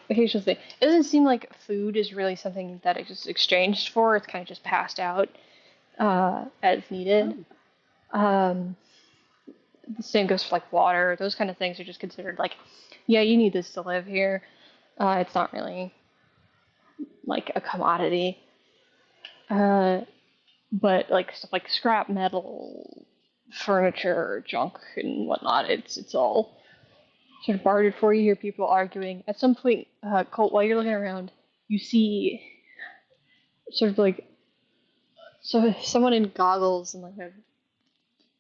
occasional thing. It doesn't seem like food is really something that is just exchanged for. It's kind of just passed out as needed. Um, the same goes for like water. Those kind of things are just considered like, yeah, you need this to live here. It's not really like a commodity. Uh, but like stuff like scrap metal, furniture, junk, and whatnot, it's all sort of bartered for. You hear people arguing. At some point, Colt, while you're looking around, you see sort of like someone in goggles and like a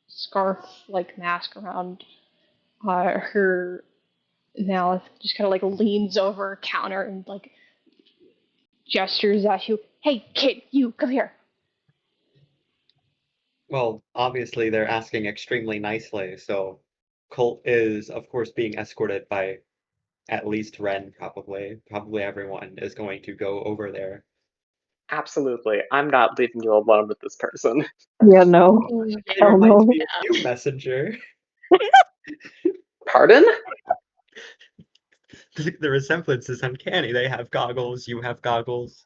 scarf like mask around her mouth, just kind of like leans over a counter and like gestures at you. Hey, kid, you come here. Well, obviously they're asking extremely nicely, so Colt is, of course, being escorted by at least Ren, probably. Probably everyone is going to go over there. Absolutely. I'm not leaving you alone with this person. Yeah, no. It Hell reminds no. me of you, Messenger. Pardon? The resemblance is uncanny. They have goggles, you have goggles.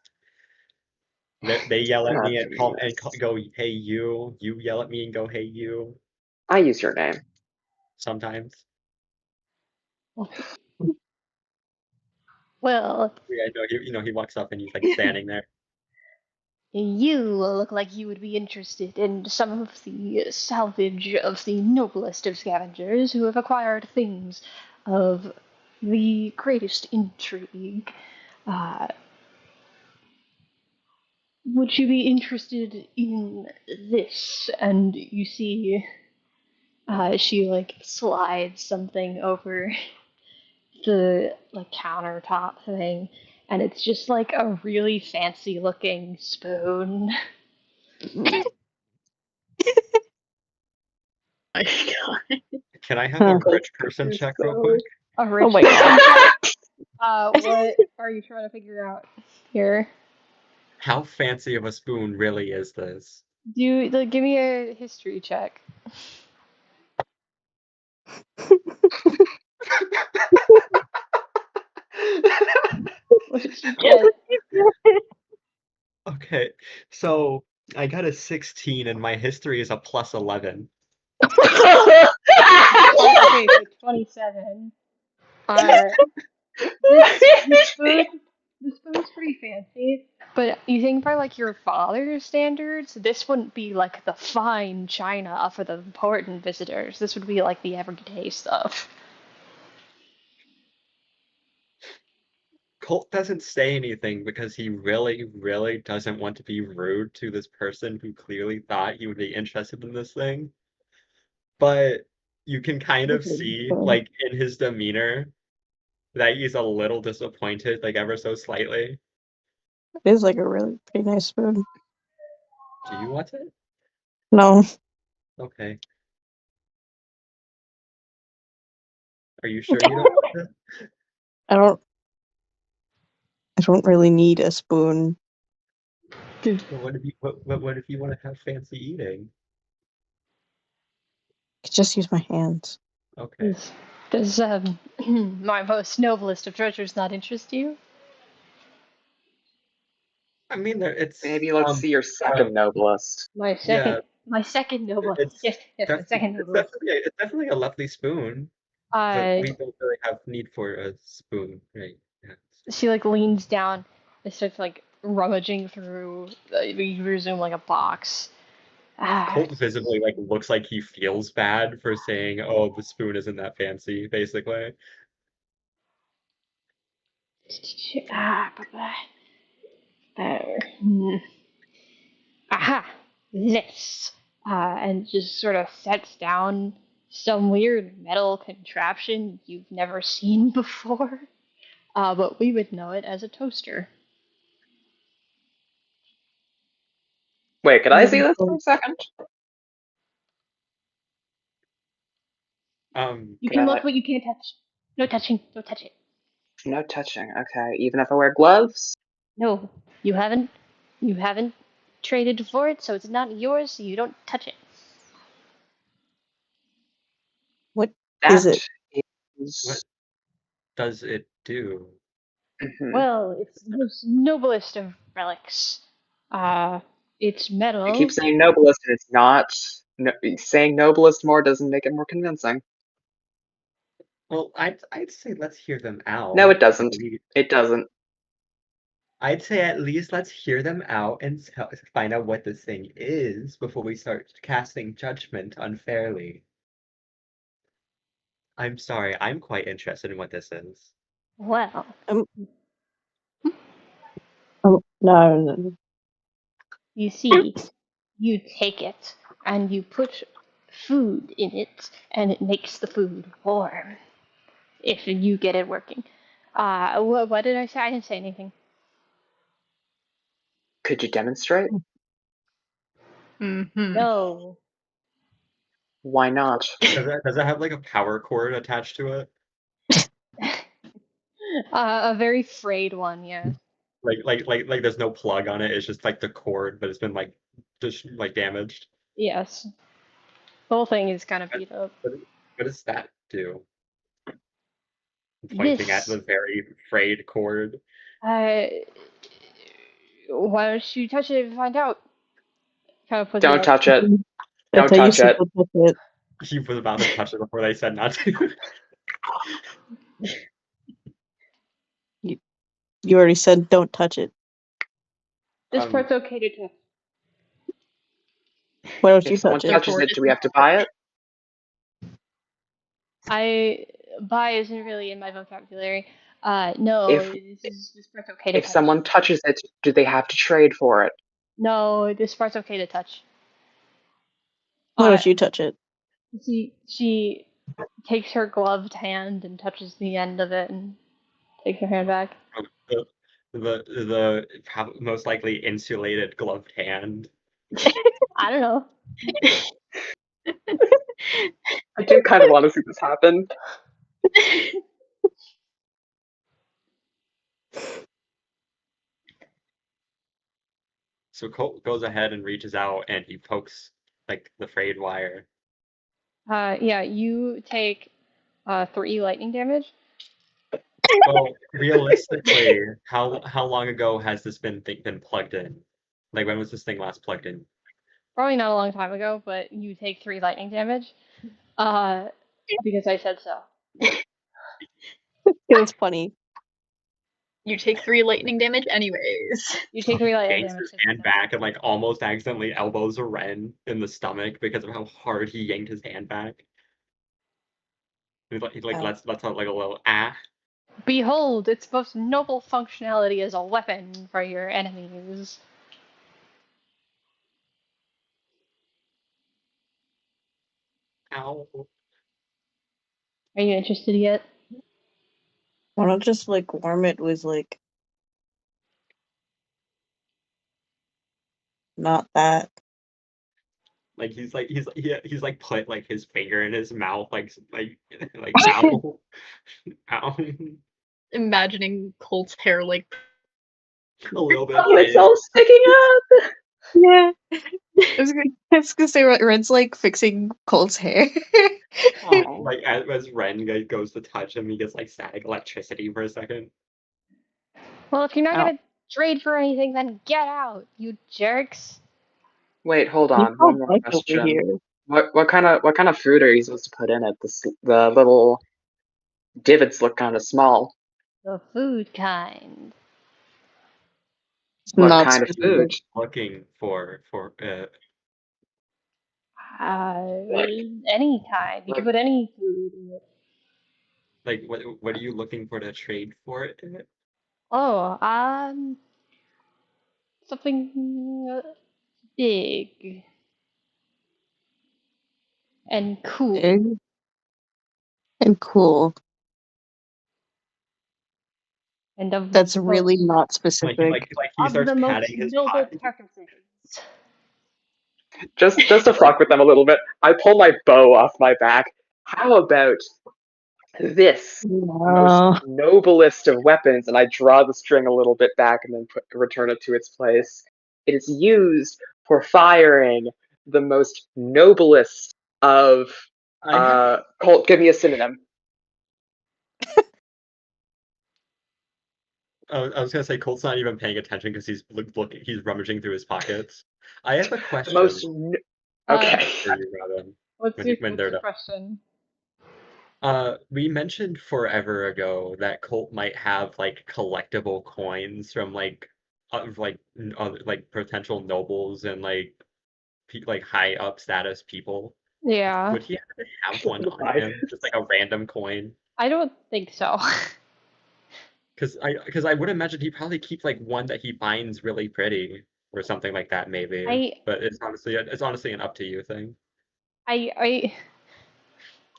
They yell at Ah, me and jeez. go, hey, you. You yell at me and go, hey, you. I use your name. Sometimes. Well, Yeah, he walks up and he's like standing there. you look like you would be interested in some of the salvage of the noblest of scavengers who have acquired things of the greatest intrigue. Uh, would you be interested in this? And you see, she like slides something over the like countertop thing, and it's just like a really fancy looking spoon. My god. Can I have a Huh. rich person check real quick? A rich Oh my person god. check? What are you trying to figure out here? How fancy of a spoon really is this? Give me a history check. What did you get? Okay, so I got a 16 and my history is a plus 11. Okay, so 27. This spoon's pretty fancy, but you think by like your father's standards, this wouldn't be like the fine china for the important visitors. This would be like the everyday stuff. Colt doesn't say anything because he really, really doesn't want to be rude to this person who clearly thought he would be interested in this thing. But you can kind of see, like, in his demeanor that he's a little disappointed, like, ever so slightly. It is like a really pretty nice spoon. Do you want it? No, Okay. Are you sure you don't want it? I don't. I don't really need a spoon. Well, what if you want to have fancy eating? I could just use my hands. Okay. Does my most noblest of treasures not interest you? I mean, it's Maybe let's see your second noblest. My yeah, second noblest. it's Yes, my second noblest. definitely a lovely spoon, but we don't really have need for a spoon right now. She like leans down and starts like rummaging through. We resume like a box. Colt visibly like looks like he feels bad for saying, "Oh, the spoon isn't that fancy," basically. Aha, this, and just sort of sets down some weird metal contraption you've never seen before. But we would know it as a toaster. Wait, could I see this for a second? You You can can I look, but you can't touch. No touching. Don't touch it. No touching. Okay, even if I wear gloves. No, you haven't. You haven't traded for it, so it's not yours. So you don't touch it. What That is it? What is. does it do? Well, it's the most noblest of relics. It's You keep metal. saying noblest, and it's not. No, saying noblest more doesn't make it more convincing. Well, I'd say let's hear them No, out. it doesn't. It doesn't. I'd say at least let's hear them out and find out what this thing is before we start casting judgment unfairly. I'm sorry, I'm quite interested in what this is. Well, No. you see, you take it and you put food in it, and it makes the food warm. If you get it working. What did I say? I didn't say anything. Could you demonstrate? Mm-hmm. No. Why not? Does it have like a power cord attached to it? A very frayed one, yes. Like there's no plug on it. It's just like the cord, but it's been like just like damaged. Yes. The whole thing is kind of beat up. What does that do? Pointing at This, the very frayed cord. uh, why don't you touch it and find out? Kind of puts it Don't up. touch it. I Don't tell you touch it. to touch it. He was about to touch it before they said not to. You already said don't touch it. This part's okay to touch. Why don't you If someone touch it? touches it, do we have to buy it? Buy isn't really in my vocabulary. No, If this part's okay to if touch. someone touches it, do they have to trade for it? No, this part's okay to touch. Why don't you touch it? She takes her gloved hand and touches the end of it and takes her hand back. The most likely insulated gloved hand. I don't know. I do kind of want to see this happen. So Colt goes ahead and reaches out and he pokes like the frayed wire. Yeah, you take 3 lightning damage. Well, realistically, how long ago has this been plugged in? Like when was this thing last plugged in? Probably not a long time ago, but you take 3 lightning damage. Because I said so. It was funny. You take 3 lightning damage anyways. You take 3 lightning Yanks damage. his hand back and like almost accidentally elbows a Ren in the stomach because of how hard he yanked his hand back. He Ow. lets out like a little ah. Behold, its most noble functionality as a weapon for your enemies. Ow. Are you interested yet? Why not just like warm it with like not that? Like he's like put like his finger in his mouth like ow. Ow. Imagining Colt's hair like A little bit Oh, it's thin. all sticking up! Yeah. I was gonna say Red's like fixing Colt's hair. Oh. Like as Ren goes to touch him, he gets like static electricity for a second. Well, if you're not Ow. gonna trade for anything, then get out, you jerks. Wait, hold You on. called One more Mike over question. here. What kind of food are you supposed to put in it? The little divots look kind of small. The food kind. It's What not kind of food? specific. Looking for Any kind. You can put any food in it. like what are you looking for to trade for it? Oh, something big and cool. Big and cool. And of That's the really most, not Like specific. he of starts the most patting his noble pot. preferences. Just to fuck with them a little bit, I pull my bow off my back. How about this most No. noblest of weapons? And I draw the string a little bit back and then return it to its place. It is used for firing the most noblest of. Colt, give me a synonym. I was gonna say Colt's not even paying attention because he's looking. He's rummaging through his pockets. I have a The question most. Okay. for you, Robin. What's your When they're done. question? We mentioned forever ago that Colt might have like collectible coins from like other like potential nobles and like like high up status people. Yeah. Would he happen to have one on him? Just like a random coin? I don't think so. Because I would imagine he probably keeps like one that he finds really pretty or something like that maybe. I But it's honestly an up to you thing. I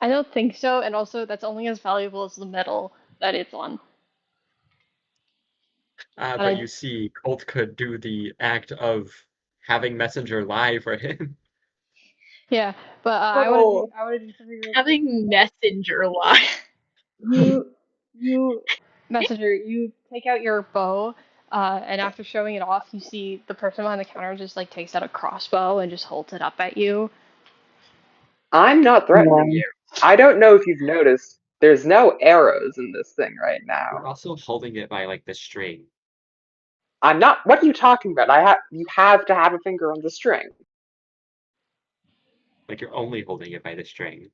I don't think so, and also that's only as valuable as the metal that it's on. And But you see, Colt could do the act of having Messenger lie for him. yeah, but Oh. I wanted you to figure it. having messenger lie. You messenger, you take out your bow, and after showing it off, you see the person behind the counter just like takes out a crossbow and just holds it up at you. I'm not threatening No. you. I don't know if you've noticed, there's no arrows in this thing right now. You're also holding it by like the string. I'm not. What are you talking about? You have to have a finger on the string. Like you're only holding it by the string.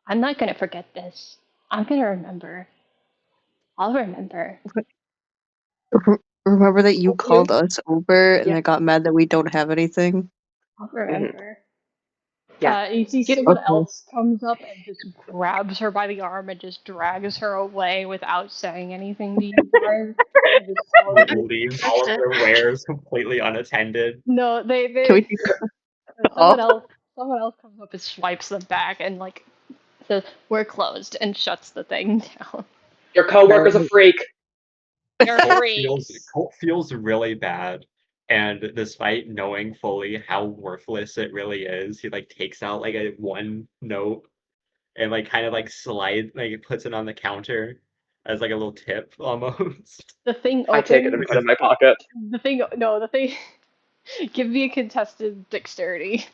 I'm not gonna forget this. I'm gonna remember. I'll remember. Remember that you Thank you. called us over and Yeah. I got mad that we don't have anything? I'll remember. Yeah. You see Get- someone Okay. else comes up and just grabs her by the arm and just drags her away without saying anything to you guys. And just Leaves all of their wares completely unattended. No, Can we take someone off? else comes up and swipes them back and like says we're closed and shuts the thing down. Your coworker's a freak. They're freaks. Colt feels really bad, and despite knowing fully how worthless it really is, he like takes out like a one note and like kind of like puts it on the counter as like a little tip almost. The thing I take it and opens. put it in my pocket. The thing Give me a contested dexterity.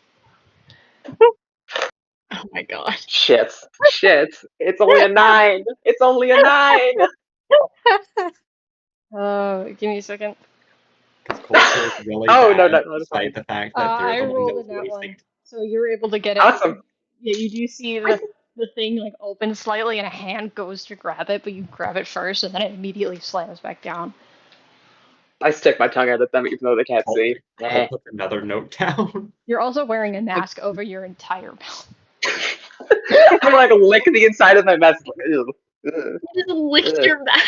Oh my god. Shit. It's only a 9. It's only a 9. Give me a second. Because Colt feels really Oh, no, bad, it's fine. despite the fact that they're I the one that rolled was a nat wasting. one, so you're able to get it. Awesome. Yeah, you do see the thing like open slightly, and a hand goes to grab it, but you grab it first, and then it immediately slams back down. I stick my tongue out at them even though they can't Colt, see. Colt puts another note down. You're also wearing a mask over your entire mouth. I like lick the inside of my mask. Ew. Ugh. You just licked Ugh. your mouth.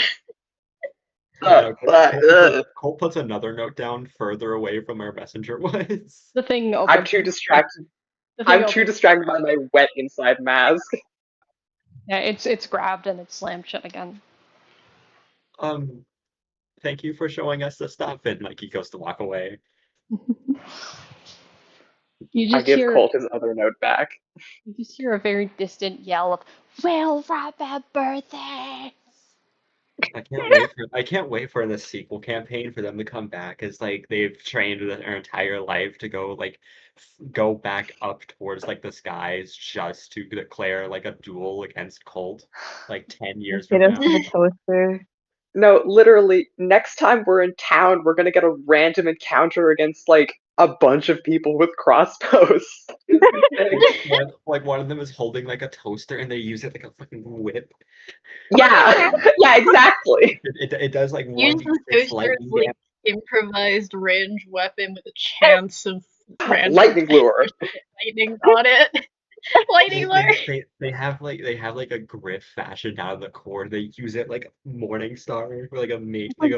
Yeah, no, Ugh. Colt puts another note down further away from where Messenger was. The thing opens. I'm too distracted. The thing I'm too opens. distracted by my wet inside mask. Yeah, it's grabbed and it's slammed shut again. Thank you for showing us the stuff, and like he goes to walk away. You I just give hear Colt his other note back. you just hear a very distant yell of "Well, Rabbit birthday!" I can't wait for the sequel campaign for them to come back, as like they've trained their entire life to go back up towards like the skies just to declare like a duel against Colt like 10 years Get from us now. the toaster. No, literally, next time we're in town, we're gonna get a random encounter against like a bunch of people with crossbows. One of them is holding like a toaster and they use it like a fucking whip. Yeah, yeah, exactly. It does like Use the 1d6 toaster lightning as like damage. improvised range weapon with a chance of random Lightning lure. lightning on it. Lightning lure. They have like a griff fashioned out of the cord. They use it like a morning star or like a mate like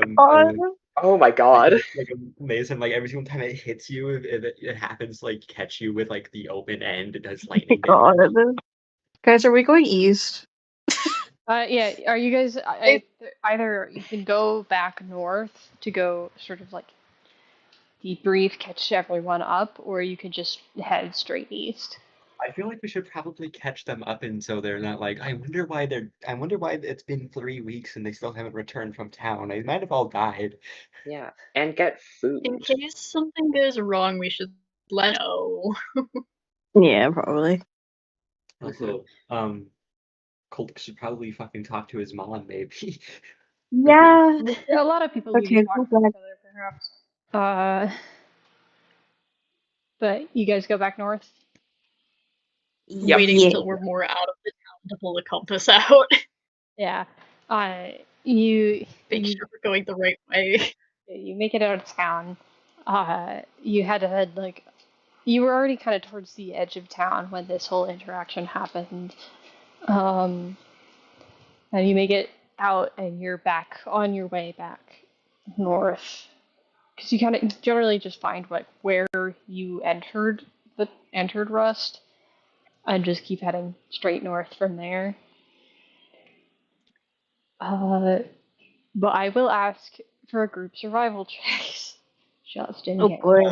Oh my god. like a mace, and like every single time it hits you, if it happens to, like catch you with like the open end, it does lightning damage. Guys, are we going east? Yeah. Are you guys? Either you can go back north to go sort of like debrief, catch everyone up, or you can just head straight east. I feel like we should probably catch them up, and so they're not like, I wonder why it's been 3 weeks and they still haven't returned from town. They might have all died. Yeah, and get food. In case something goes wrong, we should let know. Yeah, probably. Also, Colt should probably fucking talk to his mom, maybe. Yeah. A lot of people need to Okay, talk go to each back. other, perhaps. But you guys go back north. Waiting Yeah. until we're more out of the town to pull the compass out. Yeah. You Make you sure we're going the right way. you make it out of town. You had to head like you were already kind of towards the edge of town when this whole interaction happened. And you make it out, and you're back on your way back north. Because you kind of generally just find like where you entered Rust, and just keep heading straight north from there. But I will ask for a group survival check, just in Oh case. boy.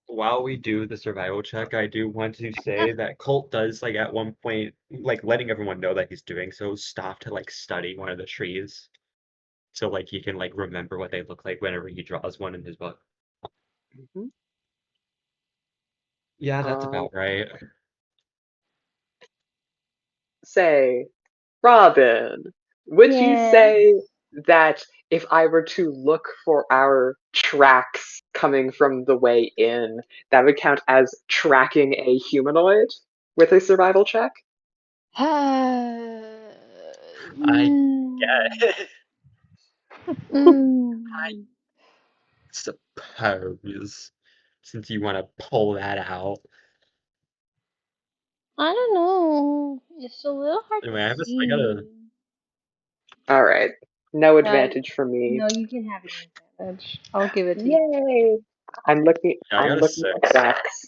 While we do the survival check, I do want to say that Colt does like at one point, like letting everyone know that he's doing so, stop to like study one of the trees. So like he can like remember what they look like whenever he draws one in his book. Mhm. Yeah, that's about right. Say, Robin, would you Yeah. say that if I were to look for our tracks coming from the way in, that would count as tracking a humanoid with a survival check? I guess. I suppose, since you want to pull that out. I don't know. It's a little hard Anyway, to I gotta. see. Alright. No advantage for me. No, you can have your advantage. I'll give it to you. Yay! I'm looking Yeah, I got a at 6. tracks.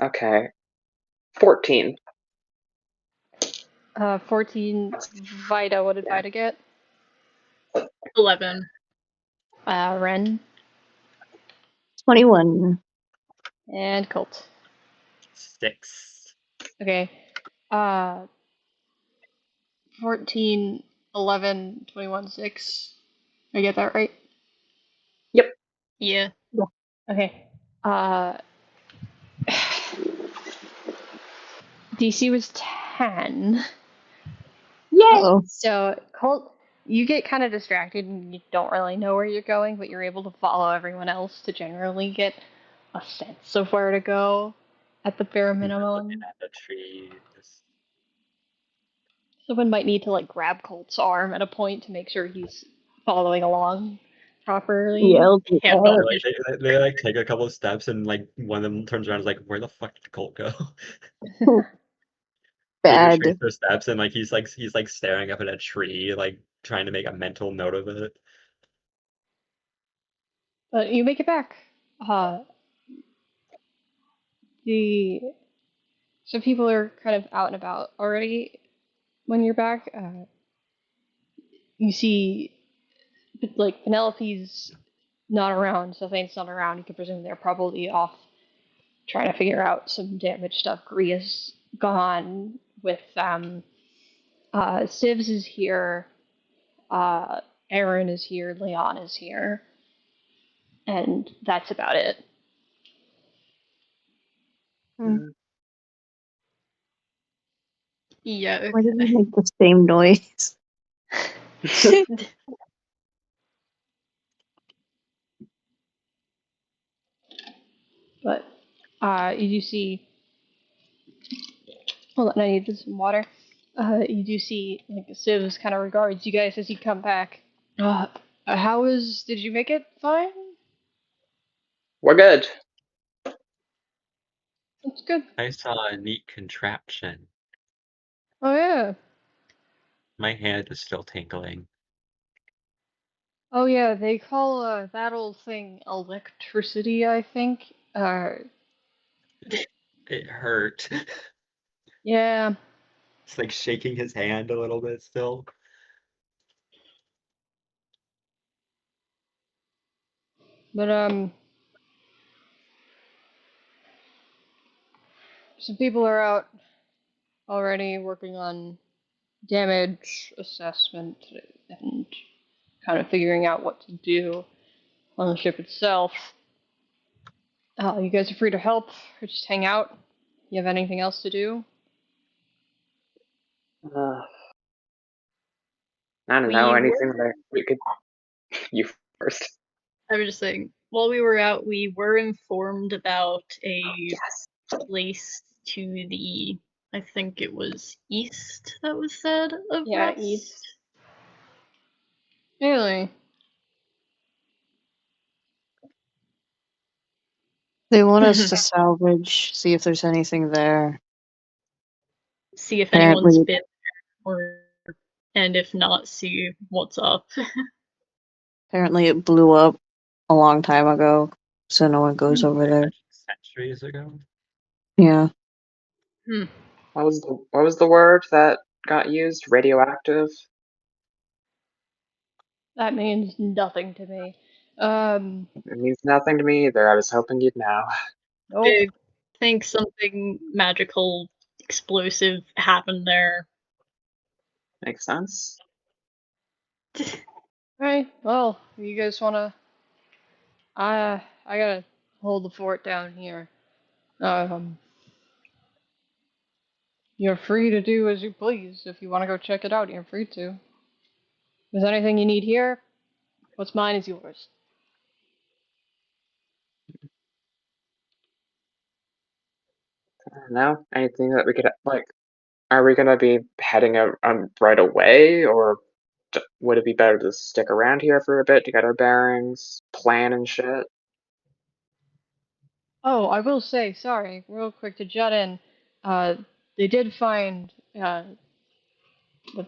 Okay. 14. 14. Vida, what did Yeah. Vida get? 11. Ren 21. and Colt. 6. Okay. 14, 11, 21, 6. I get that right? Yep. Yeah. Okay. DC was 10. Yay! Uh-oh. So, Colt, you get kind of distracted and you don't really know where you're going, but you're able to follow everyone else to generally get a sense of where to go at the bare Looking minimum. at the trees. Someone might need to like grab Colt's arm at a point to make sure he's following along properly. Yeah, I'll do Can't Or that. like they like take a couple of steps and like one of them turns around and is like, where the fuck did Colt go? They retrace Bad. their steps and like he's like staring up at a tree, like trying to make a mental note of it. But you make it back. Uh, the some people are kind of out and about already when you're back. You see, like Penelope's not around, Sylvain's not around. You can presume they're probably off trying to figure out some damage stuff. Gria's gone with Sivs is here. Aaron is here. Leon is here, and that's about it. Mm. Yeah, Why did we okay. make the same noise? But you do see. Hold on, I need some water. You do see like Sivs kind of regards you guys as you come back. Uh, how was? Did you make it fine? We're good. That's good. I saw a neat contraption. Oh yeah. My hand is still tingling. Oh yeah. They call that old thing electricity, I think. It hurt. Yeah. It's like shaking his hand a little bit still. But some people are out already working on damage assessment and kind of figuring out what to do on the ship itself. You guys are free to help or just hang out. You have anything else to do? Uh, I don't know, We were, anything that we could. You first. I was just saying, while we were out, we were informed about a Yes. place to the, I think it was east that was said of Yeah, Rest. east. Really? They want us to salvage, see if there's anything there. See if anyone's Apparently, been there, or and if not, see what's up. apparently it blew up a long time ago, so no one goes over there. Centuries ago. Yeah. Hmm. What was the word that got used? Radioactive? That means nothing to me. It means nothing to me either. I was hoping you'd know. Nope. I think something magical, explosive happened there. Makes sense. Alright, well, you guys wanna. I gotta hold the fort down here. Um, you're free to do as you please. If you wanna go check it out, you're free to. If there's anything you need here, what's mine is yours. I don't know. Anything that we could like. Are we gonna be heading out right away, or would it be better to stick around here for a bit to get our bearings, plan and shit? Oh, I will say, sorry, real quick to jut in. Uh, they did find that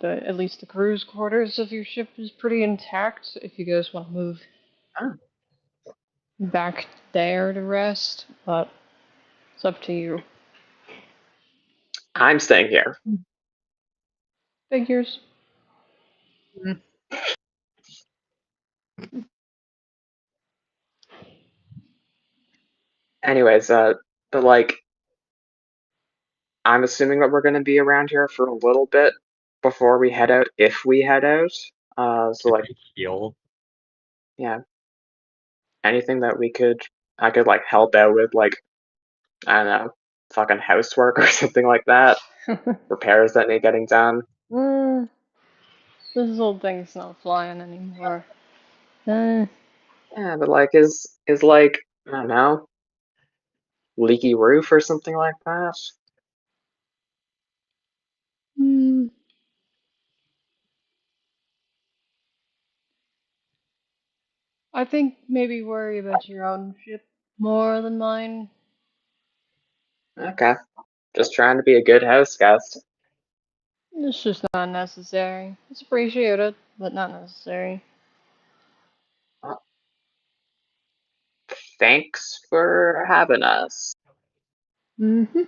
at least the crew's quarters of your ship is pretty intact. If you guys want to move Oh, back there to rest, but it's up to you. I'm staying here. Figures. Hmm. Anyways, but like, I'm assuming that we're gonna be around here for a little bit before we head out, if we head out. So Can like, we heal? yeah. anything that I could like help out with, like, I don't know, fucking housework or something like that. Repairs that need getting done. This whole thing's not flying anymore. Uh, Yeah, but like is like, I don't know, leaky roof or something like that. hmm. I think maybe worry about your own ship more than mine. Okay. Just trying to be a good house guest. It's just not necessary. It's appreciated, but not necessary. Well, thanks for having us. Mm-hmm.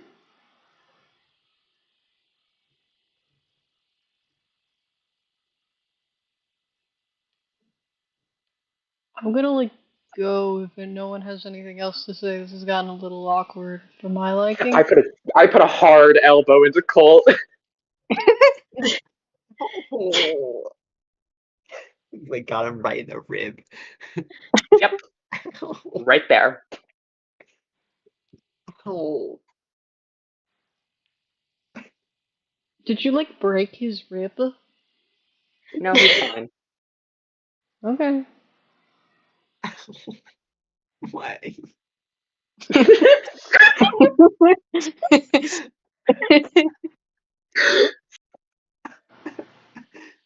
I'm gonna like go if no one has anything else to say. This has gotten a little awkward for my liking. I put a hard elbow into Colt. Oh, like got him right in the rib. Yep, right there. Oh, Did you like break his rib? No, he's fine. Okay. why?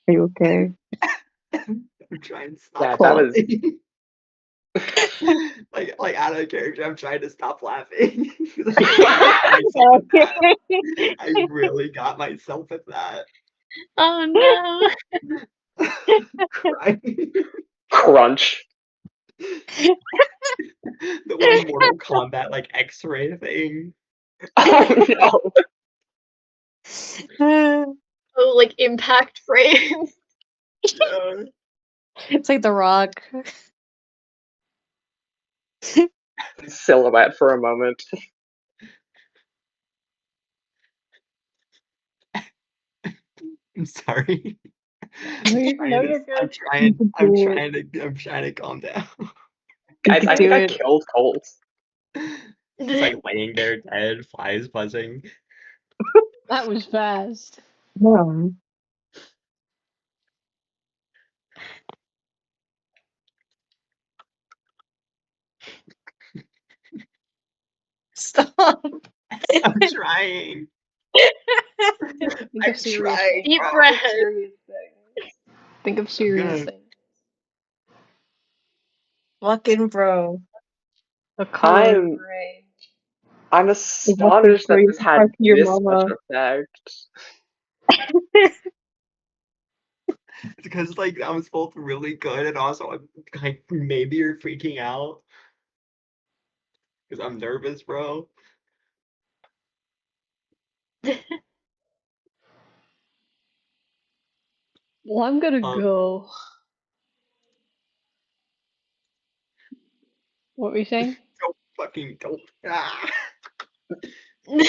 Are you okay? I'm trying to stop Yeah, that was. laughing. like out of character, I'm trying to stop laughing. I really got myself at that. Oh no. Crying. Crunch. The little Mortal Kombat like X-ray thing. Oh no. Oh, like impact frame. Yeah. It's like The Rock. Silhouette for a moment. I'm sorry. No, I'm you're good. I'm trying to calm down. You Guys, could I think do I it. killed Colt. Just like laying there dead, flies buzzing. That was fast. Yeah. Stop. I'm trying. Think of I'm serious trying, things. Deep bro. breath. Serious things. Think of serious gonna- things. Fucking bro. The color I'm gray. I'm Fucking astonished bro, that you this had talk to your this much mama. effect. It's because like that was both really good and also I'm like maybe you're freaking out because I'm nervous, bro. Well, I'm gonna Um, go. What were you saying? don't. Ah. Hold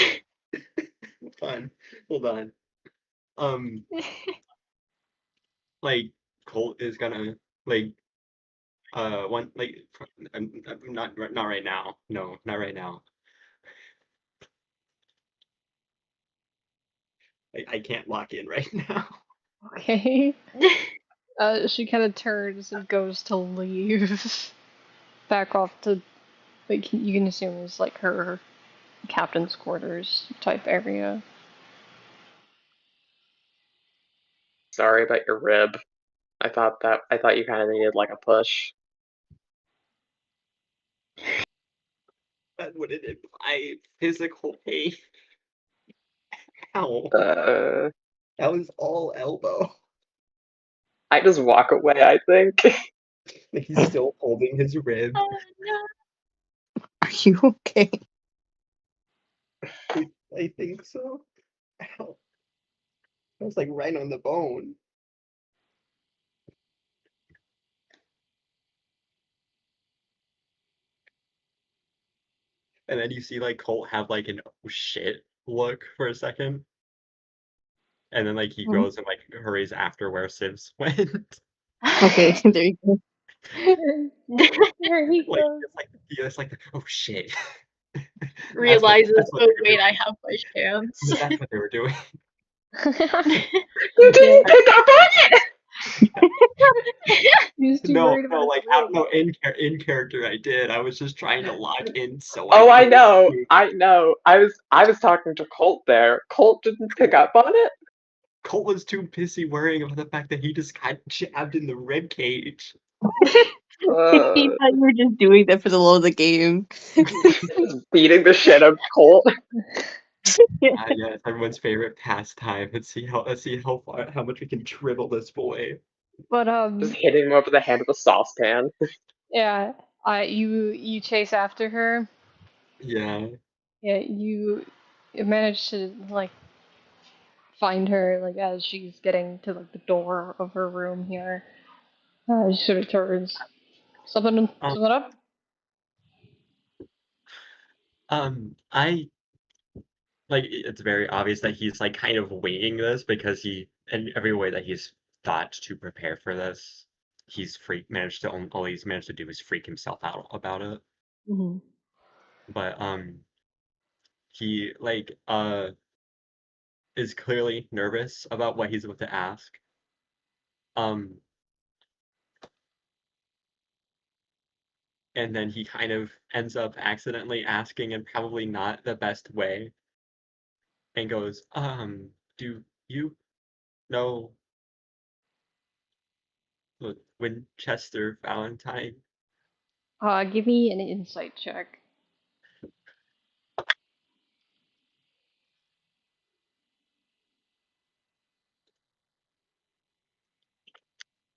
on, hold on. Um, like Colt is gonna like one like I'm not right now. No, not right now. I can't lock in right now. Okay. She kind of turns and goes to leave. Back off to, like, you can assume it's like her captain's quarters type area. Sorry about your rib. I thought you kind of needed like a push. That wouldn't imply physical pain. Ow. Uh, That was all elbow. I just walk away, I think. Like he's still holding his rib. Oh no. Are you okay? I think so. Ow. That was like right on the bone. And then you see like Colt have like an oh shit look for a second. And then like he Mhm. goes and like hurries after where Sivs went. Okay, there you go. There he Like goes. it's like oh shit. Realizes, That's what oh they were wait, doing. I have my chance. That's what they were doing. You didn't pick up on it! He was too No, worried about no, his like room. no, in character I did. I was just trying to lock in so I Oh, I couldn't know, move. I know. I was talking to Colt there. Colt didn't pick up on it. Colt was too busy worrying about the fact that he just got jabbed in the rib cage. He thought you were just doing that for the love of the game. Just beating the shit out of Colt. Yeah, it's everyone's favorite pastime. How much we can dribble this boy. But Just hitting him over the head with a saucepan. yeah, you chase after her. Yeah. Yeah, you manage to like find her like as she's getting to like the door of her room here. She sort of turns. Something Um, something up? I like it's very obvious that he's like kind of winging this because in every way that he's thought to prepare for this, all he's managed to do is freak himself out about it. Mm-hmm. But he is clearly nervous about what he's about to ask. Um, and then he kind of ends up accidentally asking in probably not the best way and goes, do you know Winchester Valentine? Give me an insight check.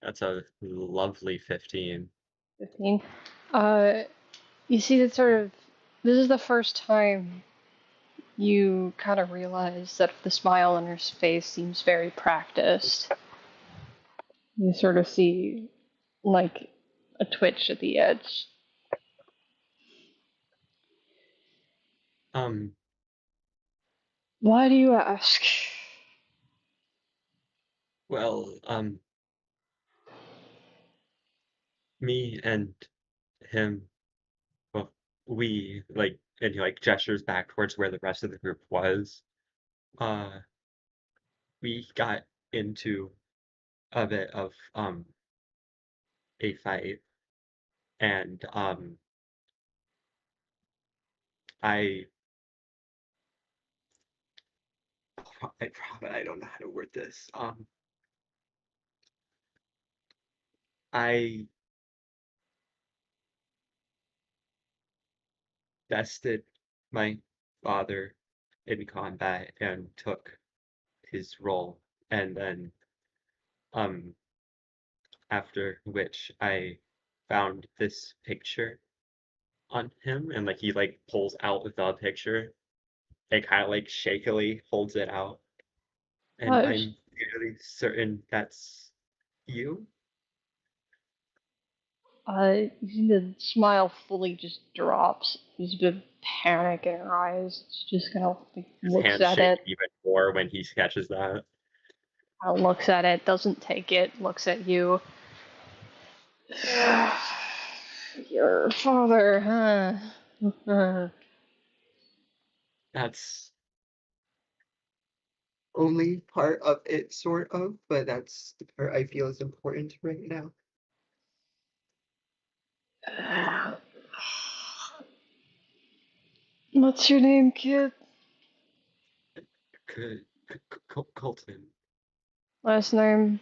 That's a lovely 15. 15. Uh, you see that sort of. This is the first time you kind of realize that the smile on her face seems very practiced. You sort of see like a twitch at the edge. Um, Why do you ask? well, me and him, well, we, and he, gestures back towards where the rest of the group was. Uh, we got into a bit of, a fight, and, I, I don't know how to word this. I bested my father in combat and took his role, and then, um, after which I found this picture on him, and he pulls out the picture and kind of shakily holds it out, and Uh, I'm fairly certain that's you. you see the smile fully just drops. There's a bit of panic in her eyes. She just kind of His looks hands at shake it, even more when he catches that. looks at it, doesn't take it, looks at you. Your father, huh? That's only part of it, sort of, but that's the part I feel is important right now. What's your name, kid? Colton Last name?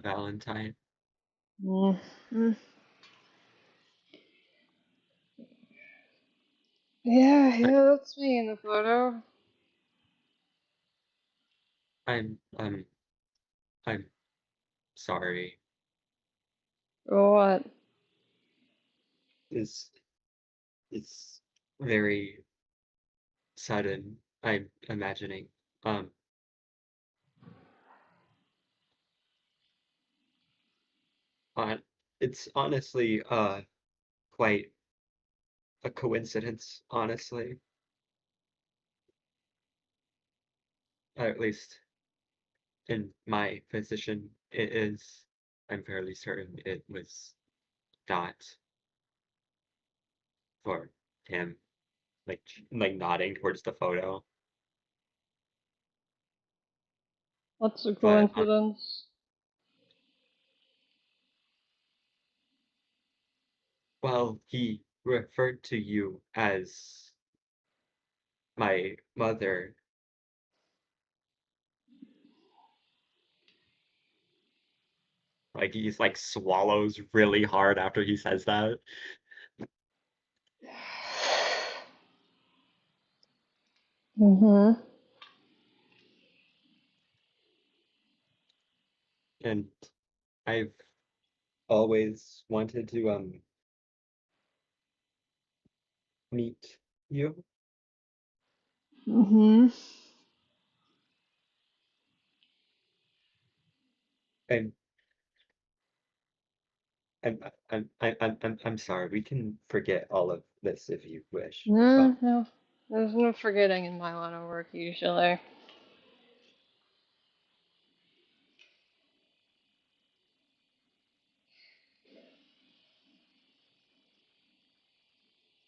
Valentine. Mm. Mm. Yeah, I, yeah, that's me in the photo. I'm um I'm sorry. What? It's it's very sudden, I'm imagining. Um, on it's honestly quite a coincidence, honestly. Or at least in my position, it is. I'm fairly certain it was not for him. Like nodding towards the photo. What's the But coincidence? well, he referred to you as my mother. Like he's like swallows really hard after he says that. Mm-hmm. And I've always wanted to meet you. Mm-hmm. And I'm sorry. We can forget all of this if you wish. No, no. There's no forgetting in my line of work usually.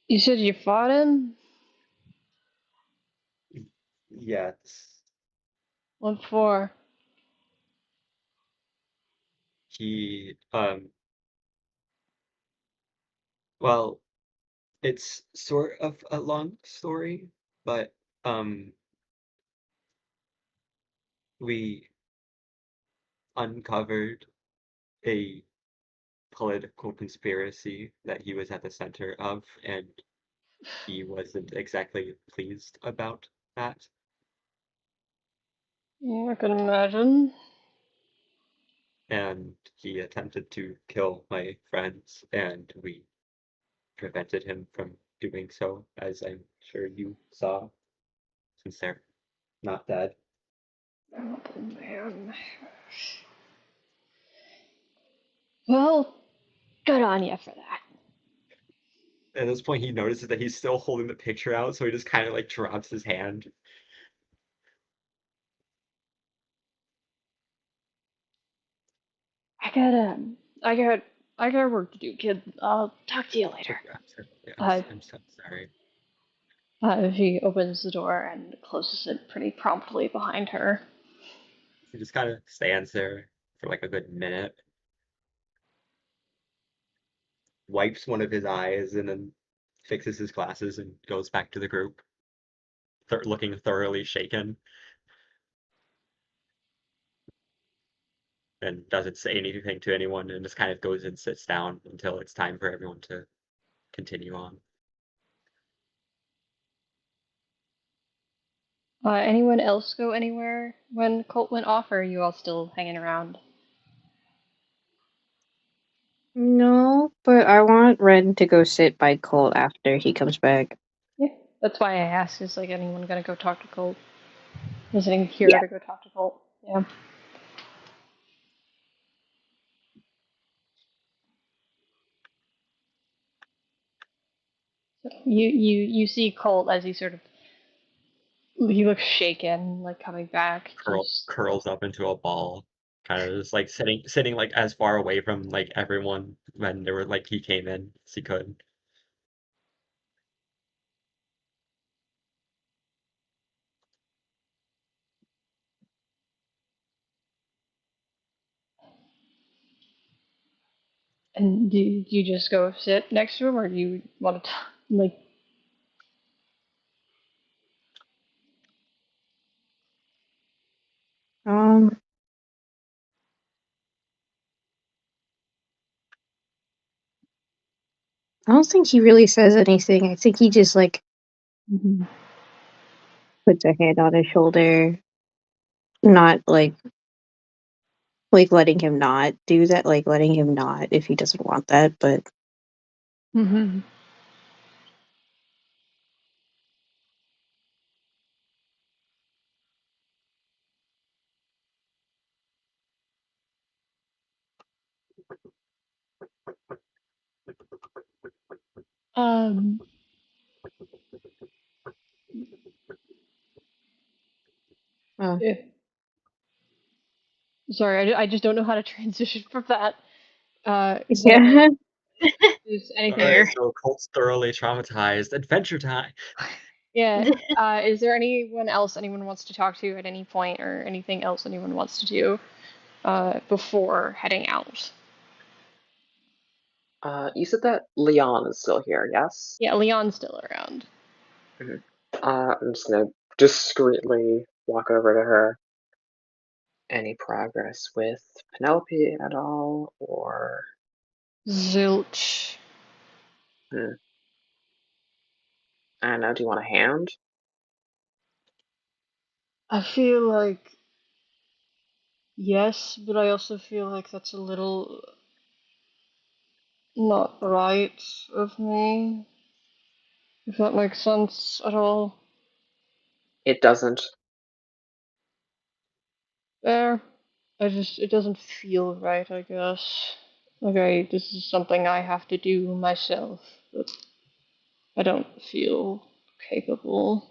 You said you fought him? Yes, What for? he well, it's sort of a long story, but um we uncovered a political conspiracy that he was at the center of, and he wasn't exactly pleased about that. Yeah, I can imagine. And he attempted to kill my friends, and we prevented him from doing so, as I'm sure you saw, since they're not dead. Oh, man. Well, good on you for that. At this point, he notices that he's still holding the picture out, so he just kind of like drops his hand. I got I got, I got work to do, kid. I'll talk to you later. Okay, Uh, I'm so sorry. she opens the door and closes it pretty promptly behind her. He just kind of stands there for like a good minute, wipes one of his eyes, and then fixes his glasses and goes back to the group, looking thoroughly shaken, and doesn't say anything to anyone, and just kind of goes and sits down until it's time for everyone to continue on. Anyone else go anywhere when Colt went off, or are you all still hanging around? No, but I want Ren to go sit by Colt after he comes back. Yeah, that's why I asked. Is like anyone gonna go talk to Colt? Is anyone here Yeah. to go talk to Colt? Yeah. So you see Colt as he sort of he looks shaken, like coming back. Just Curls up into a ball, kind of just like sitting like as far away from like everyone when they were like he came in as he could. and do you just go sit next to him, or do you want to like? Um, I don't think he really says anything. I think he just like Mhm. puts a hand on his shoulder, not like letting him not do that, like letting him not if he doesn't want that, but Mhm. Um. uh, If Sorry, I just don't know how to transition from that. Yeah. Is anything? Fair. So Colt's thoroughly traumatized. Adventure time. Yeah. Is there anyone else anyone wants to talk to at any point, or anything else anyone wants to do before heading out? You said that Leon is still here, yes? Yeah, Leon's still around. Mhm. I'm just gonna discreetly walk over to her. Any progress with Penelope at all, or Zilch. hmm, I don't know. Do you want a hand? I feel like yes, but I also feel like that's a little not right of me, if that makes sense at all. It doesn't. There. It doesn't feel right, I guess. Okay, this is something I have to do myself, but I don't feel capable.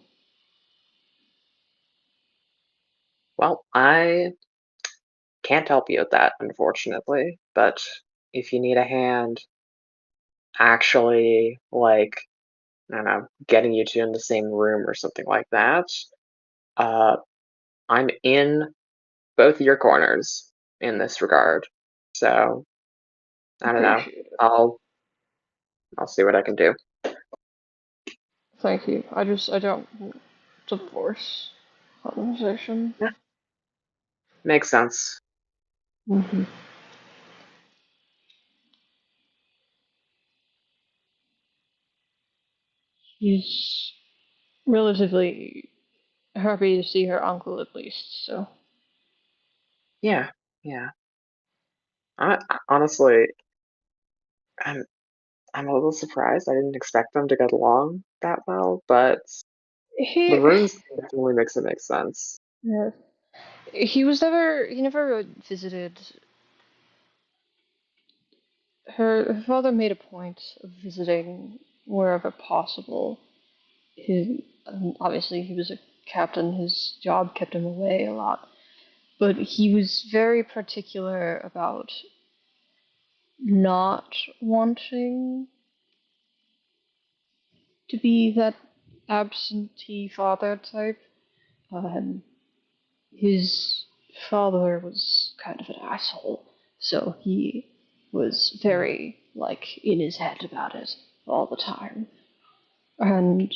Well, I can't help you with that, unfortunately. But if you need a hand, actually, like, I don't know, getting you two in the same room or something like that, uh, I'm in both your corners in this regard. So I don't know. Appreciate it. I'll see what I can do. Thank you. I don't want to force conversation. Yeah, makes sense. Hmm. He's relatively happy to see her uncle at least, so. Yeah, yeah. Honestly, I'm I'm a little surprised. I didn't expect them to get along that well, but the He, runes definitely makes it make sense. yeah. He never visited. Her father made a point of visiting wherever possible. Obviously, he was a captain, his job kept him away a lot. But he was very particular about not wanting to be that absentee father type. Um, his father was kind of an asshole, so he was Mm. very, like, in his head about it all the time. And,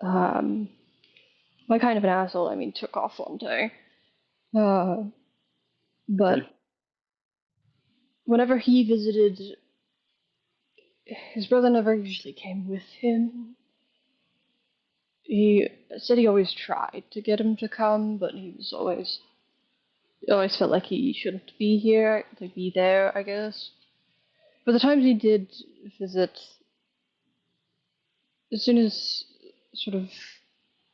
um, by kind of an asshole, I mean took off one day. Uh, but Mm. whenever he visited, his brother never usually came with him. He said he always tried to get him to come, but he always felt like he shouldn't be here, to be there, I guess. But the times he did visit, as soon as sort of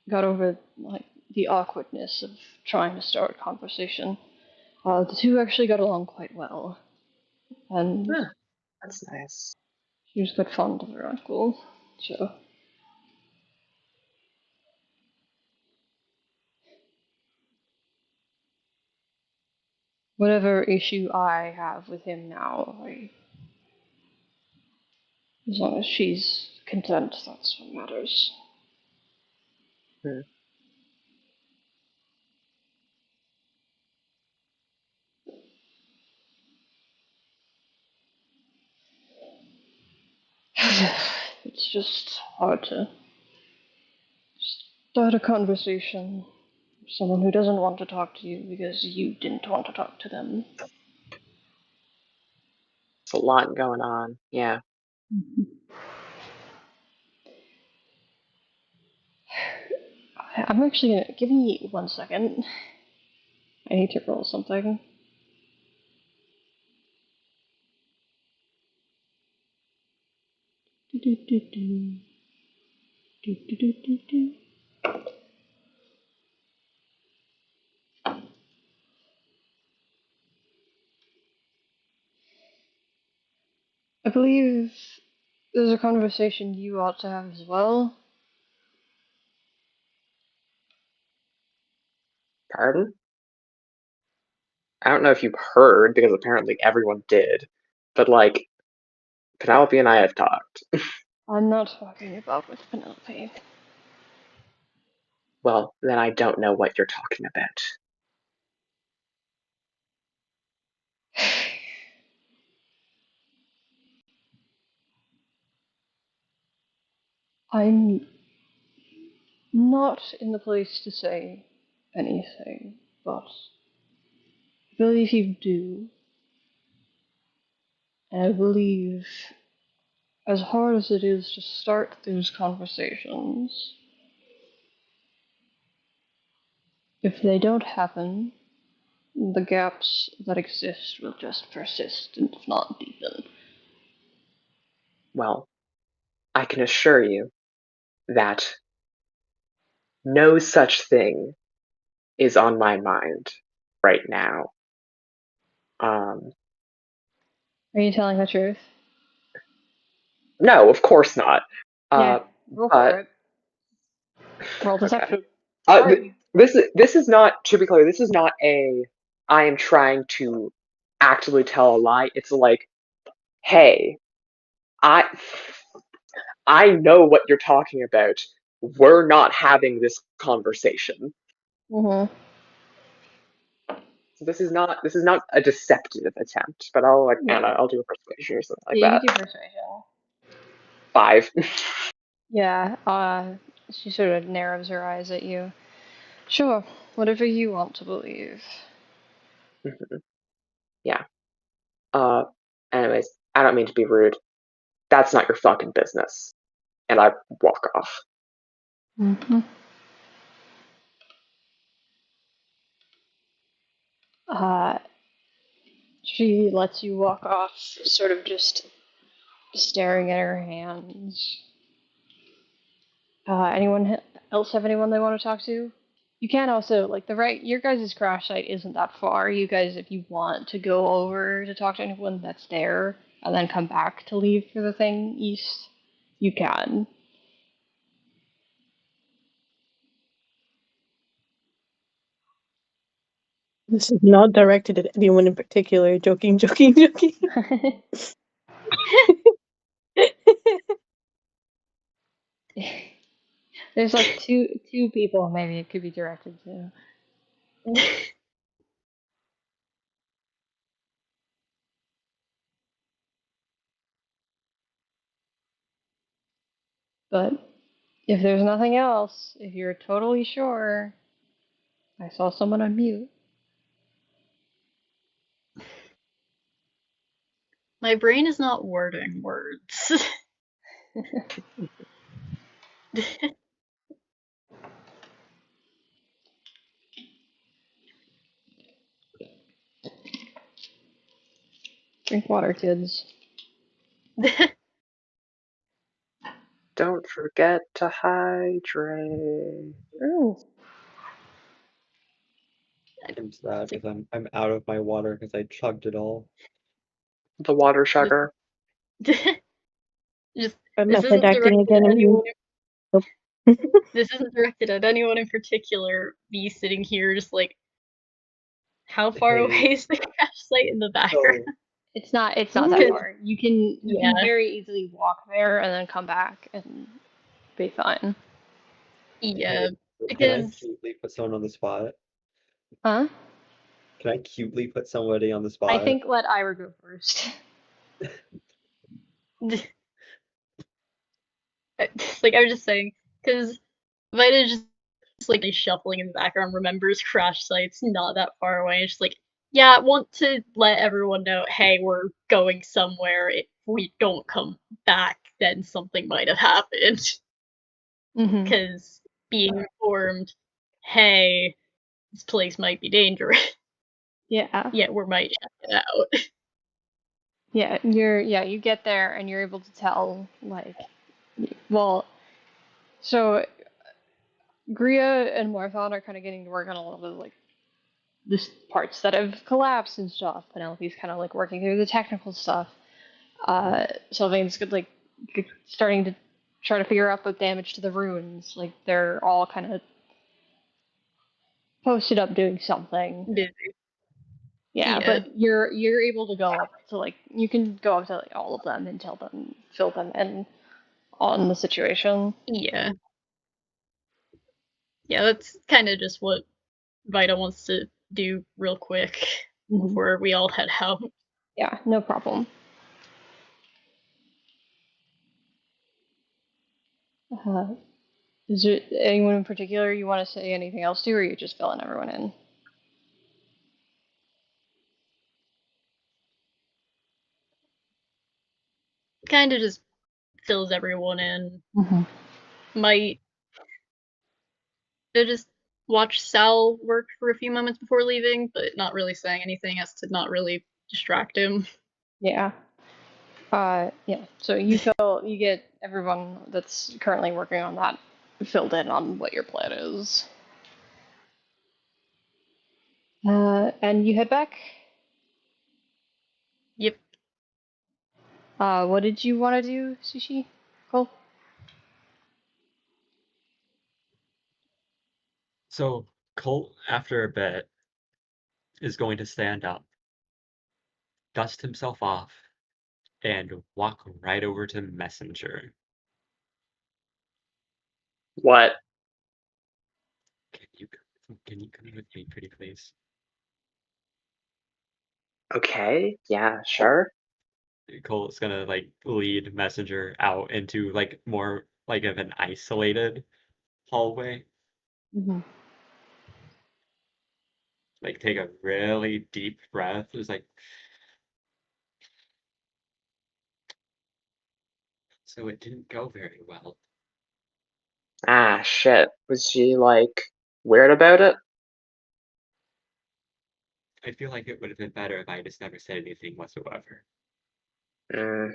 got over like the awkwardness of trying to start a conversation, the two actually got along quite well, and Huh, that's nice. she was quite fond of her uncle. So whatever issue I have with him now, as long as she's content, that's what matters. Hmm. It's just hard to start a conversation with someone who doesn't want to talk to you because you didn't want to talk to them. It's a lot going on. Yeah. I'm actually gonna give me 1 second. I need to roll something. I believe there's a conversation you ought to have as well. Pardon? I don't know if you've heard, because apparently everyone did, but like, Penelope and I have talked. I'm not talking about with Penelope. Well, then I don't know what you're talking about. I'm not in the place to say anything, but I believe you do. And I believe, as hard as it is to start those conversations, if they don't happen, the gaps that exist will just persist and if not deepen. Well, I can assure you that no such thing is on my mind right now. Um, Are you telling the truth? no, of course not. Yeah, Uh, roll for but it. Roll okay. deception. Sorry. This is not, to be clear, this is not a I am trying to actively tell a lie. It's like, hey, I I know what you're talking about. We're not having this conversation. Mm-hmm. So this is not a deceptive attempt, but I'll like Yeah. Anna, I'll do a persuasion or something like Yeah, you that. can do persuasion. 5. Yeah, she sort of narrows her eyes at you. Sure, whatever you want to believe. Yeah. Uh anyways, I don't mean to be rude. That's not your fucking business. And I walk off. Mm-hmm. Uh, she lets you walk off, sort of just staring at her hands. Anyone else have anyone they want to talk to? You can also, like, your guys' crash site isn't that far. You guys, if you want to go over to talk to anyone that's there, and then come back to leave for the thing east, you can. This is not directed at anyone in particular. Joking, joking, joking. There's like two people maybe it could be directed to. But if there's nothing else, if you're totally sure, I saw someone on mute. My brain is not wording words. Drink water, kids. Don't forget to hydrate. Ooh. I'm sad because I'm out of my water because I chugged it all. The water sugar. Just I'm this method isn't acting directed again. at anyone. Nope. This isn't directed at anyone in particular. Me sitting here, just like, how far away Hey, is the crash site in the background? so It's not that Because far. You can yeah, very easily walk there and then come back and be fine. yeah, hey, so can I because cutely put someone on the spot? Huh? Can I cutely put somebody on the I spot? think let Ira go first. like I was just saying, because Vita just like shuffling in the background remembers crash sites not that far away. It's just like, yeah, I want to let everyone know, hey, we're going somewhere. If we don't come back, then something might have happened. Mm-hmm. Because being informed, hey, this place might be dangerous. Yeah. Yeah, we might check it out. Yeah, you get there and you're able to tell, like, well, so Gria and Marthon are kind of getting to work on a little bit of, like, this parts that have collapsed and stuff. Penelope's kind of like working through the technical stuff. Sylvain's good, like, starting to try to figure out the damage to the ruins. Like, they're all kind of posted up doing something. Busy. Yeah, Yeah. but you're able to go up to like you can go up to like all of them and tell them, fill them in on the situation. Yeah. Yeah, that's kind of just what Vita wants to do real quick before we all head out. Yeah, no problem. Is there anyone in particular you want to say anything else to, or are you just filling everyone in? Kind of just fills everyone in. Mm-hmm. Might just watch Sal work for a few moments before leaving, but not really saying anything as to not really distract him. Yeah. Yeah. So you get everyone that's currently working on that filled in on what your plan is. And you head back. Yep. What did you want to do, Sushi? Cole? So Colt, after a bit, is going to stand up, dust himself off, and walk right over to Messenger. What? Can you come with me, pretty please? Okay, yeah, sure. Colt's gonna like lead Messenger out into like more like of an isolated hallway. Mm-hmm. Like take a really deep breath. It's like, so it didn't go very well. Ah, shit. Was she, like, weird about it? I feel like it would have been better if I just never said anything whatsoever. Mm,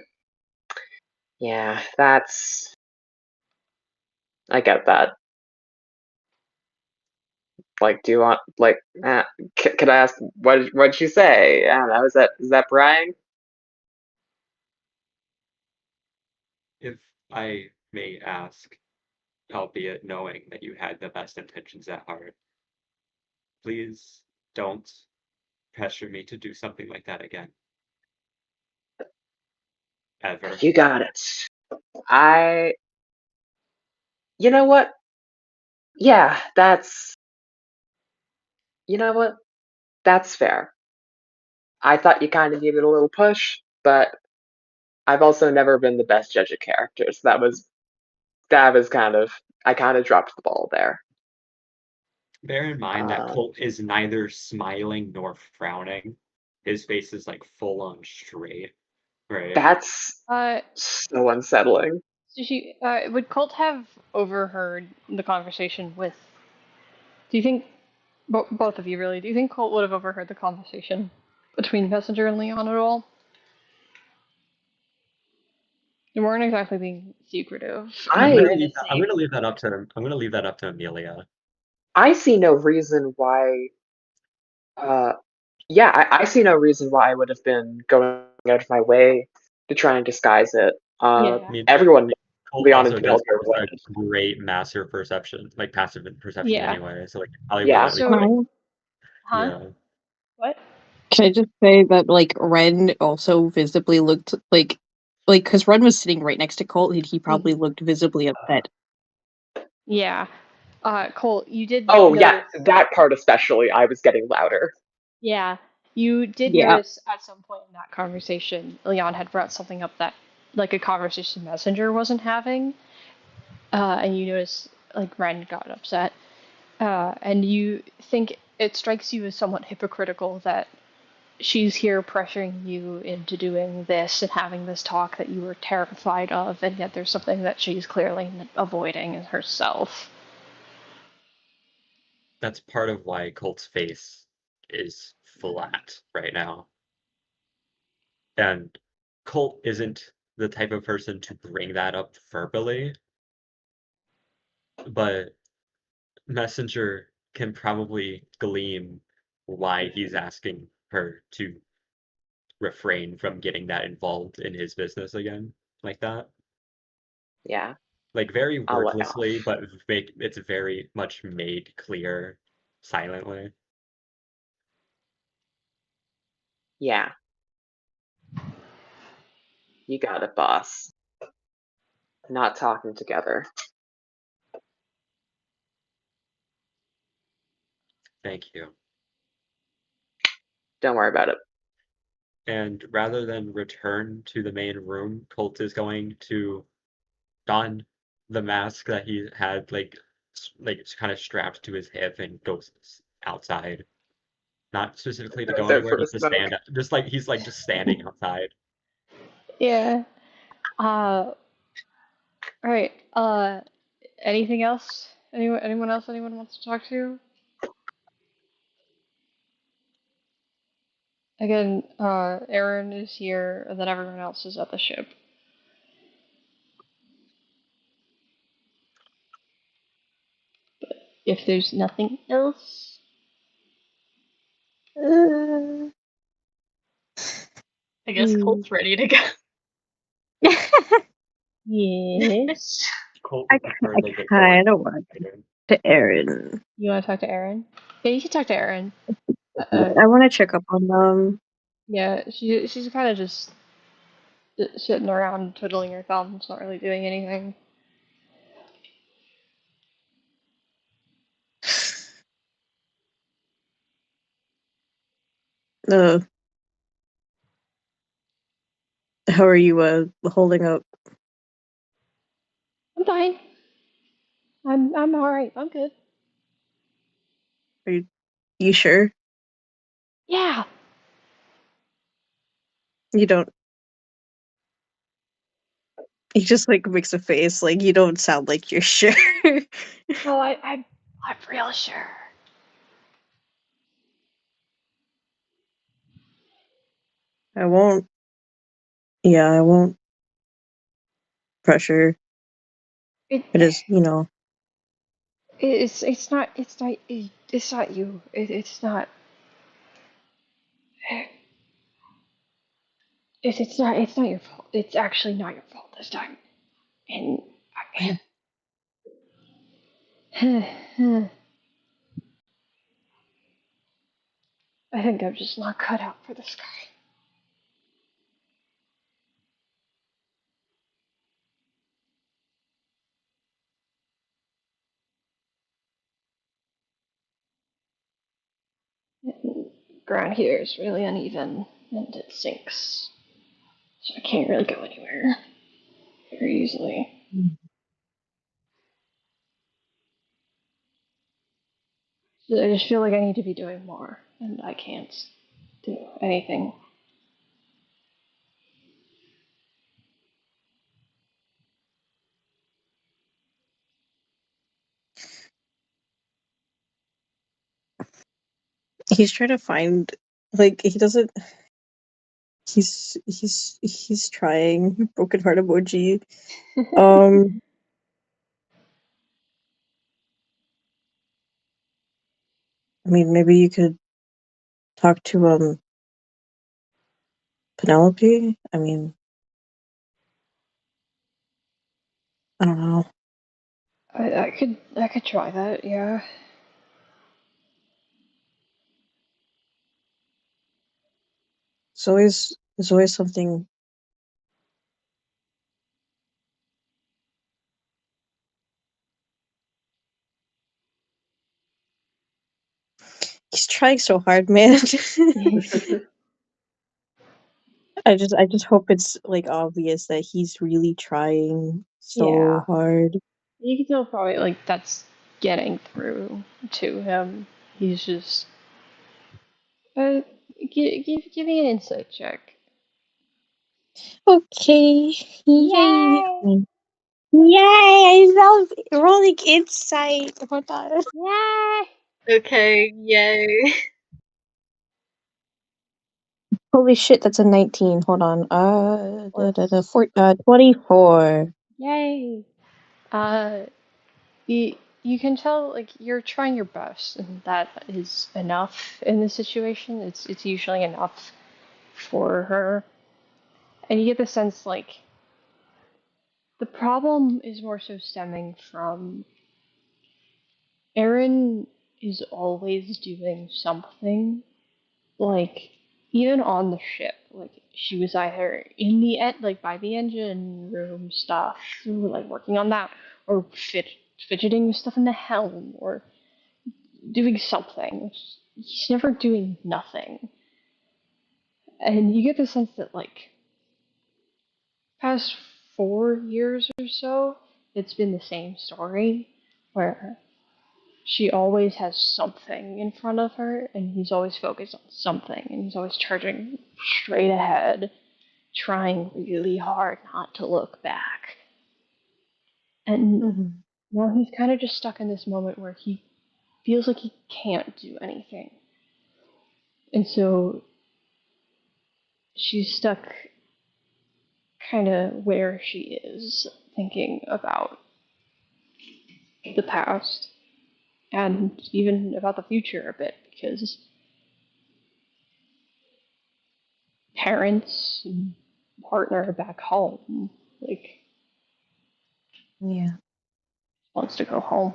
yeah, that's... I get that. Like, do you want, like, could I ask, what'd she say? I don't know, is that Brian? If I may ask, albeit knowing that you had the best intentions at heart, please don't pressure me to do something like that again. Ever. You got it. I... You know what? Yeah, that's... You know what? That's fair. I thought you kind of needed a little push, but I've also never been the best judge of characters. That was kind of... I kind of dropped the ball there. Bear in mind that Colt is neither smiling nor frowning. His face is like full on straight, right? That's Uh, so unsettling. Sushi, would Colt have overheard the conversation with? Do you think both of you really? Do you think Colt would have overheard the conversation between Messenger and Leon at all? They weren't exactly being secretive. I'm I gonna leave that. I'm gonna leave that up to. I'm gonna leave that up to Amelia. I see no reason why. Yeah, I see no reason why I would have been going out of my way to try and disguise it. I Yeah. mean, Everyone, Colt Leon and also does Taylor would. a great master perception, like passive perception Yeah. anyway. So like, probably would Yeah. at least So, like, huh? yeah. What? Can I just say that like Ren also visibly looked like because Ren was sitting right next to Colt, and he probably looked visibly upset. Yeah. Colt, you did Oh yeah, notice. that part especially. I was getting louder. Yeah, you did Yeah. notice at some point in that conversation, Leon had brought something up that, like, a conversation Messenger wasn't having, and you notice, like, Ren got upset, and you think it strikes you as somewhat hypocritical that she's here pressuring you into doing this and having this talk that you were terrified of, and yet there's something that she's clearly avoiding in herself. That's part of why Colt's face is flat right now. And Colt isn't the type of person to bring that up verbally, but Messenger can probably glean why he's asking her to refrain from getting that involved in his business again, like that. Yeah, Like very I'll lay wordlessly, off. but it's very much made clear silently. Yeah. You got it, boss. Not talking together. Thank you. Don't worry about it. And rather than return to the main room, Colt is going to don the mask that he had kind of strapped to his hip and goes outside. Not specifically to go Goes out anywhere, for a just to smoke. stand. Just like he's like just standing outside. Yeah. All right. Anything else? Anyone else? Anyone wants to talk to? Again, Aaron is here, and then everyone else is at the ship. If there's nothing else, Uh, I guess Colt's ready to go. yes. Colt I would prefer they get going kind of want later. to Aaron. You want to talk to Aaron? Yeah, you can talk to Aaron. I want to check up on them. Yeah, she's kind of just sitting around twiddling her thumbs, not really doing anything. Uh, how are you holding up? I'm fine. I'm all right. I'm good. Are you sure? Yeah. You don't. He just like makes a face like you don't sound like you're sure. No, I'm real sure. I won't. Yeah, I won't pressure. It It is, you know. it's not you. It's not. It's not your fault. It's actually not your fault this time. And I, I think I'm just not cut out for this guy. And ground here is really uneven and it sinks, so I can't really go anywhere very easily. So I just feel like I need to be doing more, and I can't do anything. He's trying to find like he doesn't he's trying broken heart emoji. Um I mean maybe you could talk to Penelope? I mean, I don't know. I could try that, yeah. There's always something. He's trying so hard, man. I just hope it's like obvious that he's really trying so Yeah. hard. You can tell probably like that's getting through to him. He's just uh give me an insight check. Okay. Yay. Yay! Yay! I love rolling insight. Hold on. Yay! Okay, yay. Holy shit, that's a 19. Hold on. Plus 24. yay! Uh you can tell like you're trying your best and that is enough in this situation. It's usually enough for her. And you get the sense like the problem is more so stemming from Aaron is always doing something. Like even on the ship, like she was either in the like by the engine room stuff, like working on that, or fidgeting with stuff in the helm, or doing something. He's never doing nothing, and you get the sense that like past 4 years or so, it's been the same story, where she always has something in front of her, and he's always focused on something, and he's always charging straight ahead, trying really hard not to look back. And Mm-hmm. now he's kind of just stuck in this moment where he feels like he can't do anything. And so she's stuck kind of where she is, thinking about the past and even about the future a bit, because parents and partner back home, like, Yeah. wants to go home.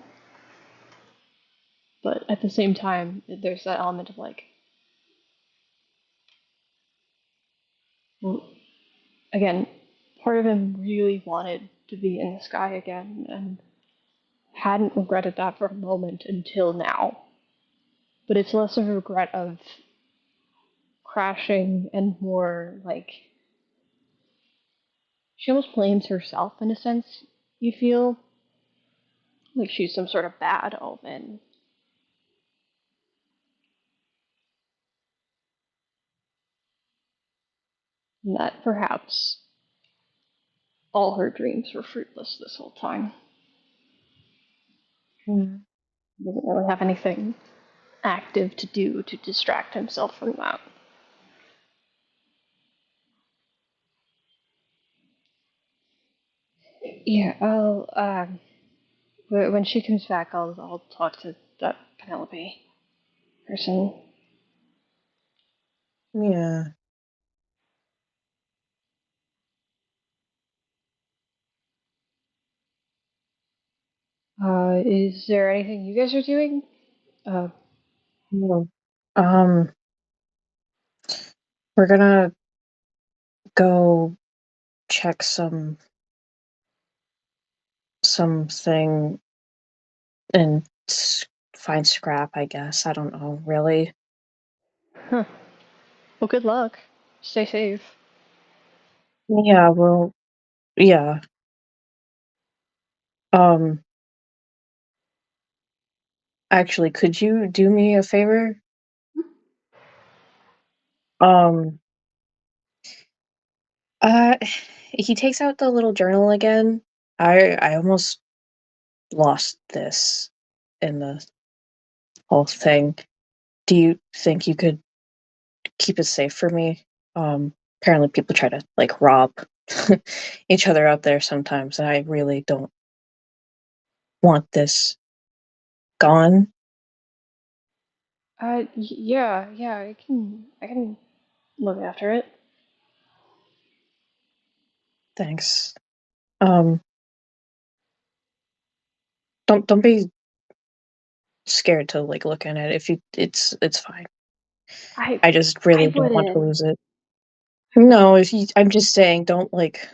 But at the same time, there's that element of like, well, again, part of him really wanted to be in the sky again and hadn't regretted that for a moment until now. But it's less of a regret of crashing and more like she almost blames herself in a sense, you feel like she's some sort of bad omen. And that perhaps all her dreams were fruitless this whole time. Mm. He doesn't really have anything active to do to distract himself from that. Yeah, I'll when she comes back, I'll talk to that Penelope person. Yeah. Is there anything you guys are doing? Uh, Well, um, we're gonna go check something and find scrap, I guess. I don't know, really. huh. Well, good luck. Stay safe. Yeah, well, yeah. Um, actually, could you do me a favor? Um, uh, he takes out the little journal again. I almost lost this in the whole thing. Do you think you could keep it safe for me? Apparently people try to like rob each other out there sometimes, and I really don't want this gone. Yeah, I can look after it. Thanks. Um, don't be scared to like look in it. If you, it's fine. I I just I really don't want to wouldn't. lose it. No, if you, I'm just saying, don't like.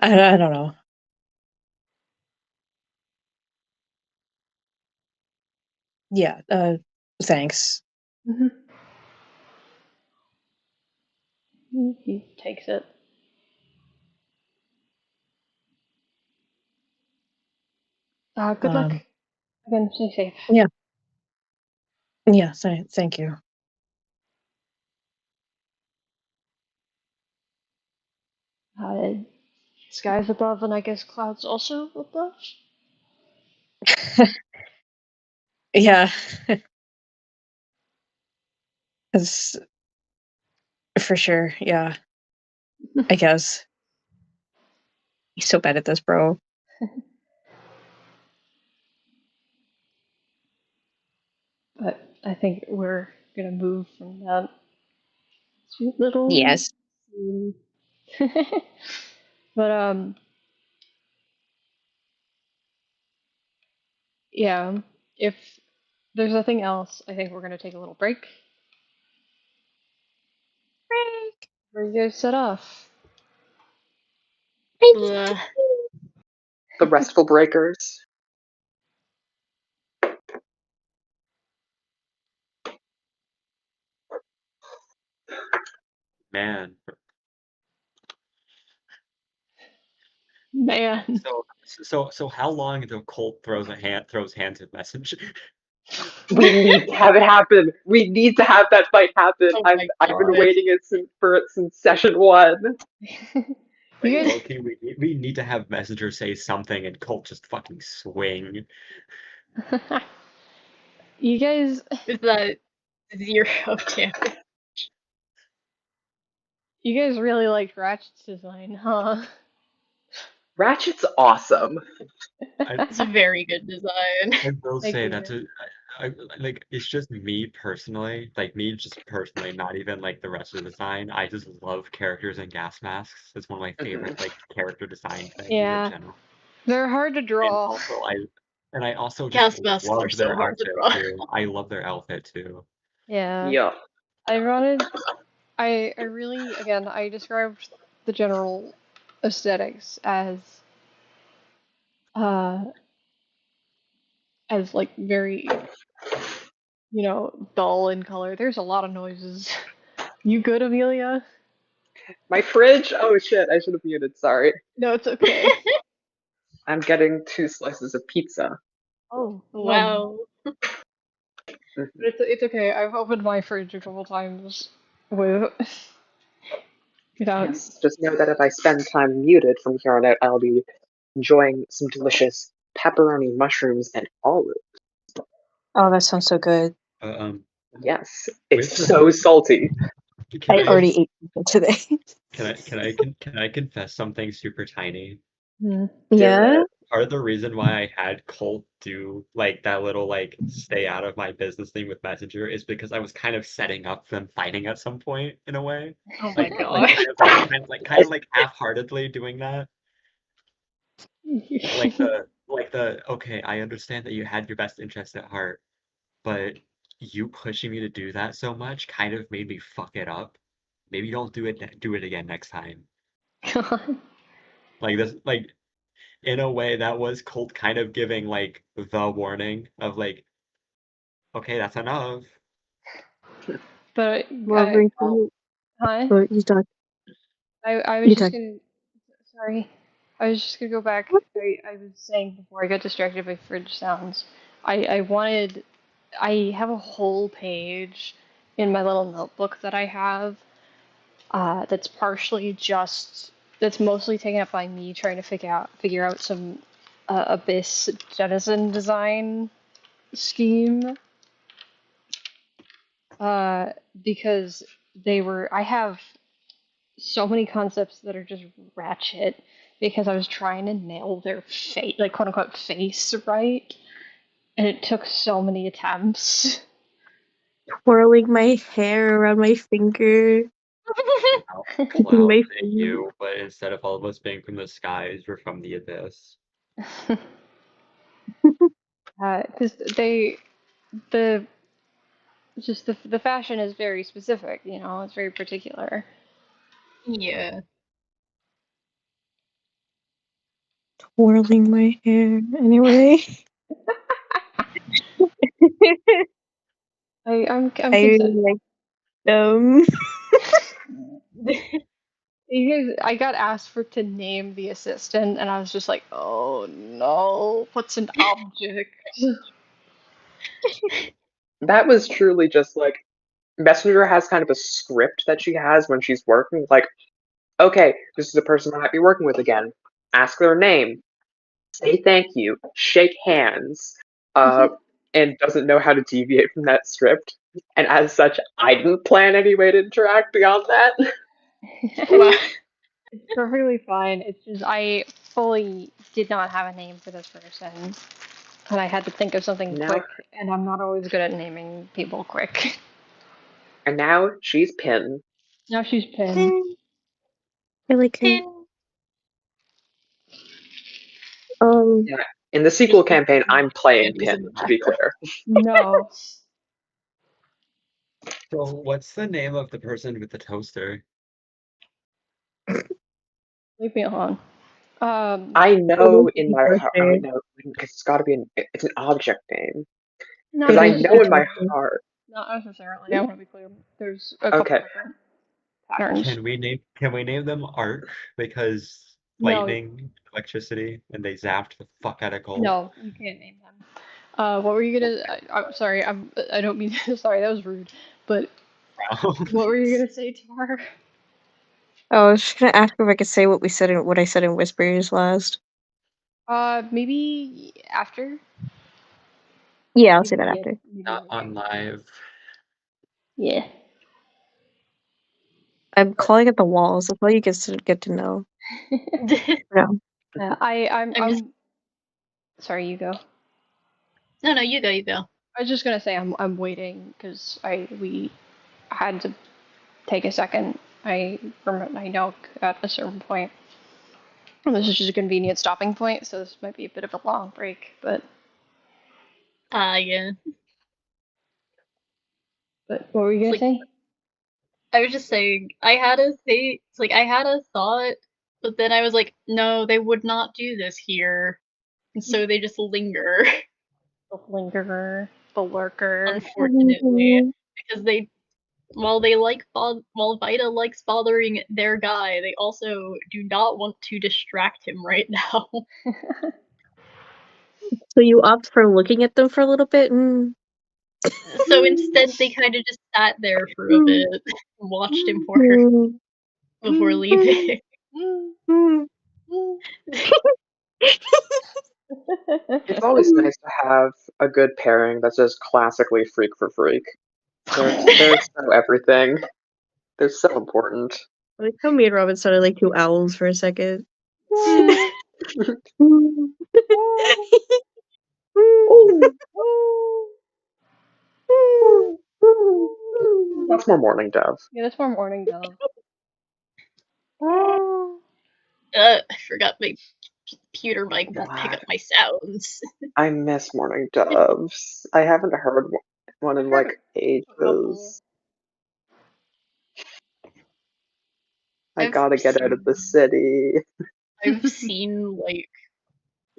I don't know. Yeah. Thanks. Mm-hmm. He takes it. Good luck. Um. Again, stay safe. Yeah. Yeah. Thank you. Uh, skies above, and I guess clouds also above. Yeah. It's for sure. Yeah. I guess he's so bad at this, bro. But I think we're gonna move from that sweet little Yes. scene. But yeah. If there's nothing else, I think we're gonna take a little break. Where you guys set off? Blah. The Restful Breakers. Man. Man. So how long until Colt throws hands with Messenger? We need to have it happen. We need to have that fight happen. Oh I've my I've been God. waiting for it since session 1. Like, You guys, low-key, we need to have Messenger say something and Colt just fucking swing. you guys, Is that 0 damage? you guys really liked Ratchet's design, huh? Ratchet's awesome. It's a very good design. I will Thank say you. like it's just me personally, not even like the rest of the design. I just love characters in gas masks. It's one of my favorite like character design things in Yeah, general. they're hard to And draw. also I also just Gas masks are love so their hard to outfit draw. too. I love their outfit too. Yeah, Yeah. I wanted, I really, again, I described the general aesthetics uh, as like very, dull in color. There's a lot of noises. You good, Amelia? My fridge? Oh shit, I should have muted, sorry. No, it's okay. I'm getting 2 slices of pizza. Oh, Wow. Mhm. but it's okay. I've opened my fridge a couple times with without. Yes, just know that if I spend time muted from here on out, I'll be enjoying some delicious pepperoni mushrooms and olives. Oh, that sounds so good. Yes, it's With so salty. can I I already ate pizza today. can I confess something super tiny? Hmm. Do Yeah? it. Part of the reason why I had Colt do like that little like stay out of my business thing with Messenger is because I was kind of setting up them fighting at some point in a way. Oh my Like God. kind of like half-heartedly doing that. Like the okay, I understand that you had your best interest at heart, but you pushing me to do that so much kind of made me fuck it up. Maybe don't do it again next time. God. Like this like in a way that was Colt kind of giving like the warning of like, okay, that's enough. But Well, Rachel, hi. you talk. I was You just talk. gonna. Sorry. I was just gonna go back. I was saying before I got distracted by fridge sounds. I wanted. I have a whole page in my little notebook that I have. That's partially just. That's mostly taken up by me trying to figure out some Abyss Denizen design scheme. Uh, because I have so many concepts that are just ratchet because I was trying to nail their face, like quote unquote face right, and it took so many attempts. Twirling my hair around my finger. Picking Cloud my and feet. you, but instead of all of us being from the skies, we're from the abyss. Because the just the fashion is very specific, it's very particular. Yeah. Twirling my hair. Anyway. I'm I content. really like them. I got asked to name the assistant, and I was just like, oh no, what's an object? That was truly just like Messenger has kind of a script that she has when she's working. Like, okay, this is a person I might be working with again. Ask their name, say thank you, shake hands, uh, and doesn't know how to deviate from that script. And as such, I didn't plan any way to interact beyond that. Wow. It's perfectly fine. It's just I fully did not have a name for this person, and I had to think of something Now, quick, and I'm not always good at naming people quick. and now she's Pin. Now she's Pin. I like her. Pin. Yeah. In the Just sequel campaign, I'm playing candies Pin, in the to be background. clear. No. So what's the name of the person with the toaster? Leave me alone. I know in my birthday. heart. I know because it's got to be it's an object name. not Because I It is know in my birthday. heart. not necessarily. I want to be clear. There's a couple Okay. different patterns. Can we name them arc because No, lightning, electricity, and they zapped the fuck out of gold? no, you can't name them. What were you gonna? I'm sorry. I don't mean. Sorry, that was rude. But what were you gonna say, Tar? Oh, I was just gonna ask if I could say what I said in Whispers last. Maybe after. Yeah, I'll say Maybe that yeah. after. Maybe Not later. on live. Yeah. I'm calling it the walls. That's all you get to know. No. I'm. Sorry, you go. No, you go, you go. I was just gonna say I'm waiting because we had to take a second. I know at a certain point. This is just a convenient stopping point, so this might be a bit of a long break, but Yeah. what were you gonna Like, say? I was just saying, I had a thought, but then I was like, no, they would not do this here. And so they just linger, The lingerer, the lurker. unfortunately. Because while Vita likes bothering their guy, they also do not want to distract him right now. So you opt for looking at them for a little bit and So instead they kind of just sat there for a bit, watched him before leaving. It's always nice to have a good pairing that's just classically freak for freak. They're so everything. They're so important. I like how me and Robin sounded like two owls for a second. That's more morning dove. Yeah, that's more morning dove. I forgot my computer mic won't pick God, up my sounds. I miss morning doves. I haven't heard one in like ages. I gotta get out of the city. I've seen like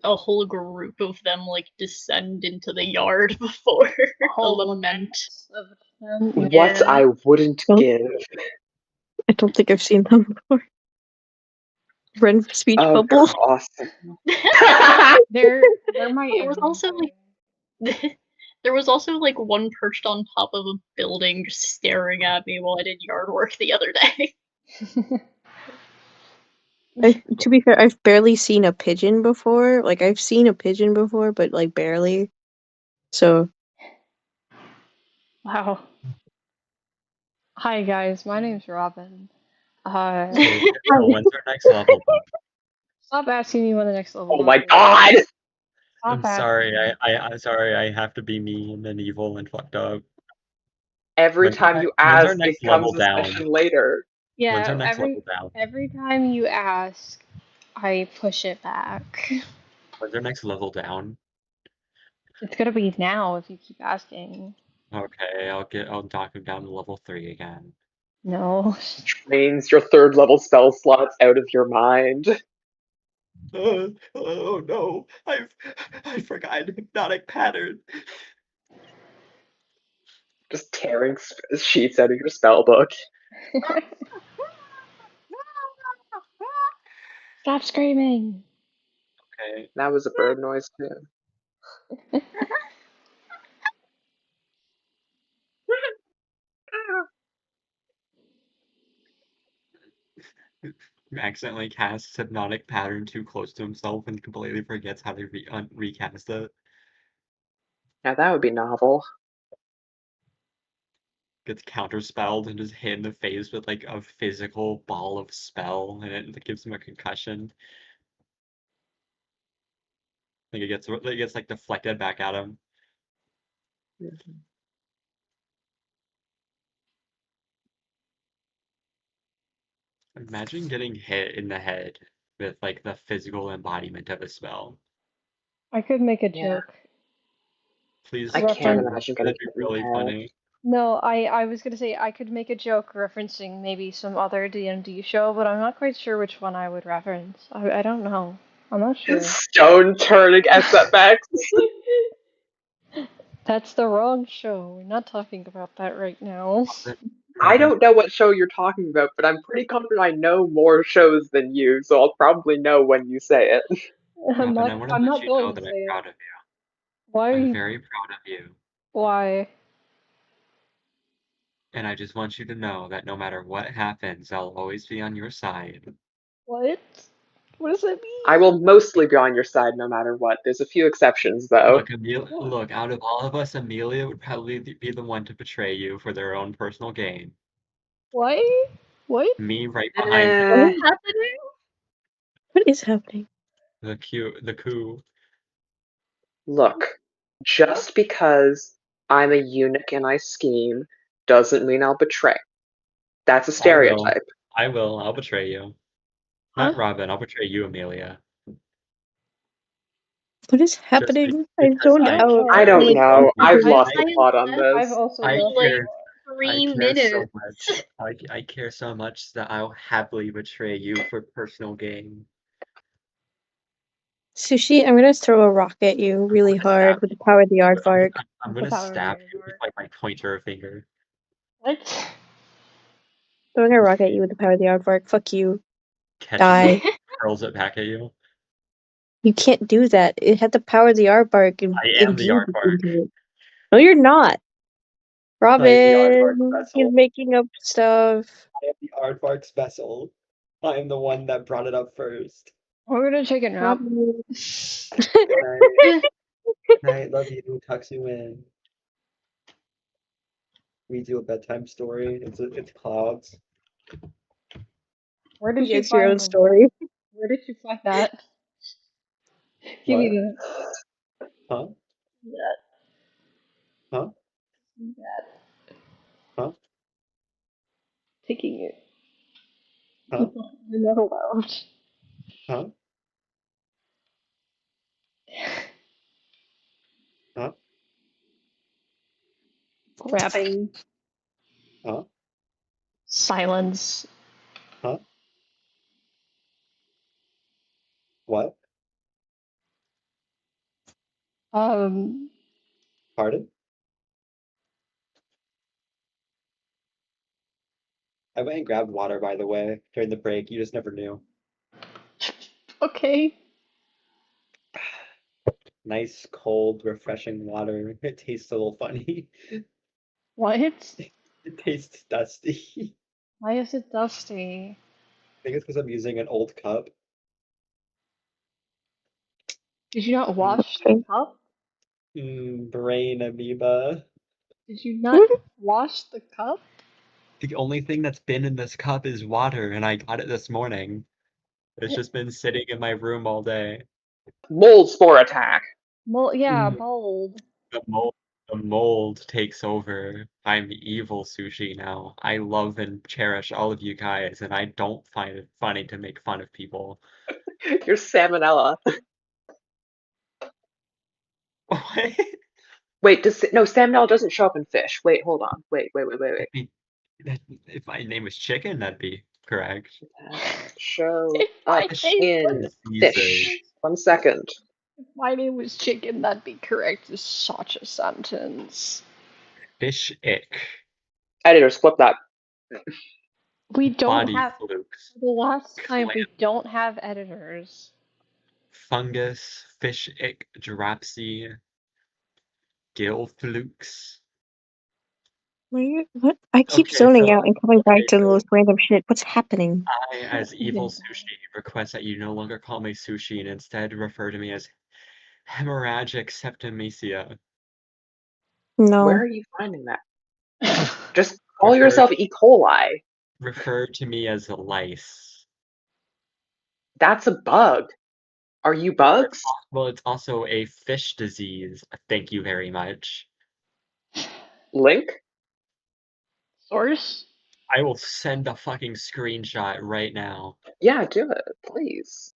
a whole group of them like descend into the yard before a lament. Of them. What Yeah. I wouldn't Nope. give. I don't think I've seen them before. Ren speech Oh, bubble. they're awesome. They're my There was also like there was also like one perched on top of a building just staring at me while I did yard work the other day. To be fair, I've barely seen a pigeon before. Like I've seen a pigeon before, but like barely. So Wow. Hi guys, my name's Robin. So when's our next level up? Stop asking me when the next level Oh up my is. god! Stop I'm sorry. asking. I'm sorry. I have to be mean and evil and fucked up. Every time you When's our ask, it next level comes a down? session later. When's our Yeah, next level down? every time you ask, I push it back. When's our next level down? It's gonna be now if you keep asking. Okay, I'll knock him down to level 3 again. No. Drains your third level spell slots out of your mind. Oh no, I forgot hypnotic pattern. Just tearing sheets out of your spell book. Stop screaming. Okay. That was a bird noise too. Accidentally casts hypnotic pattern too close to himself and completely forgets how to recast it. Now that would be novel. Gets counterspelled and just hit in the face with like a physical ball of spell, and it gives him a concussion. Like it gets like deflected back at him. Imagine getting hit in the head with like the physical embodiment of a spell. I could make a Yeah. joke. Please I can't Reference- imagine getting that'd be hit in the really head. funny. No, I was gonna say I could make a joke referencing maybe some other D&D show, but I'm not quite sure which one I would reference. I don't know. I'm not sure. Stone turning SFX. That's the wrong show. We're not talking about that right now. I don't know what show you're talking about, but I'm pretty confident I know more shows than you, so I'll probably know when you say it. Robin, I want to I'm let not you going know to that say I'm it. proud of you. Why are I'm you very proud of you. why? And I just want you to know that no matter what happens, I'll always be on your side. What? What does that I mean? will mostly be on your side no matter what. There's a few exceptions, though. Look, out of all of us, Amelia would probably be the one to betray you for their own personal gain. Why? What? Me right behind What Eh, is happening? What is happening? the coup. look, just because I'm a eunuch and I scheme doesn't mean I'll betray. That's a I will. stereotype. I will. I'll betray you. Huh? Not Robin. I'll betray you, Amelia. What is Just happening? I because zoned I out I care. for don't like know. 2 I've seconds. lost I've the plot on I've this. also I lost like care. the I 3 care so minutes. much. I care so much that I'll happily betray you for personal gain. Sushi, I'm gonna throw a rock at you really hard Stab with the you. power of the aardvark. I'm the gonna power of the stab you with aardvark. like my pointer finger. What? Throwing a rock at you with the power of the aardvark. Fuck you. Catches Die. it, hurls it back at you. You can't do that. It had the power of the aardvark I am the imbued aardvark. into it. No, you're not. I am the aardvark Robin, he's vessel. making up stuff. I am the aardvark's vessel. I am the one that brought it up first. We're gonna take a nap. Robin. Night, love you, tucks you in. Read you a bedtime story. It's clouds. Where did you It's your find own story. where did you find that? Give What? me Huh? that. Huh? That. Huh? Taking it. Huh? You're not allowed. Huh? Huh? Grabbing Huh? silence. Huh? What? Um Pardon? I went and grabbed water, by the way, during the break. You just never knew. okay. Nice, cold, refreshing water. It tastes a little funny. What? It tastes dusty. Why is it dusty? I think it's because I'm using an old cup. Did you not Mm, wash the cup? brain amoeba. Did you not wash the cup? The only thing that's been in this cup is water, and I got it this morning. It's just been sitting in my room all day. Mold spore attack. Yeah, Mm, mold. The mold, the mold takes over. I'm evil sushi now. I love and cherish all of you guys, and I don't find it funny to make fun of people. You're salmonella. What? Wait, no, salmonella doesn't show up in fish. Wait, hold on. Wait. That'd be, if my name was Chicken, that'd be correct. Show If up my name was in Diseases. fish. 1 second. if my name was Chicken, that'd be correct. It's such a sentence. Fish ick. Editors, flip that. We don't Body have flukes. for the last time Clam we don't have editors. fungus. Fish ick. Dropsy. Gill flukes. What? I keep Okay, zoning out and coming back to the so most random shit. What's happening? I, as evil sushi, request that you no longer call me sushi and instead refer to me as hemorrhagic septimemia. Where No. are you finding that? Just call Refer, yourself E. coli. refer to me as a lice. That's a bug. Are you bugs? Well, it's also a fish disease. Thank you very much. Link? Source? I will send a fucking screenshot right now. Yeah, do it, please.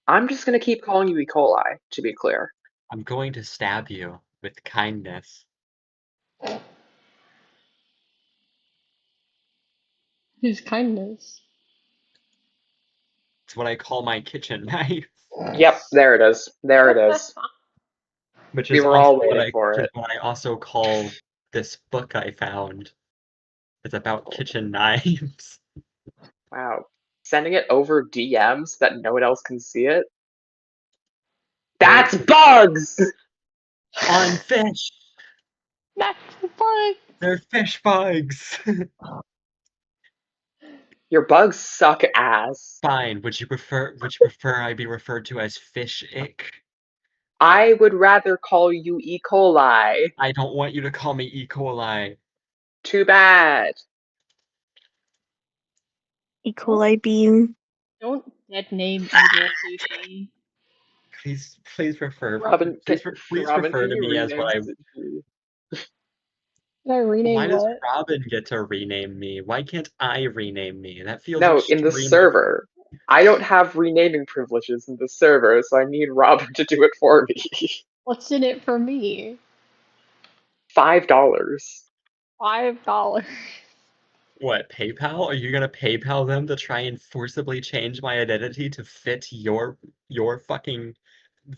I'm just gonna keep calling you E. coli, to be clear. I'm going to stab you with kindness. His kindness. It's what I call my kitchen knife. Yep, there it is. There it is. Which We is were also all waiting for which is it. what I also call this book I found. It's about kitchen knives. Wow. Sending it over DMs that no one else can see it? That's bugs! On fish! That's the part. They're fish bugs! Your bugs suck ass. Fine, would you prefer I be referred to as fish-ick? I would rather call you E. coli. I don't want you to call me E. coli. Too bad. E. coli bean. Don't dead name evil sushi. Please refer Robin, please Robin, refer can to you me as rename what I. Sushi? Did I rename Why does what? Robin get to rename me? Why can't I rename me? That feels No, in the extremely. server. I don't have renaming privileges in the server, so I need Robin to do it for me. What's in it for me? $5. $5. What, PayPal? Are you gonna PayPal them to try and forcibly change my identity to fit your fucking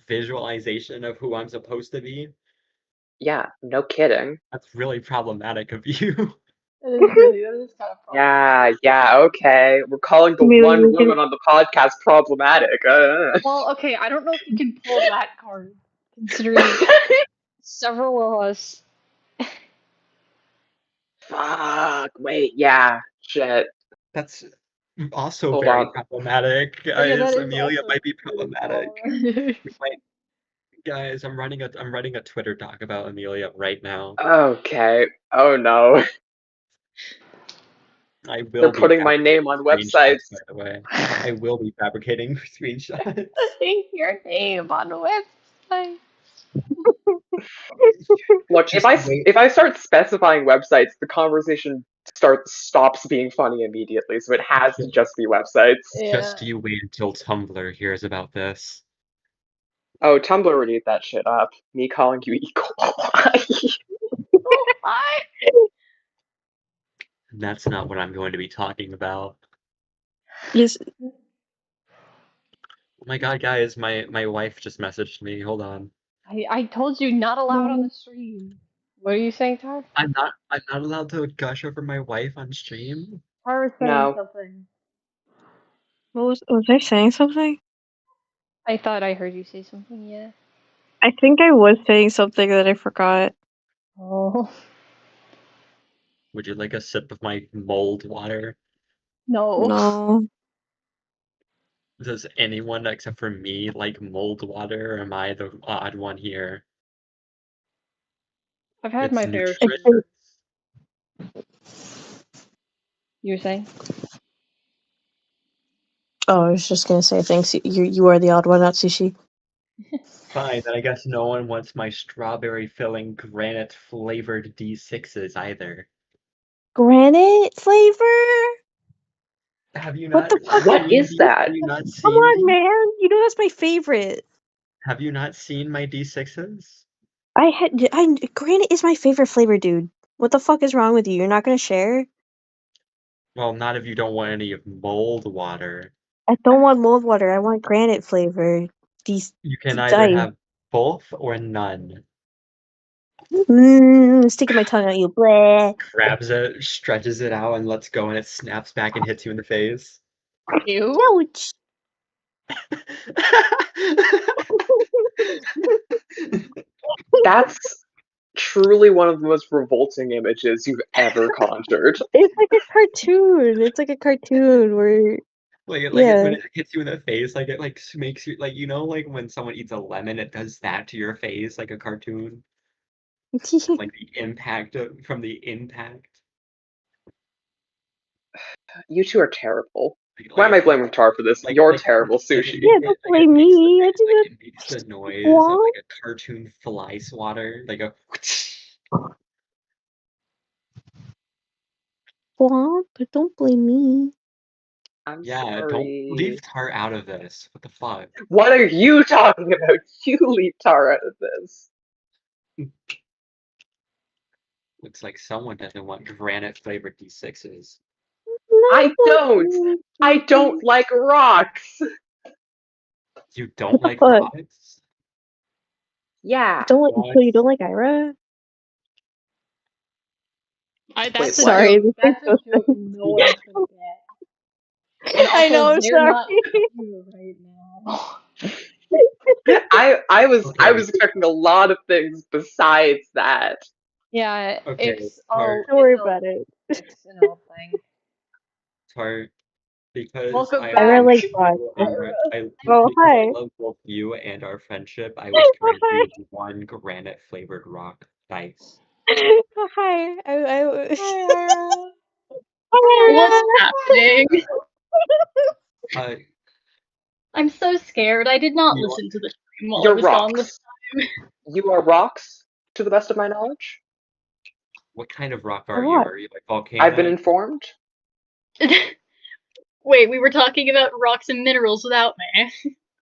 visualization of who I'm supposed to be? Yeah, no kidding. That's really problematic of you. That is kind of problematic. Yeah, okay. We're calling the Amelia, one you can woman on the podcast problematic. Well, okay, I don't know if you can pull that card, considering several of us. Fuck, wait, yeah, shit. That's also Hold very on. problematic, Oh, yeah, guys. that is Amelia also might be really problematic. problematic. We might, guys, I'm running a Twitter doc about Amelia right now. Okay. Oh no. I They're will be putting my name on fabricating screenshots, by websites. the way. I will be fabricating screenshots. Putting your name on a website. Look, Just wait. if I start specifying websites, the conversation stops being funny immediately, so it has to just be websites. Just Yeah. you wait until Tumblr hears about this. Oh, Tumblr would eat that shit up. Me calling you E. coli. Oh, hi. That's not what I'm going to be talking about. Yes. Oh my god, guys, my wife just messaged me. Hold on. I told you not allowed on the stream. What are you saying, Todd? I'm not allowed to gush over my wife on stream. I was saying No. something. What was I saying something? I thought I heard you say something, yeah. I think I was saying something that I forgot. Oh. Would you like a sip of my mold water? No. No. Does anyone except for me like mold water, or am I the odd one here? I've had It's my fair I share. think nutritious. You were saying? I was just gonna say thanks. You are the odd one, not sushi. Fine, then I guess no one wants my strawberry filling granite flavored D6s either. Granite flavor? Have you What not the fuck? What seen is these? that? Have you not Come seen on, these? man. You know that's my favorite. Have you not seen my D6s? Granite is my favorite flavor, dude. What the fuck is wrong with you? You're not gonna share? Well, not if you don't want any of mold water. I don't want mold water. I want granite flavor. These You can either dice. have both or none. Sticking my tongue out you. Bleh. Grabs it, stretches it out, and lets go, and it snaps back and hits you in the face. Ew. Ouch. That's truly one of the most revolting images you've ever conjured. It's like a cartoon. It's like a cartoon where When yeah. it hits you in the face, like it like makes you like like when someone eats a lemon, it does that to your face like a cartoon. Like the impact from the impact. You two are terrible. Like Why am it I blaming Tar for this? You're terrible, Sushi. Yeah, don't blame me. I it didn't makes the noise of want like a cartoon fly swatter, like a but don't blame me. I'm yeah, don't sorry. leave Tar out of this. What the fuck? What are you talking about? You leave Tar out of this. Looks like someone doesn't want granite flavored D6s. I don't like rocks. You don't like What? rocks? Yeah. Don't like What? so you don't like Ira? Wait, That's a what? Sorry, joke. this That's thing's a so joke no one's gonna get. And I know, also, I'm they're sorry. not here right now. I Okay. was expecting a lot of things besides that. Yeah, Okay, it's Tart, Don't worry about it. an old thing. Tart, because Welcome I Ira back, love likes rocks. you and Ira. Oh, because I hi. love both you and our friendship, I was Oh, going to hi. use one granite flavored rock dice. Oh, hi. Hi, Ira. What's Hi. happening? Uh, I'm so scared. I did not you, listen to the stream while I You're was gone this rocks. You are rocks, to the best of my knowledge. what kind of rock are you? What? Are you like I've been volcanic? informed. time. Wait, we were talking about rocks and minerals without me.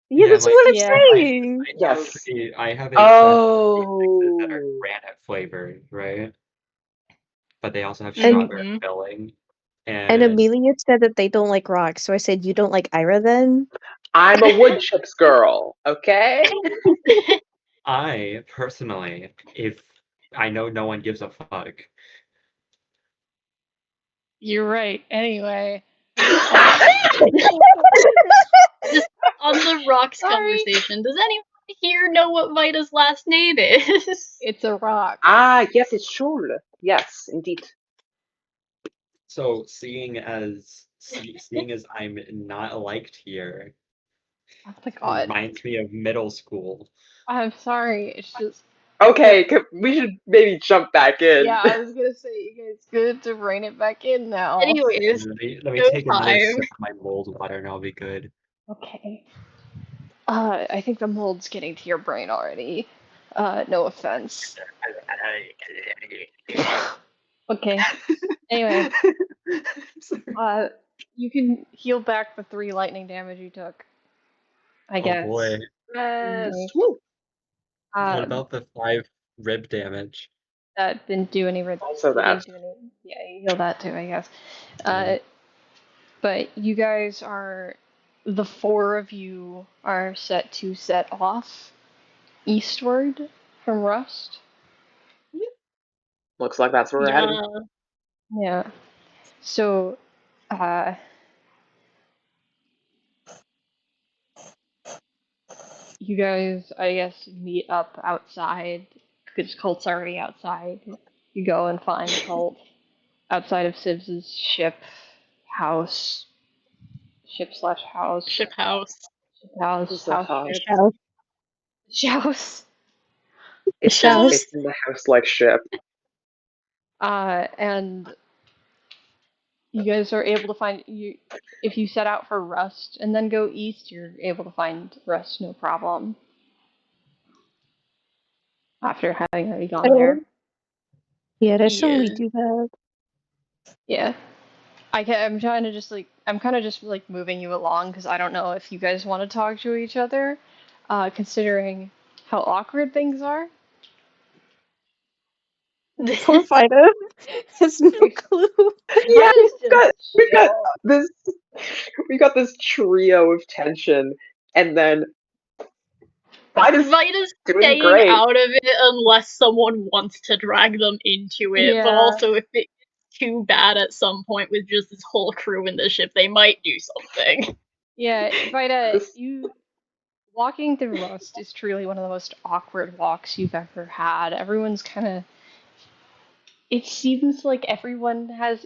Yeah, Yeah, that's like what I'm Yeah. saying. Yes. I have a set of D6s that are Oh. granite flavored, right? But they also have And strawberry Mhm. filling. and And Amelia said that they don't like rocks, so I said you don't like Ira then? I'm a wood chips girl, okay? I personally, if I know no one gives a fuck, You're right. Anyway, Just on the rocks sorry. conversation, does anyone here know what Vita's last name is? It's a rock. Yes, it's Schul. Yes, indeed. so seeing as I'm not liked here, Oh my it god. reminds me of middle school. I'm sorry. It's just Okay, we should maybe jump back in. yeah. I was gonna say you guys good to rein it back in now. Anyways, Let me go take another time. sip of my mold water and I'll be good. Okay. I think the mold's getting to your brain already. No offense. Okay. Anyway, Sorry. you can heal back the 3 lightning damage you took. I Oh guess. boy. Yes. Okay. Woo. What Um, about the 5 rib damage? that didn't do any. Also It that. didn't do any. Yeah, you heal that too, I guess. Mm. But you guys are. The 4 of you are set to set off eastward from Rust. Looks like that's where we're heading. Yeah. Yeah. So, uh, you guys, I guess, meet up outside because Colt's already outside. You go and find Colt outside of Sibs's house, ship slash house, Ship house. house, The house house. ship, Shout. house. It's Shout. in the house like ship. And you guys are able to find you if you set out for Rust and then go east, you're able to find Rust no problem after having already gone there. Yeah, there's some we Yeah. do that. Yeah. I'm trying to just like I'm kind of just like moving you along because I don't know if you guys want to talk to each other, considering how awkward things are. Poor Fido has no clue. Yeah, Vita's just we've got chill. this we got this trio of tension, and then Vida's Vita's doing staying great. out of it unless someone wants to drag them into it. But Yeah. also, if it's too bad at some point with just this whole crew in the ship, they might do something. Yeah, Vita, This you walking through Rust is truly one of the most awkward walks you've ever had. Everyone's kind of. It seems like everyone has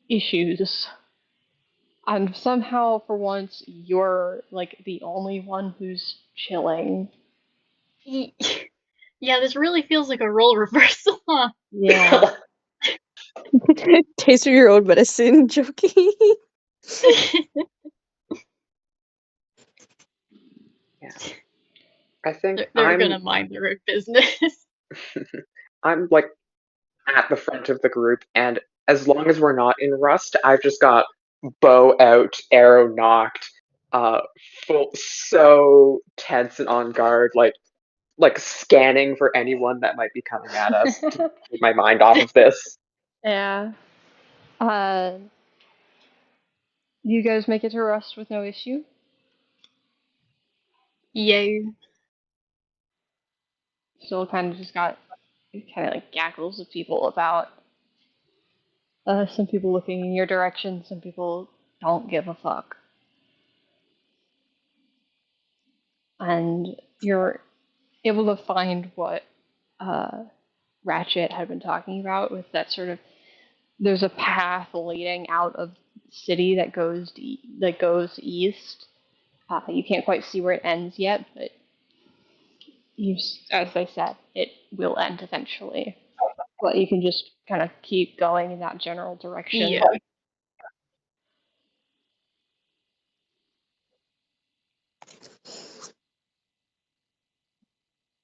issues. And somehow, for once, you're like the only one who's chilling. Yeah, this really feels like a role reversal, huh? Yeah. Taste of your own medicine, joking. Yeah. I think They're gonna mind their own business. I'm like at the front of the group, and as long as we're not in Rust, I've just got bow out, arrow knocked, full so tense and on guard. Like like scanning for anyone that might be coming at us to keep my mind off of this. Yeah. You guys make it to rest with no issue? Yay. Still kind of just got kind of like gaggles of people about. Some people looking in your direction, some people don't give a fuck. And you're able to find what Ratchet had been talking about with that sort of there's a path leading out of the city that goes east. You can't quite see where it ends yet, but as I said, it will end eventually. But you can just kind of keep going in that general direction. Yeah.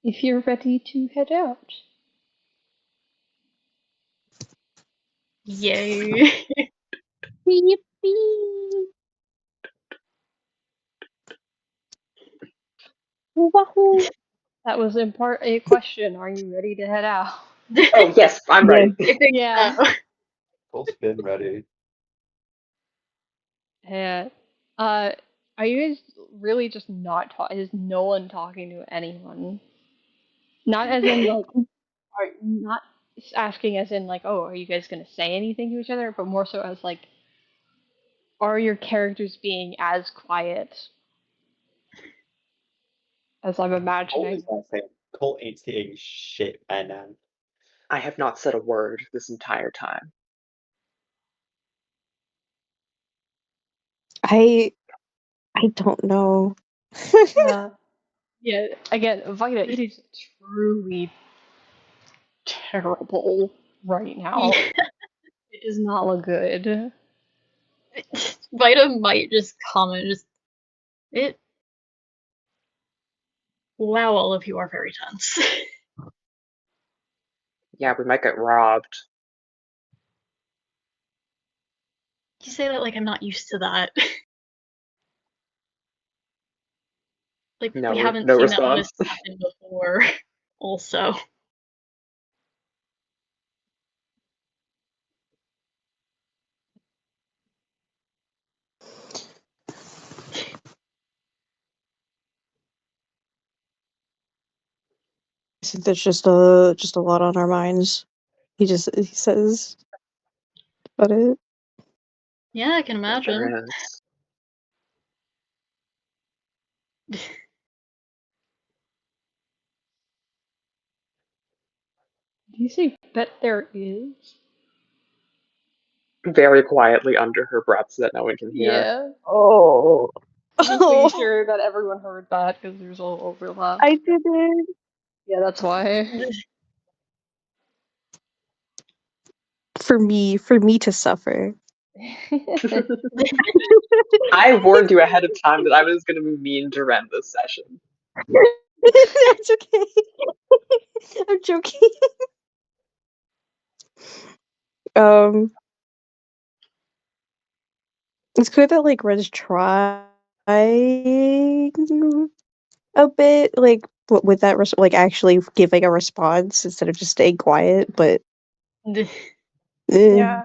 If you're ready to head out. Yay. Beep, beep. Wahoo. That was in part a question. Are you ready to head out? Oh yes, I'm Yeah. ready. I think Yeah. so. Colt's been ready. Yeah. Are you guys really just not talking? Is no one talking to anyone? Not as in like, are not asking as in like, oh, are you guys gonna say anything to each other? But more so as like, are your characters being as quiet as I'm Colt imagining? is not saying. Colt ain't saying shit, man. I have not said a word this entire time. I don't know. Yeah. Again, Vita, it is truly terrible right now. Yeah. It does not look good. Vita might just comment it wow, all of you are very tense. Yeah, we might get robbed. You say that like I'm not used to that. Like we No, haven't no seen that response. honestly happen before. Also. I think there's just a lot on our minds. He says about it. Yeah, I can Yeah, imagine. there is. Do you say bet there is? Very quietly under her breath so that no one can hear. Yeah. Oh. Just making sure that everyone heard that because there's all overlap. I didn't. Yeah, that's why. For me to suffer. I warned you ahead of time that I was going to be mean to Ren this session. That's okay. I'm joking. It's clear that like Red's trying a bit, like with that like actually giving a response instead of just staying quiet, but Yeah.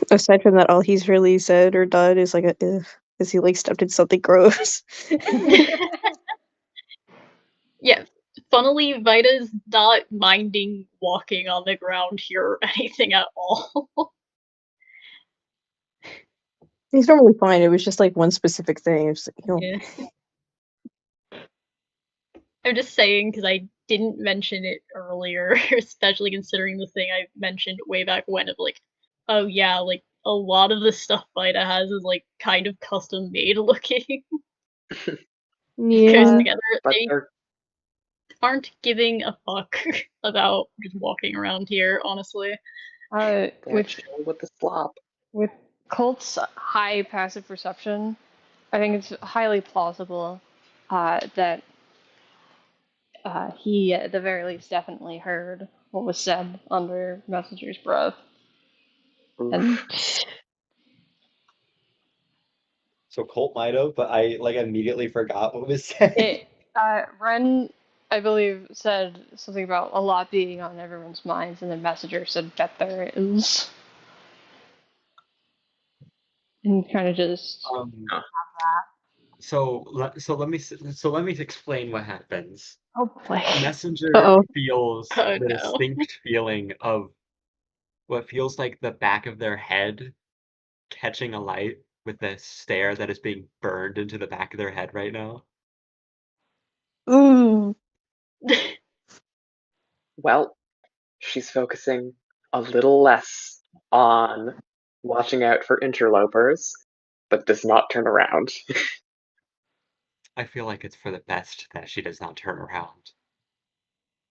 aside from that, all he's really said or done is like a if, because he like stepped in something gross. Yeah, funnily, Vita's not minding walking on the ground here or anything at all. He's normally fine. It was just like one specific thing. It was, Yeah. I'm just saying because I didn't mention it earlier, especially considering the thing I mentioned way back when of like, oh yeah, like a lot of the stuff Vita has is like kind of custom made looking. Goes yeah. together. But They they're aren't giving a fuck about just walking around here, honestly. With chill with the slop. with Colt's high passive perception, I think it's highly plausible that he, at the very least, definitely heard what was said under Messenger's breath. And Oof. So Colt might have, but I like immediately forgot what was said. Ren, I believe, said something about a lot being on everyone's minds, and the messenger said that there is. And kind of just Um, Huh. so let me explain what happens. oh boy. Messenger Uh-oh. feels Oh the no. distinct feeling of what feels like the back of their head catching a light with the stare that is being burned into the back of their head right now. Ooh. Well, she's focusing a little less on watching out for interlopers, but does not turn around. I feel like it's for the best that she does not turn around.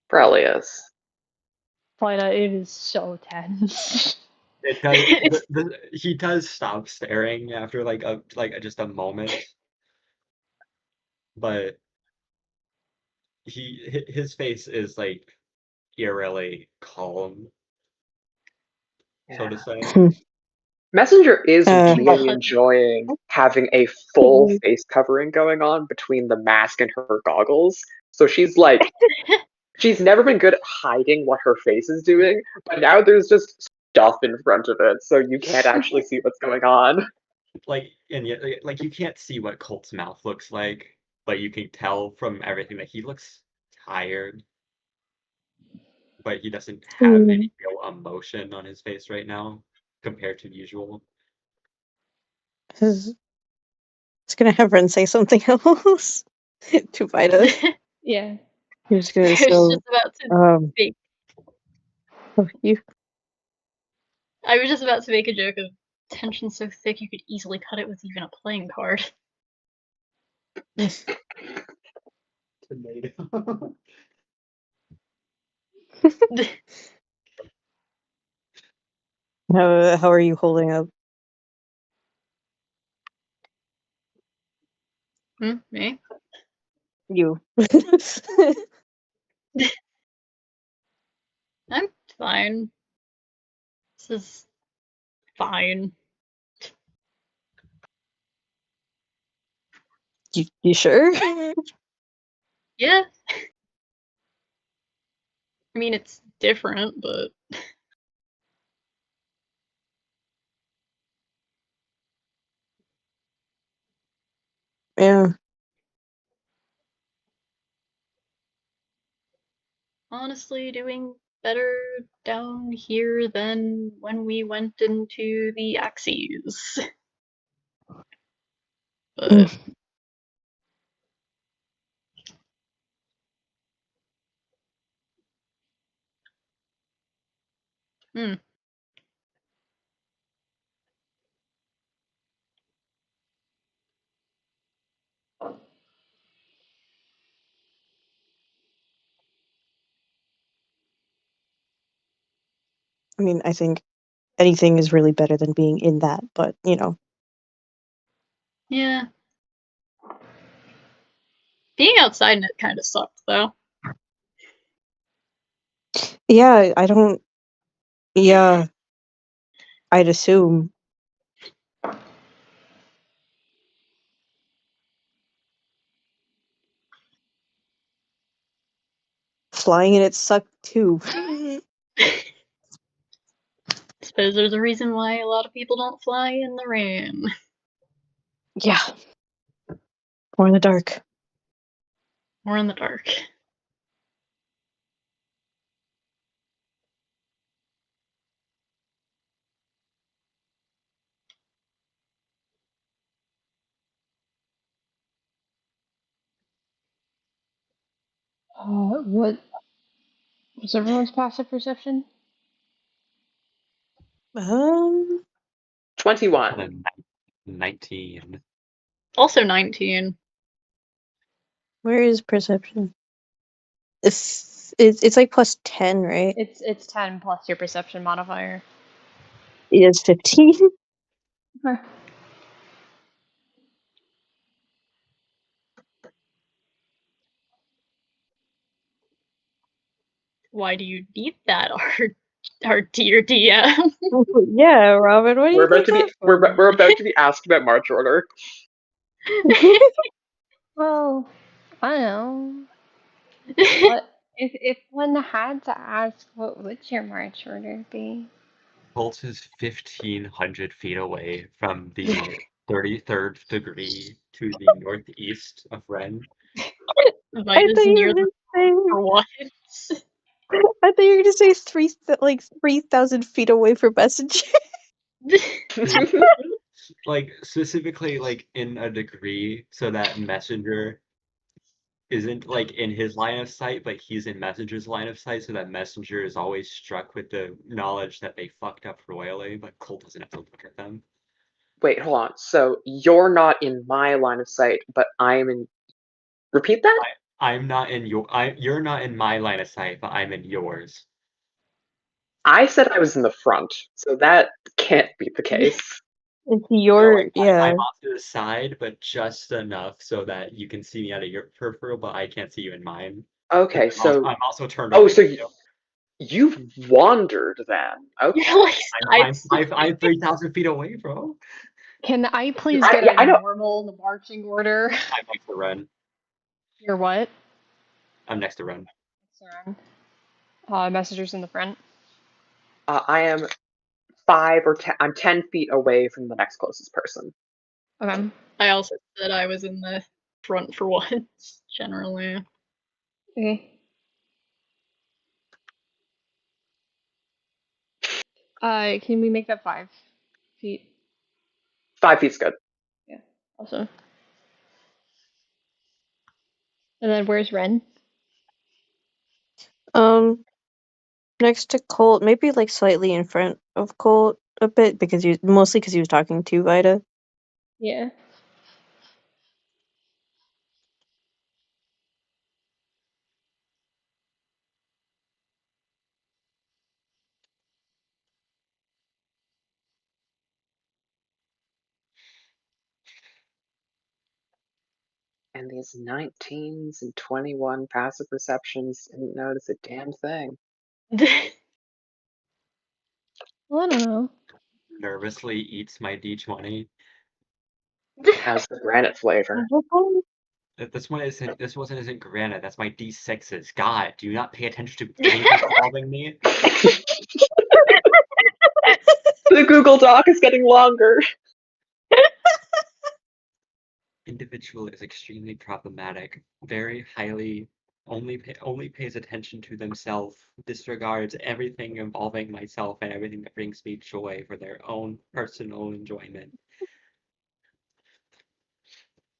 Probably is. Plina, it is so tense. It does. He does stop staring after just a moment, but his face is like eerily calm, so Yeah. to say. Messenger is Uh, really enjoying having a full face covering going on between the mask and her goggles. So she's like, she's never been good at hiding what her face is doing, but now there's just stuff in front of it, so you can't actually see what's going on. And yet, like you can't see what Colt's mouth looks like, but you can tell from everything that he looks tired, but he doesn't have any real emotion on his face right now compared to usual. It's gonna have Ren say something else to Vida. Yeah. You're just gonna I was so just about to make. you I was just about to make a joke of tension so thick you could easily cut it with even a playing card. Tomato. how are you holding up? Me? You. I'm fine. This is fine. you sure? Yeah. I mean, it's different, but Yeah. honestly doing better down here than when we went into the Axes. But hmm. I mean, I think anything is really better than being in that, but you know. Yeah. Being outside in it kind of sucked, though. Yeah, I don't. Yeah, I'd assume. Flying in it sucked too. Suppose there's a reason why a lot of people don't fly in the rain. Yeah. Or in the dark. Or in the dark. What was everyone's passive perception? 21. And a 19. Also 19. Where is perception? It's like plus 10, right? It's 10 plus your perception modifier. It is 15. Okay. Why do you need that, our dear DM? Yeah, Robin, what do We're you about need to be that for? we're about to be asked about March order. Well, I don't know. What if one had to ask, what would your march order be? Colt is 1,500 feet away from the 33rd degree to the northeast of Ren. Mine I is thought you near were the gonna for once. say. I thought you were gonna say 3,000 feet away from Messenger. Like specifically like in a degree so that Messenger isn't like in his line of sight, but he's in Messenger's line of sight, so that Messenger is always struck with the knowledge that they fucked up royally, but Colt doesn't have to look at them. Wait, hold on. So you're not in my line of sight, but I'm in. Repeat that? I'm not in you're not in my line of sight, but I'm in yours. I said I was in the front, so that can't be the case. It's So your like I'm off to the side, but just enough so that you can see me out of your peripheral, but I can't see you in mine. Okay, I'm also turned oh, away so from you. you've wandered then. Okay. You're like I'm 3,000 feet away, bro. Can I please I, get yeah, a I know. normal marching order? I'm next to Ren. You're what? I'm next to Ren. Messengers in the front. I am 5 or 10. I'm 10 feet away from the next closest person. Okay. I also said I was in the front for once, generally. Okay. Can we make that 5 feet? 5 feet's good. Yeah. Also. And then where's Ren? Next to Colt, maybe like slightly in front of Colt a bit because mostly because he was talking to Vida. Yeah. And these 19s and 21 passive perceptions didn't notice a damn thing. Well, I don't know. Nervously eats my D20. Has the granite flavor. This wasn't isn't granite. That's my D6s. God, do you not pay attention to anything involving me? The Google Doc is getting longer. Individual is extremely problematic. Very highly only pays attention to themselves. Disregards everything involving myself and everything that brings me joy for their own personal enjoyment.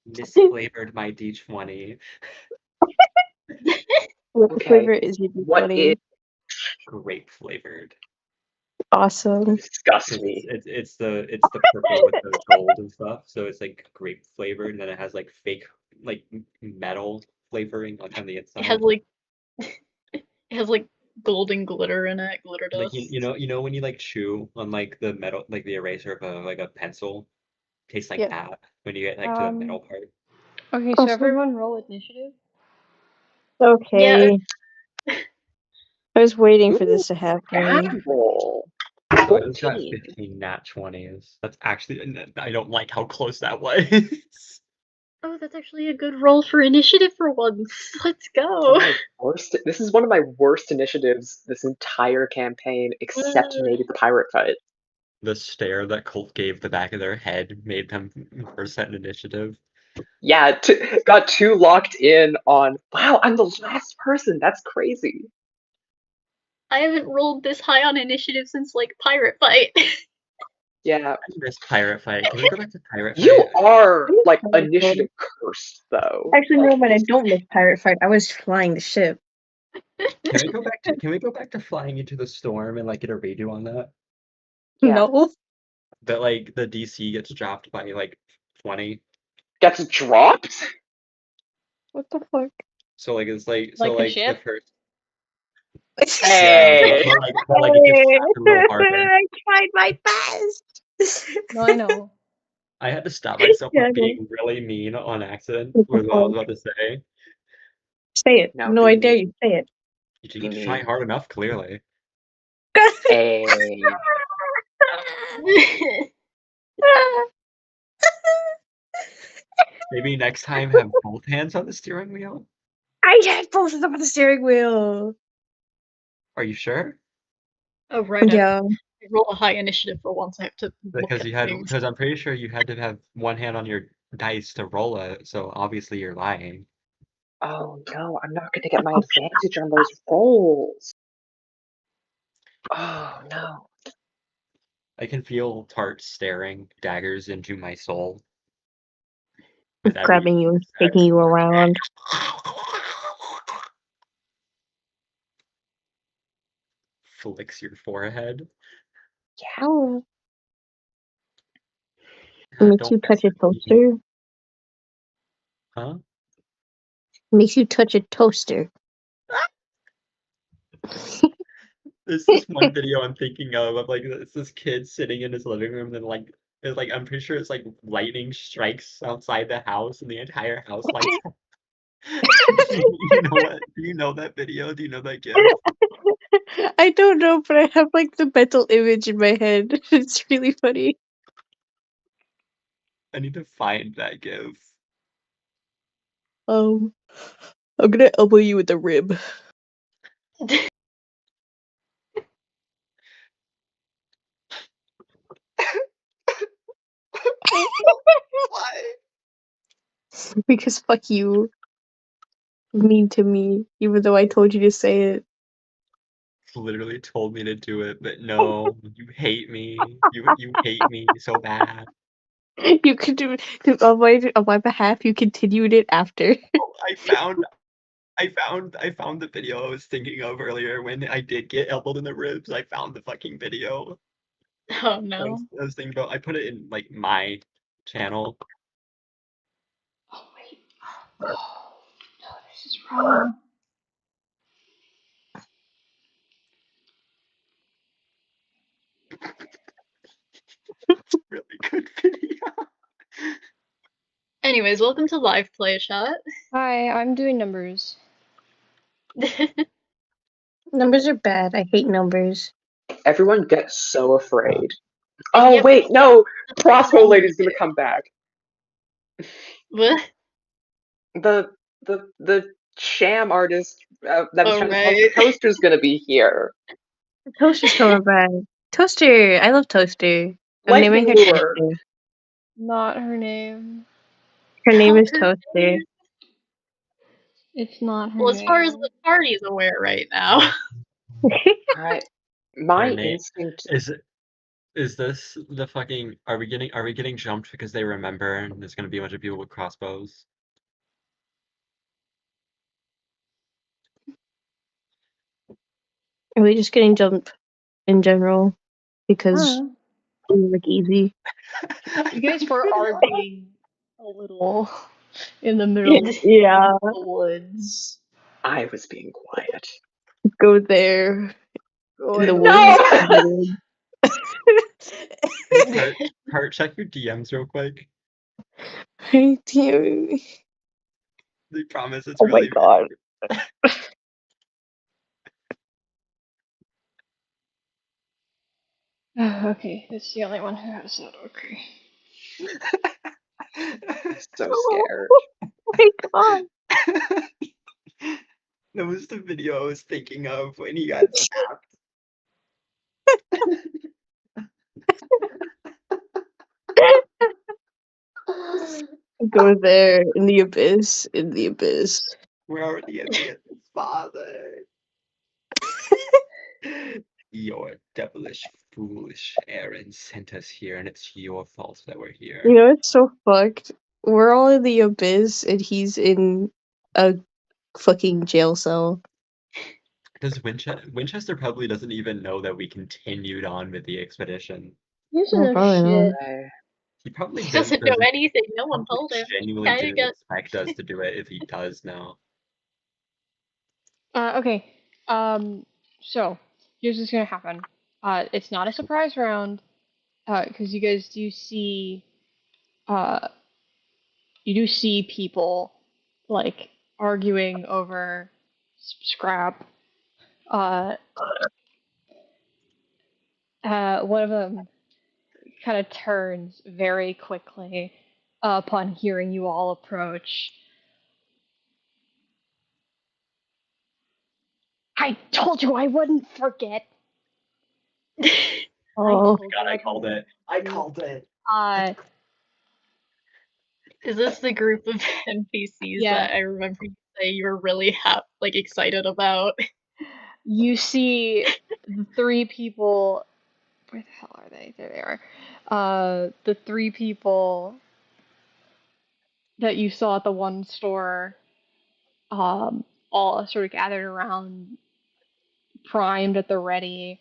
Misflavored my D20. What Okay. flavor is your What D20? is Grape flavored. Awesome. disgust me? It's the purple with the gold and stuff. So it's like grape flavored, and then it has like fake like metal flavoring like on the It inside. has like it has like golden glitter in it, glitter Like dust. you know when you like chew on like the metal like the eraser of a pencil, tastes like Yeah. that when you get like to the metal part. Okay, so Awesome. everyone roll initiative. Yeah, Okay. I was waiting for Ooh, this to happen. roll. Oh, I just got 14. 15 nat 20s. That's actually I don't like how close that was. oh, that's actually a good roll for initiative for once. Let's go. This is one of my worst initiatives this entire campaign, except maybe the pirate fight. The stare that Colt gave the back of their head made them percent initiative. Yeah, got too locked in on, wow, I'm the last person. That's crazy. I haven't rolled this high on initiative since like pirate fight. Yeah, I miss pirate fight. Can we go back to pirate fight? you are like initiative cursed, though. Actually, Like, no, but I don't miss Pirate Fight. I was flying the ship. Can we go back to flying into the storm and like get a redo on that? Yeah. No. That like the DC gets dropped by like 20. Gets dropped? What the fuck? So like it's like Like the the ship? first Hey! but like it gets trapped a little harder. I tried my best. No, I know. I had to stop myself Yeah, from being really mean on accident what the with what I was fuck? about to say. Say it. No, No, be I dare mean. you. Say it. You didn't try hard enough, clearly. Hey. Maybe next time have both hands on the steering wheel? I had both of them on the steering wheel. Are you sure? Oh right, Yeah. I roll a high initiative for once. I have to look Because at things. because I'm pretty sure you had to have one hand on your dice to roll it, so obviously you're lying. Oh no, I'm not going to get my advantage on those rolls. Oh no. I can feel Tart staring daggers into my soul. With every Grabbing you and step. taking you around. Flicks your forehead. Oh. Don't Makes you mess touch a with me. toaster. Huh? Makes you touch a toaster. There's this one video I'm thinking of like it's this kid sitting in his living room and like it's like I'm pretty sure it's like lightning strikes outside the house and the entire house lights up. You know what? Do you know that video? Do you know that gif? I don't know, but I have like the mental image in my head. It's really funny. I need to find that gif. I'm gonna elbow you with the rib. Why? Because fuck you. Mean to me, even though I told you to say it. Literally told me to do it, but no, you hate me. You hate me so bad. You could do on my behalf. You continued it after. I found the video I was thinking of earlier when I did get elbowed in the ribs. I found the fucking video. Oh no. I was thinking about I put it in like my channel. Oh wait. Oh no, this is wrong. Really good video. Anyways, welcome to live play chat. Hi, I'm doing numbers. Numbers are bad. I hate numbers. Everyone gets so afraid. Oh Yep. wait, no! Crossbow All we Lady's gonna do. come back. What? The sham artist that was Oh trying to sell us right. the toaster's gonna be here. Toaster's coming back. Toaster. I love Toaster. I'm naming Lightning her lure. Toaster. Not her name. Her name Not is her Toaster. name. It's not her Well, as far as name. the party's aware right now. My Her name instinct. is this the fucking are we getting jumped because they remember and there's gonna be a bunch of people with crossbows? Are we just getting jumped in general? Because Huh. we look easy. You guys were arguing a little in the middle of Yeah. the woods. I was being quiet. Go there. In the Going woods. Hey, Kurt, check your DMs real quick. Hey, dear. They promise it's Oh my really god. Okay, it's the only one who has that. Okay. I'm so scared. Oh my god. That was the video I was thinking of when he got snapped. Go there in the abyss. In the abyss. We're already at the end of his father. Your devilish, foolish errand sent us here, and it's your fault that we're here. You know, it's so fucked. We're all in the abyss and he's in a fucking jail cell. Because Winchester probably doesn't even know that we continued on with the expedition. He doesn't know probably not. shit. He probably He doesn't know doesn't anything. No one told him. genuinely Kinda didn't got. expect us to do it if he does know. Okay. So here's what's gonna happen. It's not a surprise round. Because you guys do see, uh, you do see people like arguing over scrap. Uh, one of them kind of turns very quickly, upon hearing you all approach. I told you I wouldn't forget. Oh, God, I called it. I called it. Is this the group of NPCs Yeah. that I remember you say you were really excited about? You see the three people. Where the hell are they? There they are. The three people that you saw at the one store, all sort of gathered around, primed at the ready,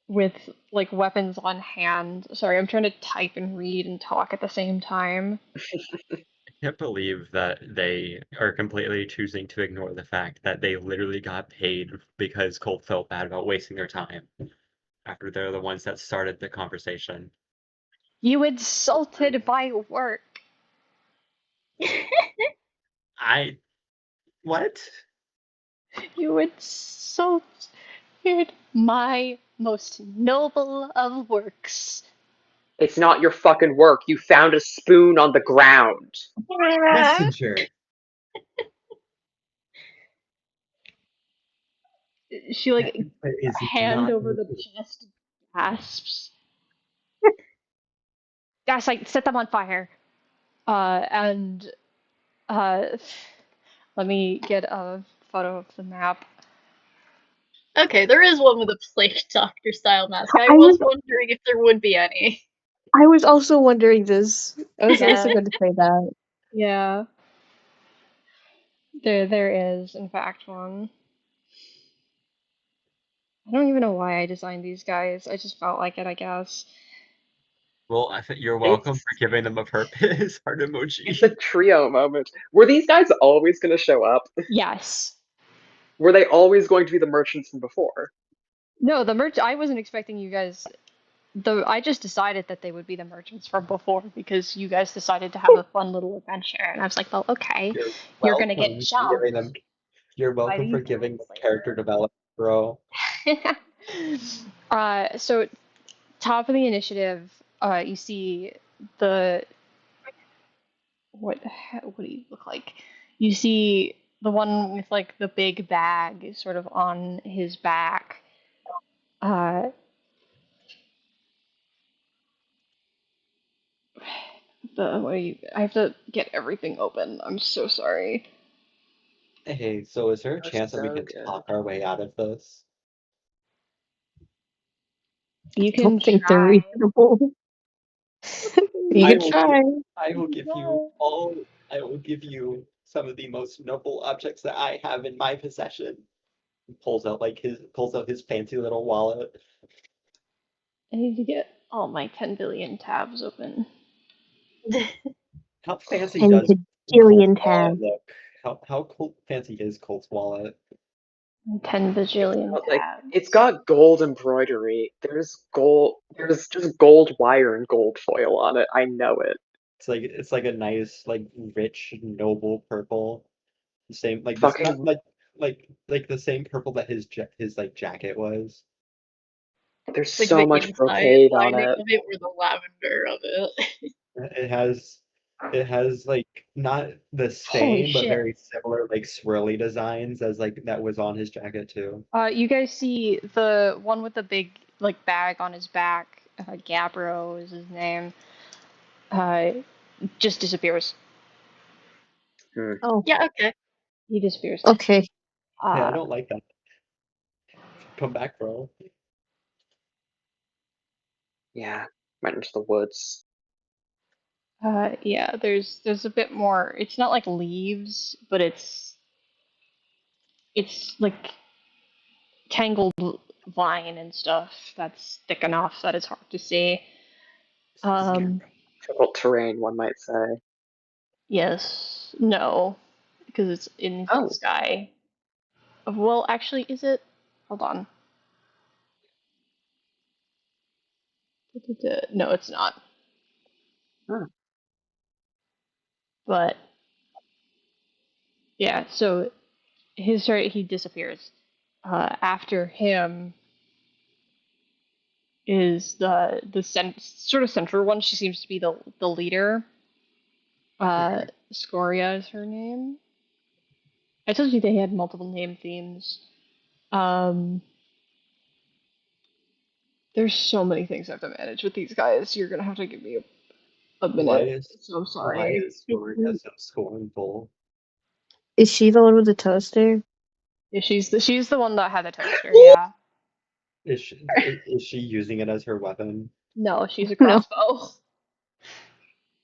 with like weapons on hand. Sorry, I'm trying to type and read and talk at the same time. I can't believe that they are completely choosing to ignore the fact that they literally got paid because Colt felt bad about wasting their time after they're the ones that started the conversation. You insulted my work. What? You insulted my most noble of works. It's not your fucking work. You found a spoon on the ground. Messenger. She like That is hand not over the chest, gasps. That's like set them on fire. And uh, let me get a photo of the map. Okay, there is one with a plague doctor style mask. I I was was wondering if there would be any. I was also wondering this. I was also Yeah. going to say that. Yeah. There is, in fact, one. I don't even know why I designed these guys. I just felt like it, I guess. Well, I think you're welcome It's for giving them a purpose. Heart it's a emoji. trio moment. Were these guys always going to show up? Yes. Were they always going to be the merchants from before? No, the merch. I wasn't expecting you guys. I just decided that they would be the merchants from before because you guys decided to have a fun little adventure, and I was like, well, okay, You're you're gonna get welcome for jumped giving them. You're by welcome these for giving guys them character development, bro. later. So top of the initiative, you see the what do you look like? You see the one with like the big bag sort of on his back. Uh, what are you? I have to get everything open. I'm so sorry. Hey, so is there a That's chance that we so can good. talk our way out of this? You I can don't think they're try. reasonable. You I could will try. give, I will give you all, I will give you some of the most noble objects that I have in my possession. He pulls out his fancy little wallet. I need to get all my 10 billion tabs open. How fancy 10 does Colt's bajillion wallet tabs. look? How fancy is Colt's wallet? 10 It's bajillion got like tabs. it's got gold embroidery. There's gold. There's just gold wire and gold foil on it. I know it. It's like a nice, like rich, noble purple. The same like this not Fucking like the same purple that his like jacket was. there's Like so the much inside brocade on lining it. of it or the lavender of it. It has like not the Holy same but shit. very similar like swirly designs as like that was on his jacket too. You guys see the one with the big like bag on his back. Gabbro is his name. Uh, just disappears. Hmm. Oh, Yeah, okay. He disappears. okay. Hey, I Uh, don't like that. Come back, bro. Yeah, went into the woods. yeah. There's a bit more. It's not like leaves, but it's like tangled vine and stuff that's thick enough that it's hard to see. Um, Difficult terrain, one might say. yes, no, because it's in the Oh, sky. Well, actually, is it? Hold on. No, it's not. huh. But yeah, so he disappears. After him, is the sort of central one. She seems to be the leader. Scoria is her name. I told you they had multiple name themes. Um, there's so many things I have to manage with these guys. You're gonna have to give me a Why minute. is So I'm why sorry. is Gloria so scornful? Is she the one with the toaster? Yeah, she's the one that had the toaster. Yeah. Is she using it as her weapon? No, she's a No. crossbow.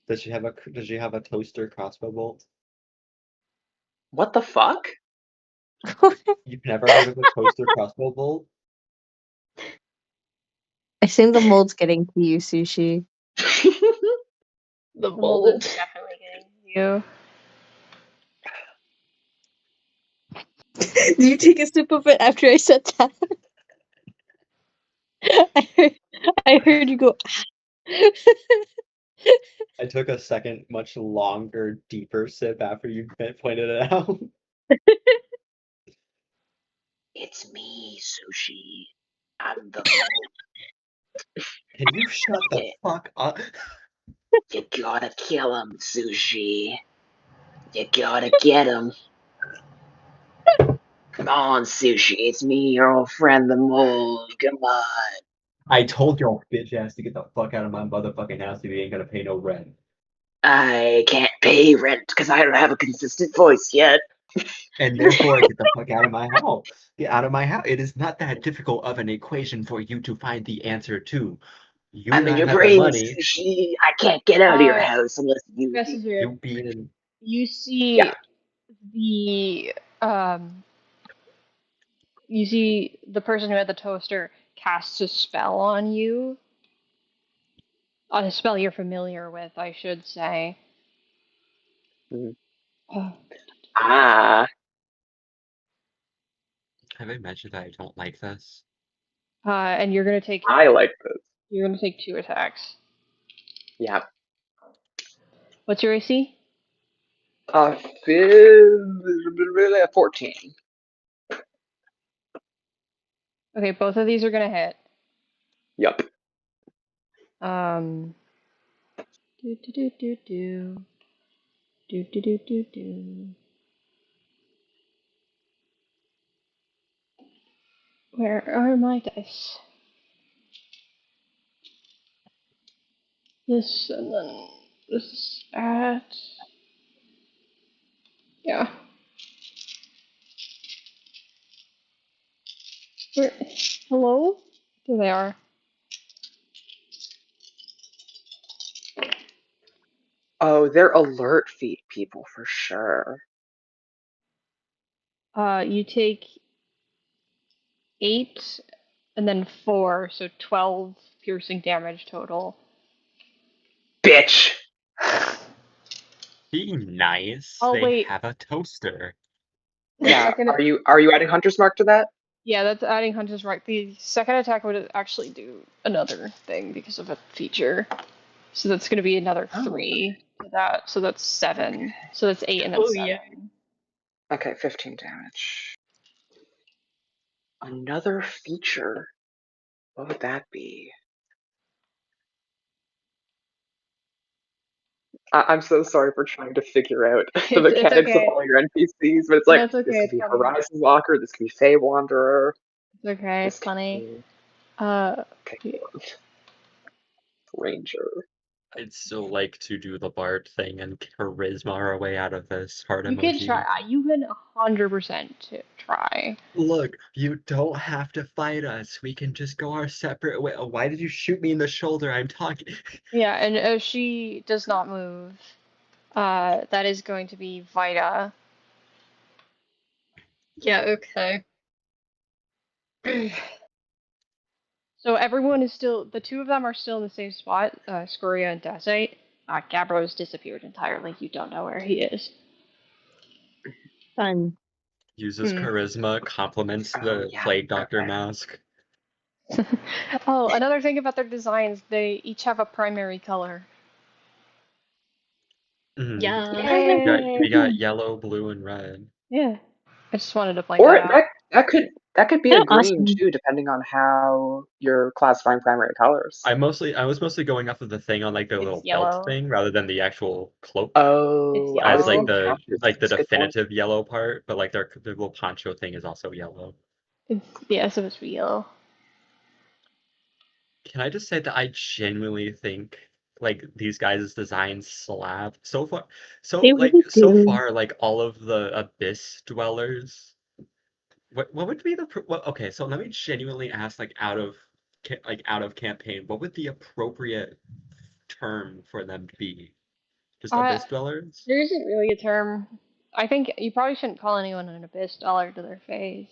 Does she have a toaster crossbow bolt? What the fuck? You've never heard of a toaster crossbow bolt? I think the mold's getting to you, Sushi. The The mold is mold. definitely getting you. Did you take a sip of it after I said that? I heard you go. I took a second, much longer, deeper sip after you pointed it out. It's me, Sushi. I'm the mold. Can you shut the fuck up? You gotta kill him, Sushi. You gotta get him. Come on, Sushi. It's me, your old friend, the mold. Come on. I told your bitch ass to get the fuck out of my motherfucking house if you ain't gonna pay no rent. I can't pay rent because I don't have a consistent voice yet. And therefore, get the fuck out of my house. Get out of my house. It is not that difficult of an equation for you to find the answer to. You I'm in not your having brain, money, Sushi. I can't get out of your house unless you leave. Messenger, you being you Yeah. see the um you see the person who had the toaster casts a spell on you. A spell you're familiar with, I should say. Mhm. Uh, Ah. have I mentioned that I don't like this? and I like this. you're gonna take 2 attacks. Yeah. What's your AC? Really a 14. Okay, both of these are gonna hit. Yup. Um, do do do do do do do do do do. Where are my dice? This and then this at yeah. Where? Hello? There they are. Oh, they're alert feet people for sure. You take 8 and then 4, so 12 piercing damage total. Bitch. Be nice. Oh They wait, have a toaster. that's Yeah. not gonna. Are you adding Hunter's Mark to that? Yeah, that's adding Hunter's Mark. The second attack would actually do another thing because of a feature. So that's gonna be another Oh. 3 to that. So that's 7. So that's 8 and then Oh 7. yeah. Okay, 15 damage. Another feature. What would that be? I'm so sorry for trying to figure out the It's mechanics of okay. all your NPCs, but it's No, like it's this okay. could It's be funny. Horizon Walker, this could be Fey Wanderer, It's okay. this It's could funny. be Uh, okay, Ranger. I'd still like to do the Bard thing and charisma our way out of this heart you can emoji. try. You can 100% try. Look, you don't have to fight us. We can just go our separate way. Why did you shoot me in the shoulder? I'm talking. Yeah, and if she does not move, that is going to be Vita. Yeah, okay. So everyone is still, the two of them are still in the same spot, Scoria and Dacite. Gabro's disappeared entirely. You don't know where he is. Fun. Uses charisma, compliments Oh the yeah. plague doctor Okay. mask. Oh, another thing about their designs, they each have a primary color. Yeah. We got yellow, blue, and red. Yeah. I just wanted to point Or that out. that That could be a Oh, green awesome. too, depending on how you're classifying primary colors. I was mostly going off of the thing on like their It's little belt yellow. thing rather than the actual cloak It's Oh, I as was yellow. like thinking the patches. like the That's a good point. definitive yellow part, but like their little poncho thing is also yellow. It's supposed to be yellow. Can I just say that I genuinely think like these guys' designs slap so far, They really do. like all of the abyss dwellers. What would be the okay? So let me genuinely ask, like out of campaign, what would the appropriate term for them be? Just Uh, abyss dwellers? there isn't really a term. I think you probably shouldn't call anyone an abyss dollar to their face.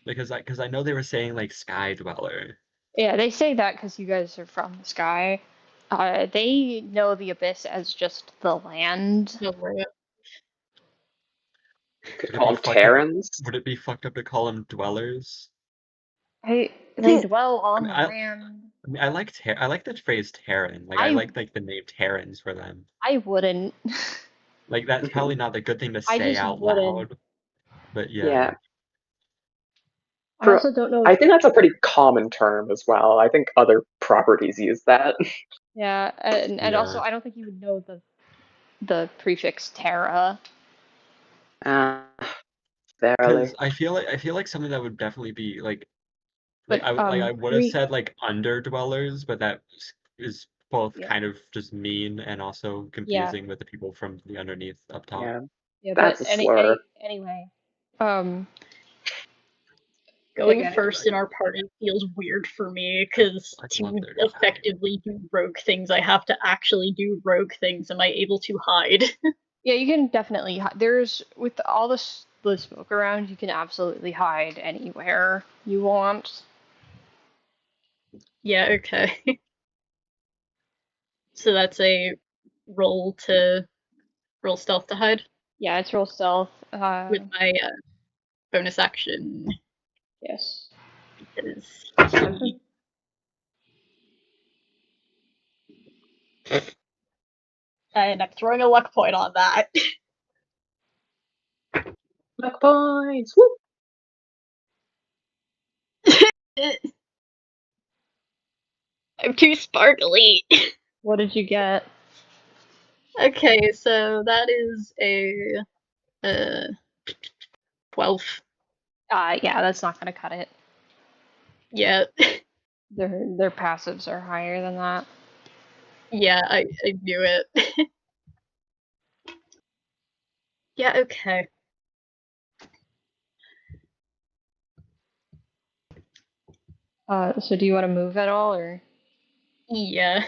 Because I know they were saying like sky dweller. Yeah, they say that because you guys are from the sky. They know the abyss as just the land. No, right. Could Would it call be them fucked up? Terrans. Would it be fucked up to call them dwellers? They dwell I on mean, the I, land. I mean, I like the phrase Terran. Like I I like the name Terrans for them. I wouldn't. Like that's Mhm. probably not the good thing to I say just out wouldn't. loud, but yeah. Yeah. I also don't know. I think that's a pretty common term as well. I think other properties use that. Yeah, and also Yeah. I don't think you would know the prefix Terra. Uh, barely. Because I feel like something that would definitely be But I would have we said like underdwellers, but that is both yeah kind of just mean and also yeah confusing with the people from the underneath up top. Yeah, yeah. But that's a slur. anyway, um Going again, first in our party feels weird for me because I'd love to there to die. effectively do rogue things, I have to actually do rogue things. Am I able to hide? yeah, you can definitely there's with all the smoke around, you can absolutely hide anywhere you want. Yeah, okay. So that's a roll stealth to hide Yeah, it's real stealth. with my bonus action Yes. because Seven. and I'm throwing a luck point on that. Luck points. Woo! I'm too sparkly. What did you get? Okay, so that is a 12. Yeah, that's not gonna cut it. Yeah, Their passives are higher than that. yeah, I knew it. Yeah, okay. So do you want to move at all, or Yeah.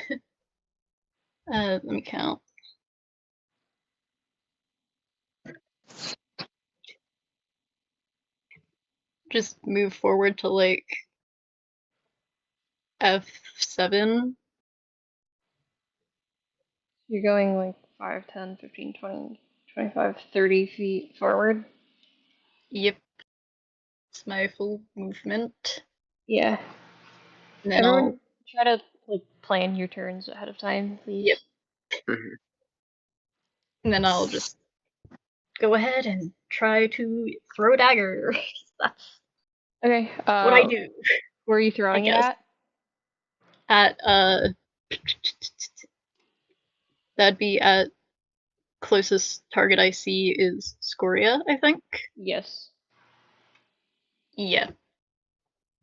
Let me count. Just move forward to like F7. you're going like 5, 10, 15, 20, 25, 30 feet forward? Yep, it's my full movement. Yeah. And then I'll, Everyone, try to like plan your turns ahead of time, please. yep, Mhm. and then I'll just go ahead and try to throw a dagger. That's Okay. what I do, Where are you I throwing it guess. at? At, that'd be at closest target I see is Scoria, I think. Yes. Yeah.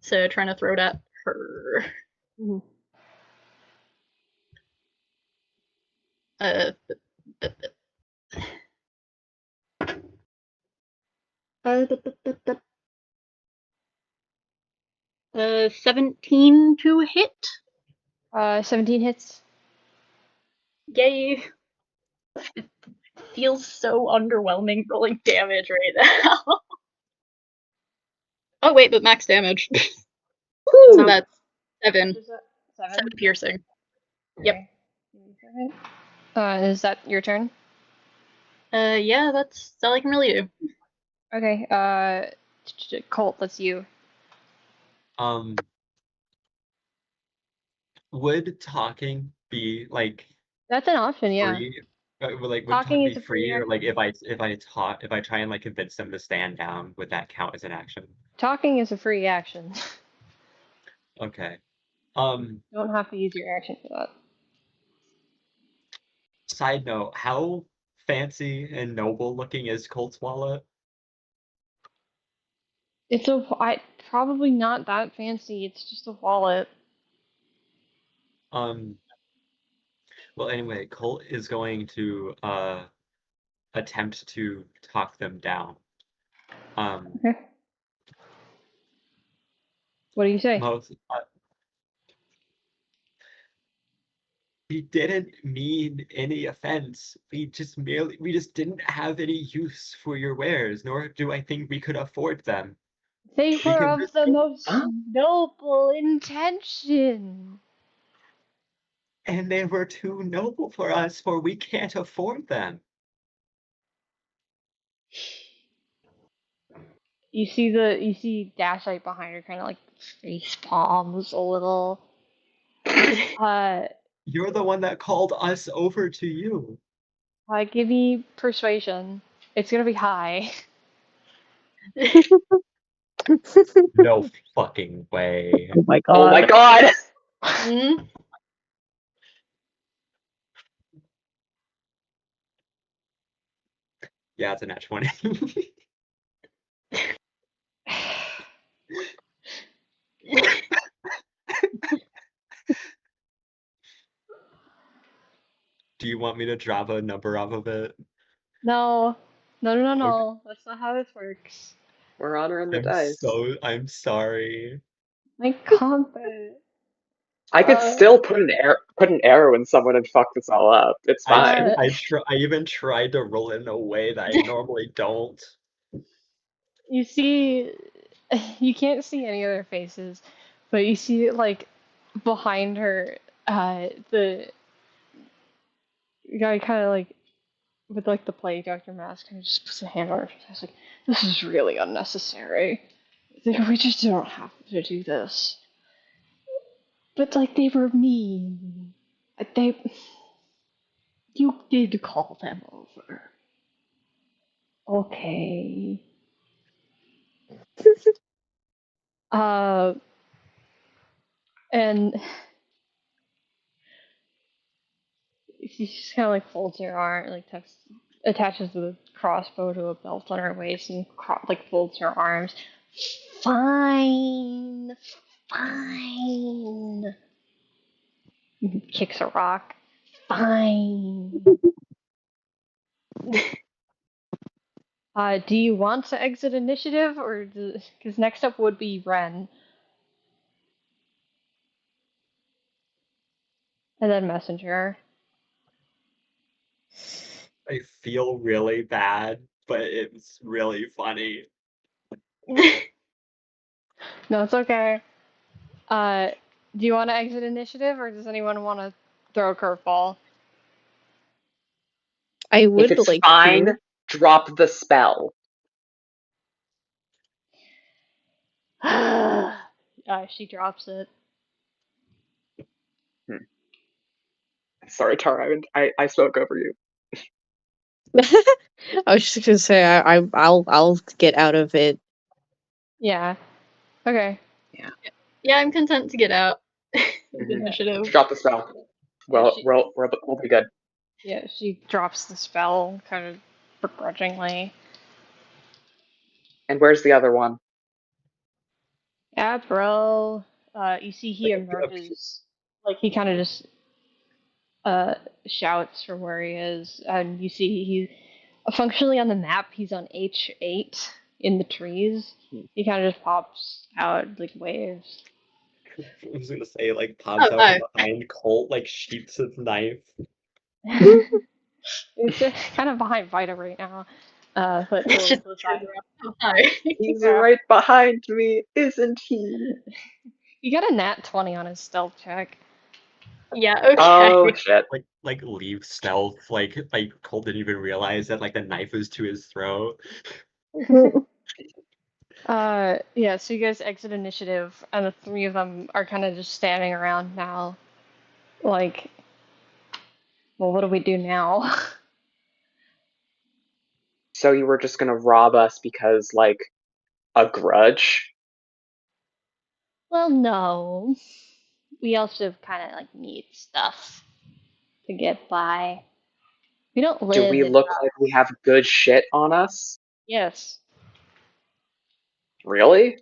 So trying to throw it at her. Mm-hmm. Uh, 17 to hit. 17 hits. Yay. It feels so underwhelming rolling damage right now. Oh wait, but max damage. So Woo! that's 7. Is that 7? 7 piercing. Yep. Okay. Give me a second. Is that your turn? Yeah, that's all I can really do. Okay. Colt, that's you. Um, would talking be like That's an option, yeah. free? Would Talking talking is be a free free, or like action. if I try and like convince them to stand down, would that count as an action? Talking is a free action. Okay. You don't have to use your action for that. Side note, how fancy and noble looking is Colt's wallet? It's probably not that fancy. It's just a wallet. Um, well, anyway, Colt is going to attempt to talk them down. Okay. What do you say? Most we didn't mean any offense. We just didn't have any use for your wares, nor do I think we could afford them. They We were can of the most Huh? noble intention. and they were too noble for us, for we can't afford them. You see Dashite behind her, kind of like face palms a little. You're the one that called us over to you. Give me persuasion. It's gonna be high. No fucking way. Oh my Oh my god. god! Mm. Yeah, it's a nat 20. Do you want me to drop a number off of it? No, no, no, no, Okay. no. That's not how this works. We're honoring the dice. I'm sorry. My compass. I could Uh, still put an arrow in someone and fuck this all up. It's fine. I even tried to roll it in a way that I normally don't. you see, you can't see any other faces, but you see like behind her, the guy kind of like with like the plague doctor mask and just puts a hand on her face like, this is really unnecessary. We just don't have to do this. But like they were mean. They You did call them over. Okay. Uh and she just kind of like folds her arm, like attaches the crossbow to a belt on her waist and like folds her arms. Fine, fine. Kicks a rock. Fine. Do you want to exit initiative, or because next up would be Ren, and then Messenger. I feel really bad, but it's really funny. No, it's okay. Uh, do you want to exit initiative, or does anyone want to throw a curveball? I If would it's like fine, to. drop the spell. She drops it. Hmm. Sorry, Tara, I spoke over you. I was just gonna say I'll get out of it. Yeah. Okay. Yeah, I'm content to get out. With Mhm. initiative. Drop the spell. Yeah. Well, we'll be good. Yeah. She drops the spell, kind of begrudgingly. And where's the other one? Yeah, bro. You see, he Like, emerges. Like he kind of just uh shouts from where he is, and you see he's functionally on the map. He's on H8 in the trees. He kind of just pops out, like waves. I was gonna say, like, pops Oh, out oh. from behind Colt, like, sheaths his knife. He's just kind of behind Vita right now. But It's just to the side. oh, hi. He's Yeah. right behind me, isn't he? He got a nat 20 on his stealth check. Yeah, okay. Oh shit. Like leave stealth, like Colt didn't even realize that like the knife was to his throat. Yeah, so you guys exit initiative, and the three of them are kind of just standing around now. Like, well, what do we do now? So you were just gonna rob us because, like, a grudge? Well, no. We also kind of like need stuff to get by. We don't Do live we in look like we have good shit on us? yes. Really?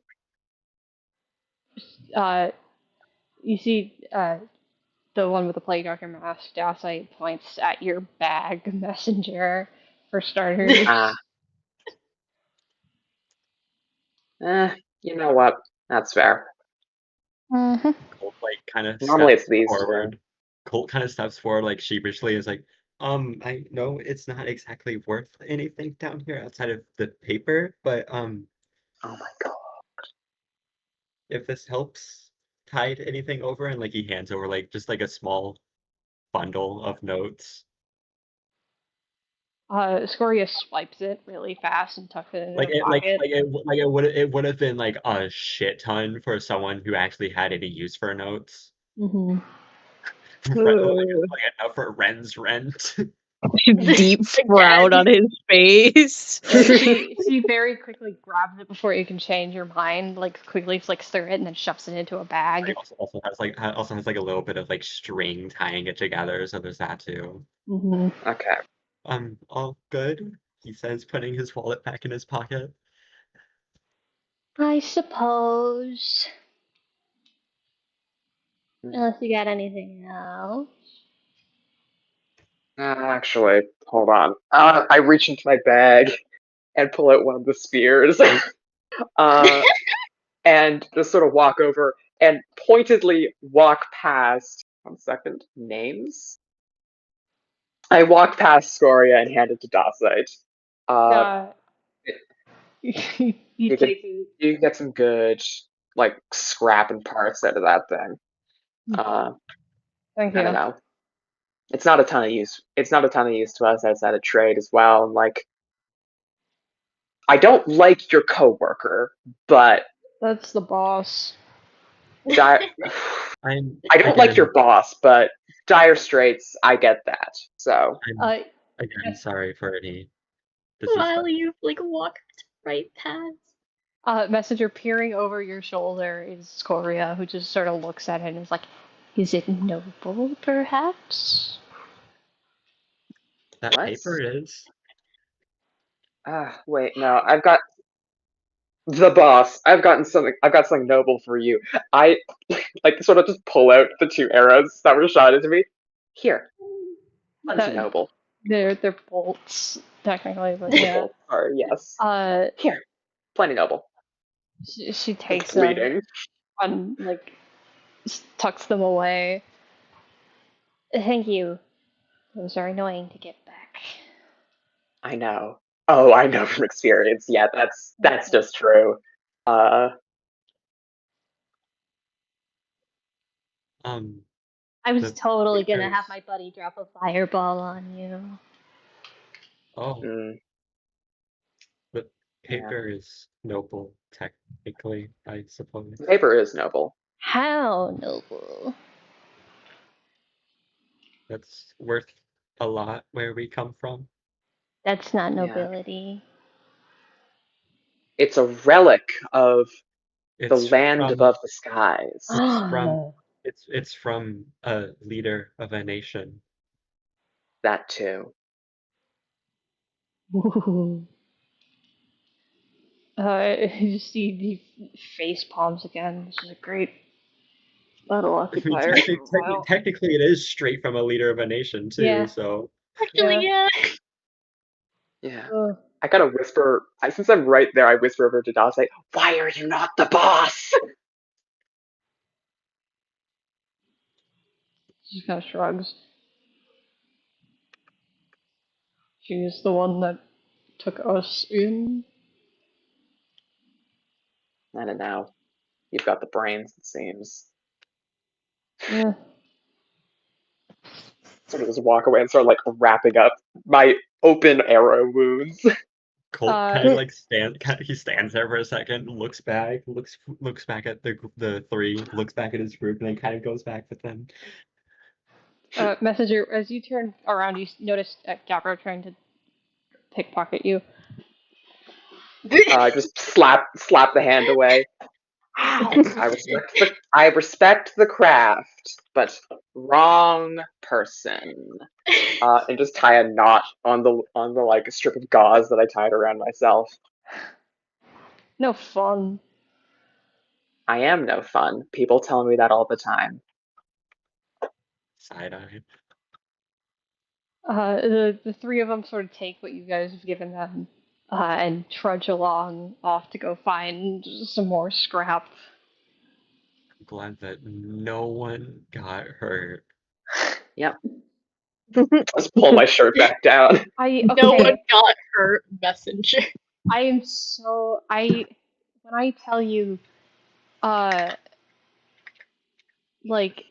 Uh, you see, the one with the plague doctor mask. Dowsite points at your bag, messenger, for starters. Ah, you know what? That's fair. Mm-hmm. Colt like kind of Normally steps it's these two. forward. Colt kind of steps forward like sheepishly is like, I know it's not exactly worth anything down here outside of the paper, but Oh my god. if this helps tide anything over, and like he hands over like just like a small bundle of notes. Scoria swipes it really fast and tucks it in Like her it like pocket. like it like it would have been like a shit ton for someone who actually had any use for notes. Mm-hmm. Like enough for Ren's rent. Deep frown on his face. She very quickly grabs it before you can change your mind. Like quickly flicks through it and then shoves it into a Like, bag. also has like a little bit of like string tying it together, so there's that too. Mm-hmm. Okay. All good, he says, putting his wallet back in his pocket. I suppose. Unless you got anything else. Actually, hold on. I reach into my bag and pull out one of the spears. uh, and just sort of walk over and pointedly walk past. 1 second. Names? I walk past Scoria and hand it to Dosite. Uh, You you could take it. you can get some good like scrap and parts out of that thing. Uh, Thank I don't you. know. It's not a ton of use. It's not a ton of use to us outside of trade as well. And like, I don't like your coworker, but That's the boss. di- I'm I don't like your again boss, but dire straits, I get that. So I'm Uh, again sorry for any While disrespect. you like walked right past. Messenger peering over your shoulder is Scoria, who just sort of looks at it and is like, "Is it noble, perhaps?" That what? paper is. Wait, no, I've got the boss. I've got something noble for you. I like sort of just pull out the two arrows that were shot into me. Here, plenty That noble. they're bolts technically, but yeah. Noble. Sorry, yes. Uh, Here, plenty noble. she It's takes them bleeding. and like tucks them away. Thank you. Those are annoying to get back. I know. Oh, I know from experience. Yeah, that's just true. Uh, Um, I was the totally gonna have papers. my buddy drop a fireball on you. Oh, mm, the yeah. paper is noble, technically, I suppose. Paper is noble. How noble. That's worth a lot where we come from. That's not Yeah. nobility. It's a relic of the It's land from above the skies. it's from it's from a leader of a nation. That too. Ooh. You see the face palms again. This is a great battle I mean, occupier for a while. technically, it is straight from a leader of a nation too. Yeah. So Actually, yeah. Yeah. Ugh. I gotta whisper. Since I'm right there, I whisper over to Dawes, like, "Why are you not the boss?" She kind of shrugs. She's the one that took us in. I don't know. You've got the brains, it seems. Yeah. Sort of just walk away and start like wrapping up my open arrow wounds. Colt kind of like he stands there for a second, looks back, looks back at the three, looks back at his group, and then kind of goes back with them. Messenger, as you turn around, you notice Gabro trying to pickpocket you. Just slap the hand away. I respect the craft, but wrong person. And just tie a knot on the like strip of gauze that I tied around myself. No fun. I am no fun. People tell me that all the time. Side-eye. The three of them sort of take what you guys have given them and trudge along off to go find some more scrap. I'm glad that no one got hurt. Yep. Just pull my shirt back down. No one got hurt, messenger. When I tell you, like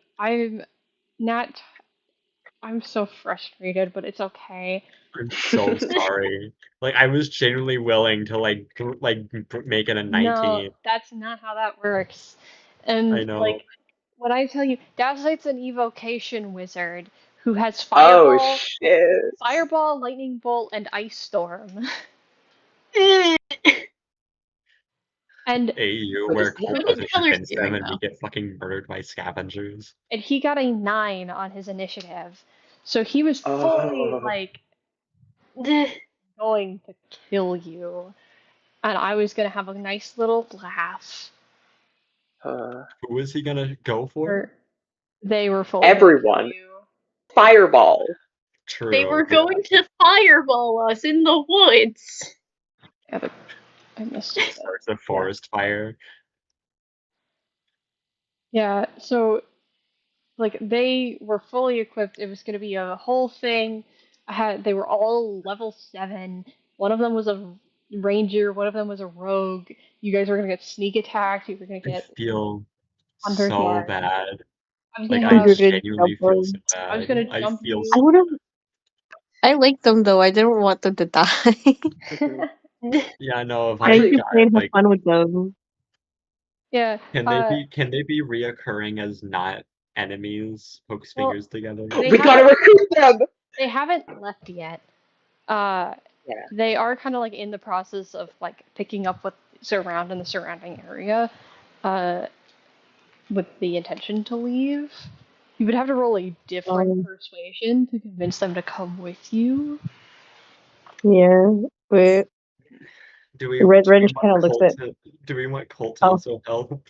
I'm so frustrated, but it's okay. I'm so sorry. Like, I was genuinely willing to make it a 19. No, that's not how that works. And I know. when I tell you, Dazzle's an evocation wizard who has Oh shit! Fireball, Lightning Bolt, and Ice Storm. And AU, where Colt What doesn't is Colors convince them doing and we now? get fucking murdered by scavengers. and he got a 9 on his initiative, so he was fully going to kill you, and I was gonna have a nice little laugh. Who is he gonna go for? They were fully Everyone. gonna kill you. Fireball. True. They were going to fireball us in the woods. Yeah, but I missed it. Starts a forest fire. Yeah, so they were fully equipped. It was going to be a whole thing. They were all level 7. One of them was a ranger, one of them was a rogue. You guys were going to get sneak attacked. You were going to I get feel Hunter's so Mark. bad. I was Like, gonna I have genuinely feel so I was bad. gonna I jump feel you. I so would have. I like them though. I didn't want them to die. Yeah, no, if I I could die, play and have like, fun with them. Yeah. can they be reoccurring as not enemies, pokes Well, fingers together? We gotta recruit them! They haven't left yet. Yeah. They are kind of like in the process of like picking up what's around in the surrounding area, with the intention to leave. You would have to roll a different persuasion to convince them to come with you. Yeah. Wait. Do we Red do we Wrench kind of want looks Colt at. to do we want Colt to Oh. also help?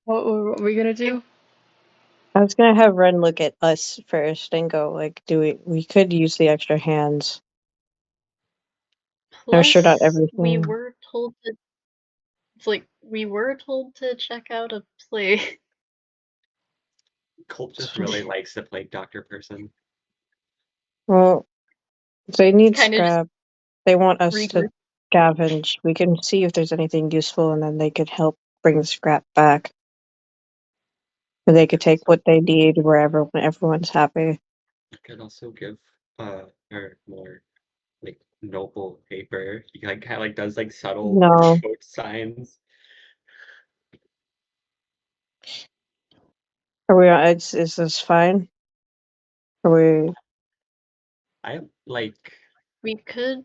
What were we gonna do? I was gonna have Ren look at us first and go like, "Do we could use the extra hands." I'm Plus, sure not we everything. were told to. It's like we were told to check out a play. Colt just really likes the plague doctor person. Well, they need Kinda just scrap. They want us regroup. to scavenge. We can see if there's anything useful, and then they could help bring the scrap back. Or they could take what they need wherever when everyone's happy. I could also give her more like noble paper. He kind of like does like subtle No. quote signs. Are we? Is this fine? Are we? I like. We could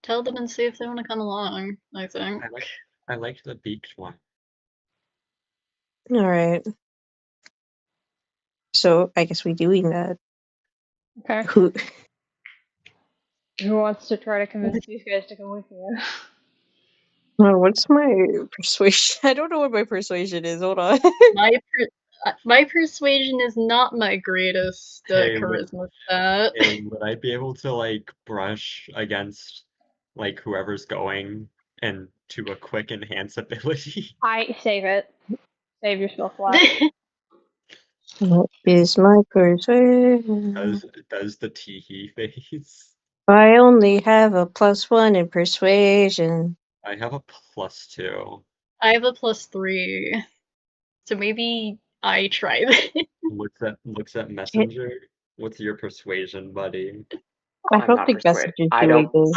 tell them and see if they want to come along. I think. I liked the beaked one. All right. So I guess we doing that. Okay. Who? Who wants to try to convince these guys to come with you? What's my persuasion? I don't know what my persuasion is. Hold on. My persuasion is not my greatest charisma stat. Would I be able to like brush against like whoever's going and to a quick enhance ability? I save it. Save your spell slot. What is my persuasion? Does the teehee face? I only have a +1 in persuasion. I have a +2. I have a +3. So maybe I try this. Looks at messenger. What's your persuasion, buddy? I don't think message is doing this.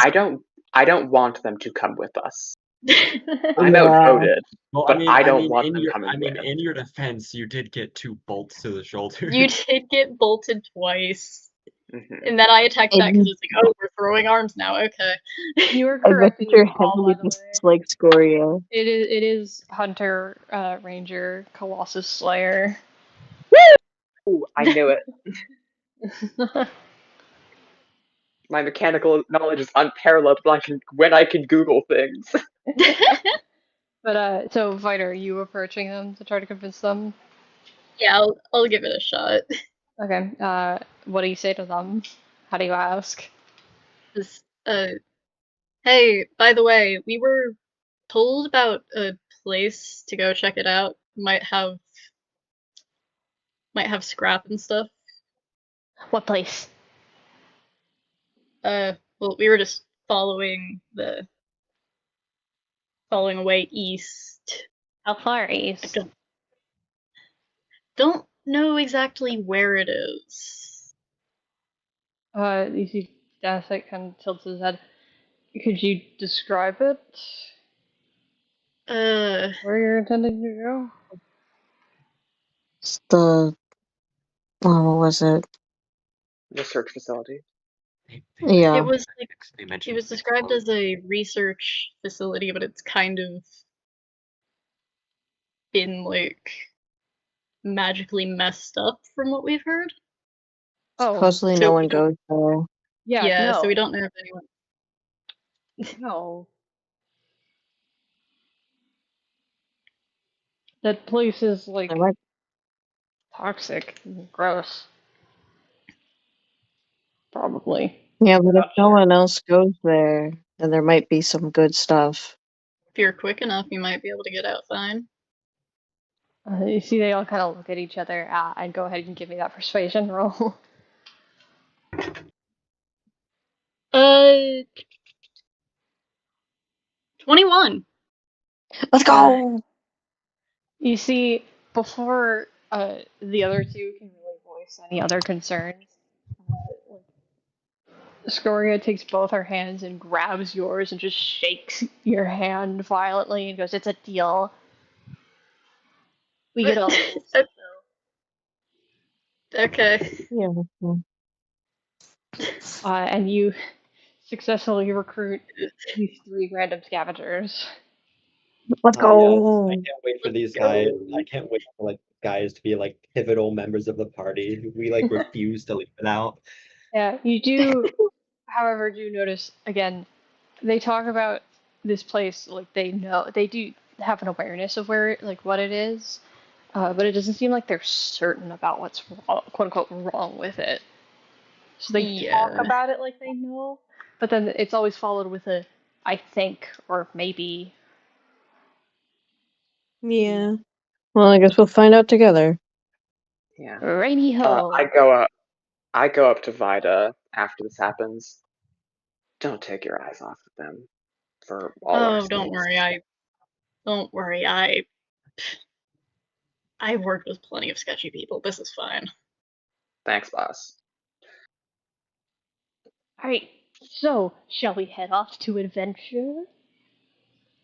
I don't want them to come with us. I'm Yeah. outvoted, Well, but I don't want them your, coming with. in your defense, you did get 2 bolts to the shoulder. You did get bolted twice. Mhm. And then I attacked that because And- it's like, oh, we're throwing arms now. Okay. You were I correct bet in you're your call, heavily by the way. like Scoria. It is Hunter, Ranger, Colossus Slayer. Ooh, I knew it. My mechanical knowledge is unparalleled when I can Google things. But so Viter, are you approaching them to try to convince them? Yeah, I'll give it a shot. Okay. What do you say to them? How do you ask? Just, hey, by the way, we were told about a place to go check it out. Might have scrap and stuff. What place? Well, we were just following away east. How far I east? don't know exactly where it is. You see Dasek kind of tilts his head. Could you describe it? Where you're intending to go? It's the what was it? Research facility. Yeah. It was like They it mentioned was described as a research facility, but it's kind of been like magically messed up from what we've heard. Oh, Supposedly So no we one don't, goes there. yeah, yeah, so we no. don't know if anyone. No. That place is like There might, toxic and gross. Probably. yeah, but if Not no sure. one else goes there, then there might be some good stuff. If you're quick enough, you might be able to get out fine. You see, they all kind of look at each other and go ahead and give me that persuasion roll. Uh, 21. Let's go! You see, before the other two can really voice any other concerns, Scoria takes both her hands and grabs yours and just shakes your hand violently and goes, "It's a deal. We get all the cool stuff, though." Okay. Yeah. And you successfully recruit these three random scavengers. Let's Oh yes, I go! can't wait for Let's these go. guys. I can't wait for like guys to be like pivotal members of the party. We like refuse to leave it out. Yeah, you do, however, do notice again, they talk about this place like they do have an awareness of where, like, what it is, but it doesn't seem like they're certain about what's wrong, quote unquote wrong with it. So they talk Yeah. about it like they know, but then it's always followed with a "I think" or "maybe." Yeah. Well, I guess we'll find out together. Yeah. Rainy I ho. go up to Vida after this happens. Don't take your eyes off of them for all our Oh, sakes. don't worry. I've worked with plenty of sketchy people. This is fine. Thanks, boss. Alright, so shall we head off to adventure?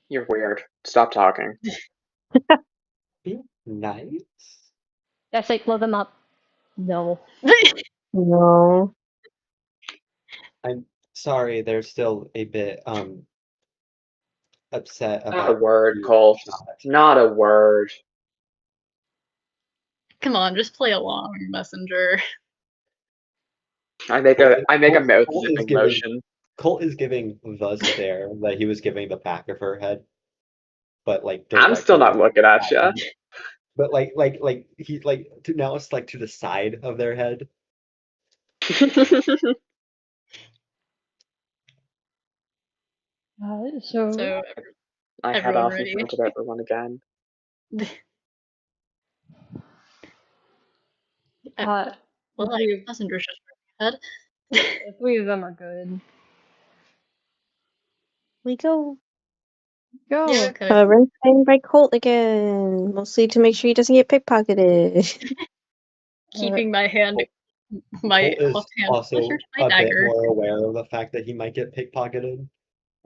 You're weird. Stop talking. Be nice. That's like blow them up. No. No. I'm sorry, they're still a bit upset Not a about word, you. Cole. Not a word. Come on, just play along, messenger. I make a mouth Colt is zipping giving motion. Colt is giving the stare that he was giving the back of her head, but like I'm still not directly looking at you. but he like to now it's like to the side of their head. So So I head everyone off in ready? front of everyone again. the Well, I three, guess messenger's just running the three of them are good. We go. Go. Yeah, okay. However, staying by Colt again, mostly to make sure he doesn't get pickpocketed. Keeping my Colt is offhand closer also to my a bit dagger. more aware of the fact that he might get pickpocketed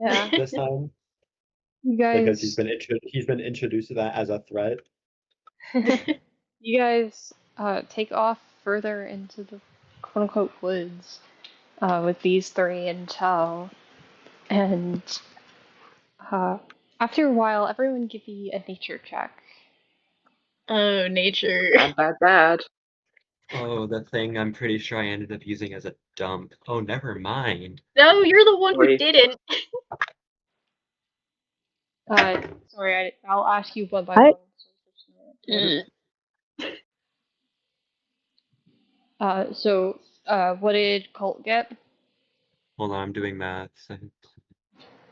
Yeah. this time You because he's guys been introduced to that as a threat. you guys take off further into the quote unquote woods with these three in tow. And after a while, everyone give me a nature check. Oh, nature. Bad. Oh, the thing I'm pretty sure I ended up using as a dump. Oh, never mind. No, you're the one who 3. didn't. Sorry, I'll ask you one by I- one. What did Colt get? Hold on, I'm doing math. 17,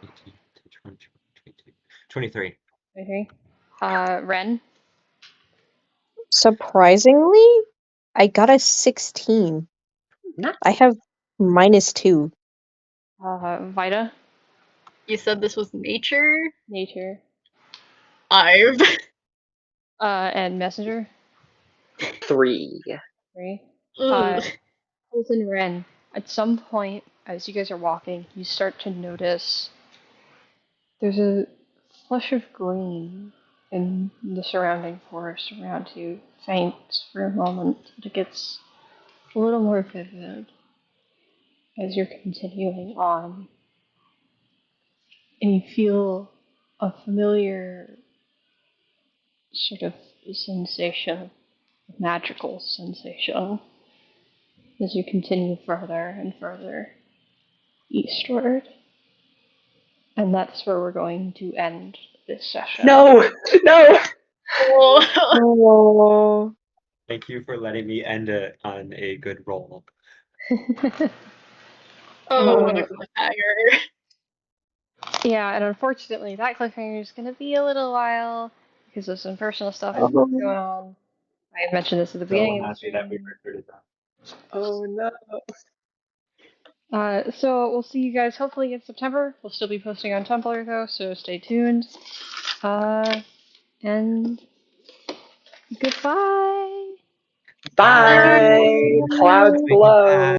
18, 20, 22, 23. Okay. Ren? Surprisingly, I got a 16. Not I have -2. Vita? You said this was nature? Nature. 5. And Messenger? 3. 3. Ugh. Colt and Ren, at some point, as you guys are walking, you start to notice there's a flush of green in the surrounding forest around you. Faint for a moment, but it gets a little more vivid as you're continuing on. And you feel a familiar sort of sensation, magical sensation, as you continue further and further eastward. And that's where we're going to end this session. No! Oh. Oh. Thank you for letting me end it on a good roll. Oh, what a cliffhanger. Yeah, and unfortunately, that cliffhanger is going to be a little while because of some personal stuff Oh. going on. I had mentioned this at the beginning of the stream. recorded that. Oh no. So we'll see you guys hopefully in September. We'll still be posting on Tumblr though, so stay tuned. And goodbye. Bye! Clouds Bye. below.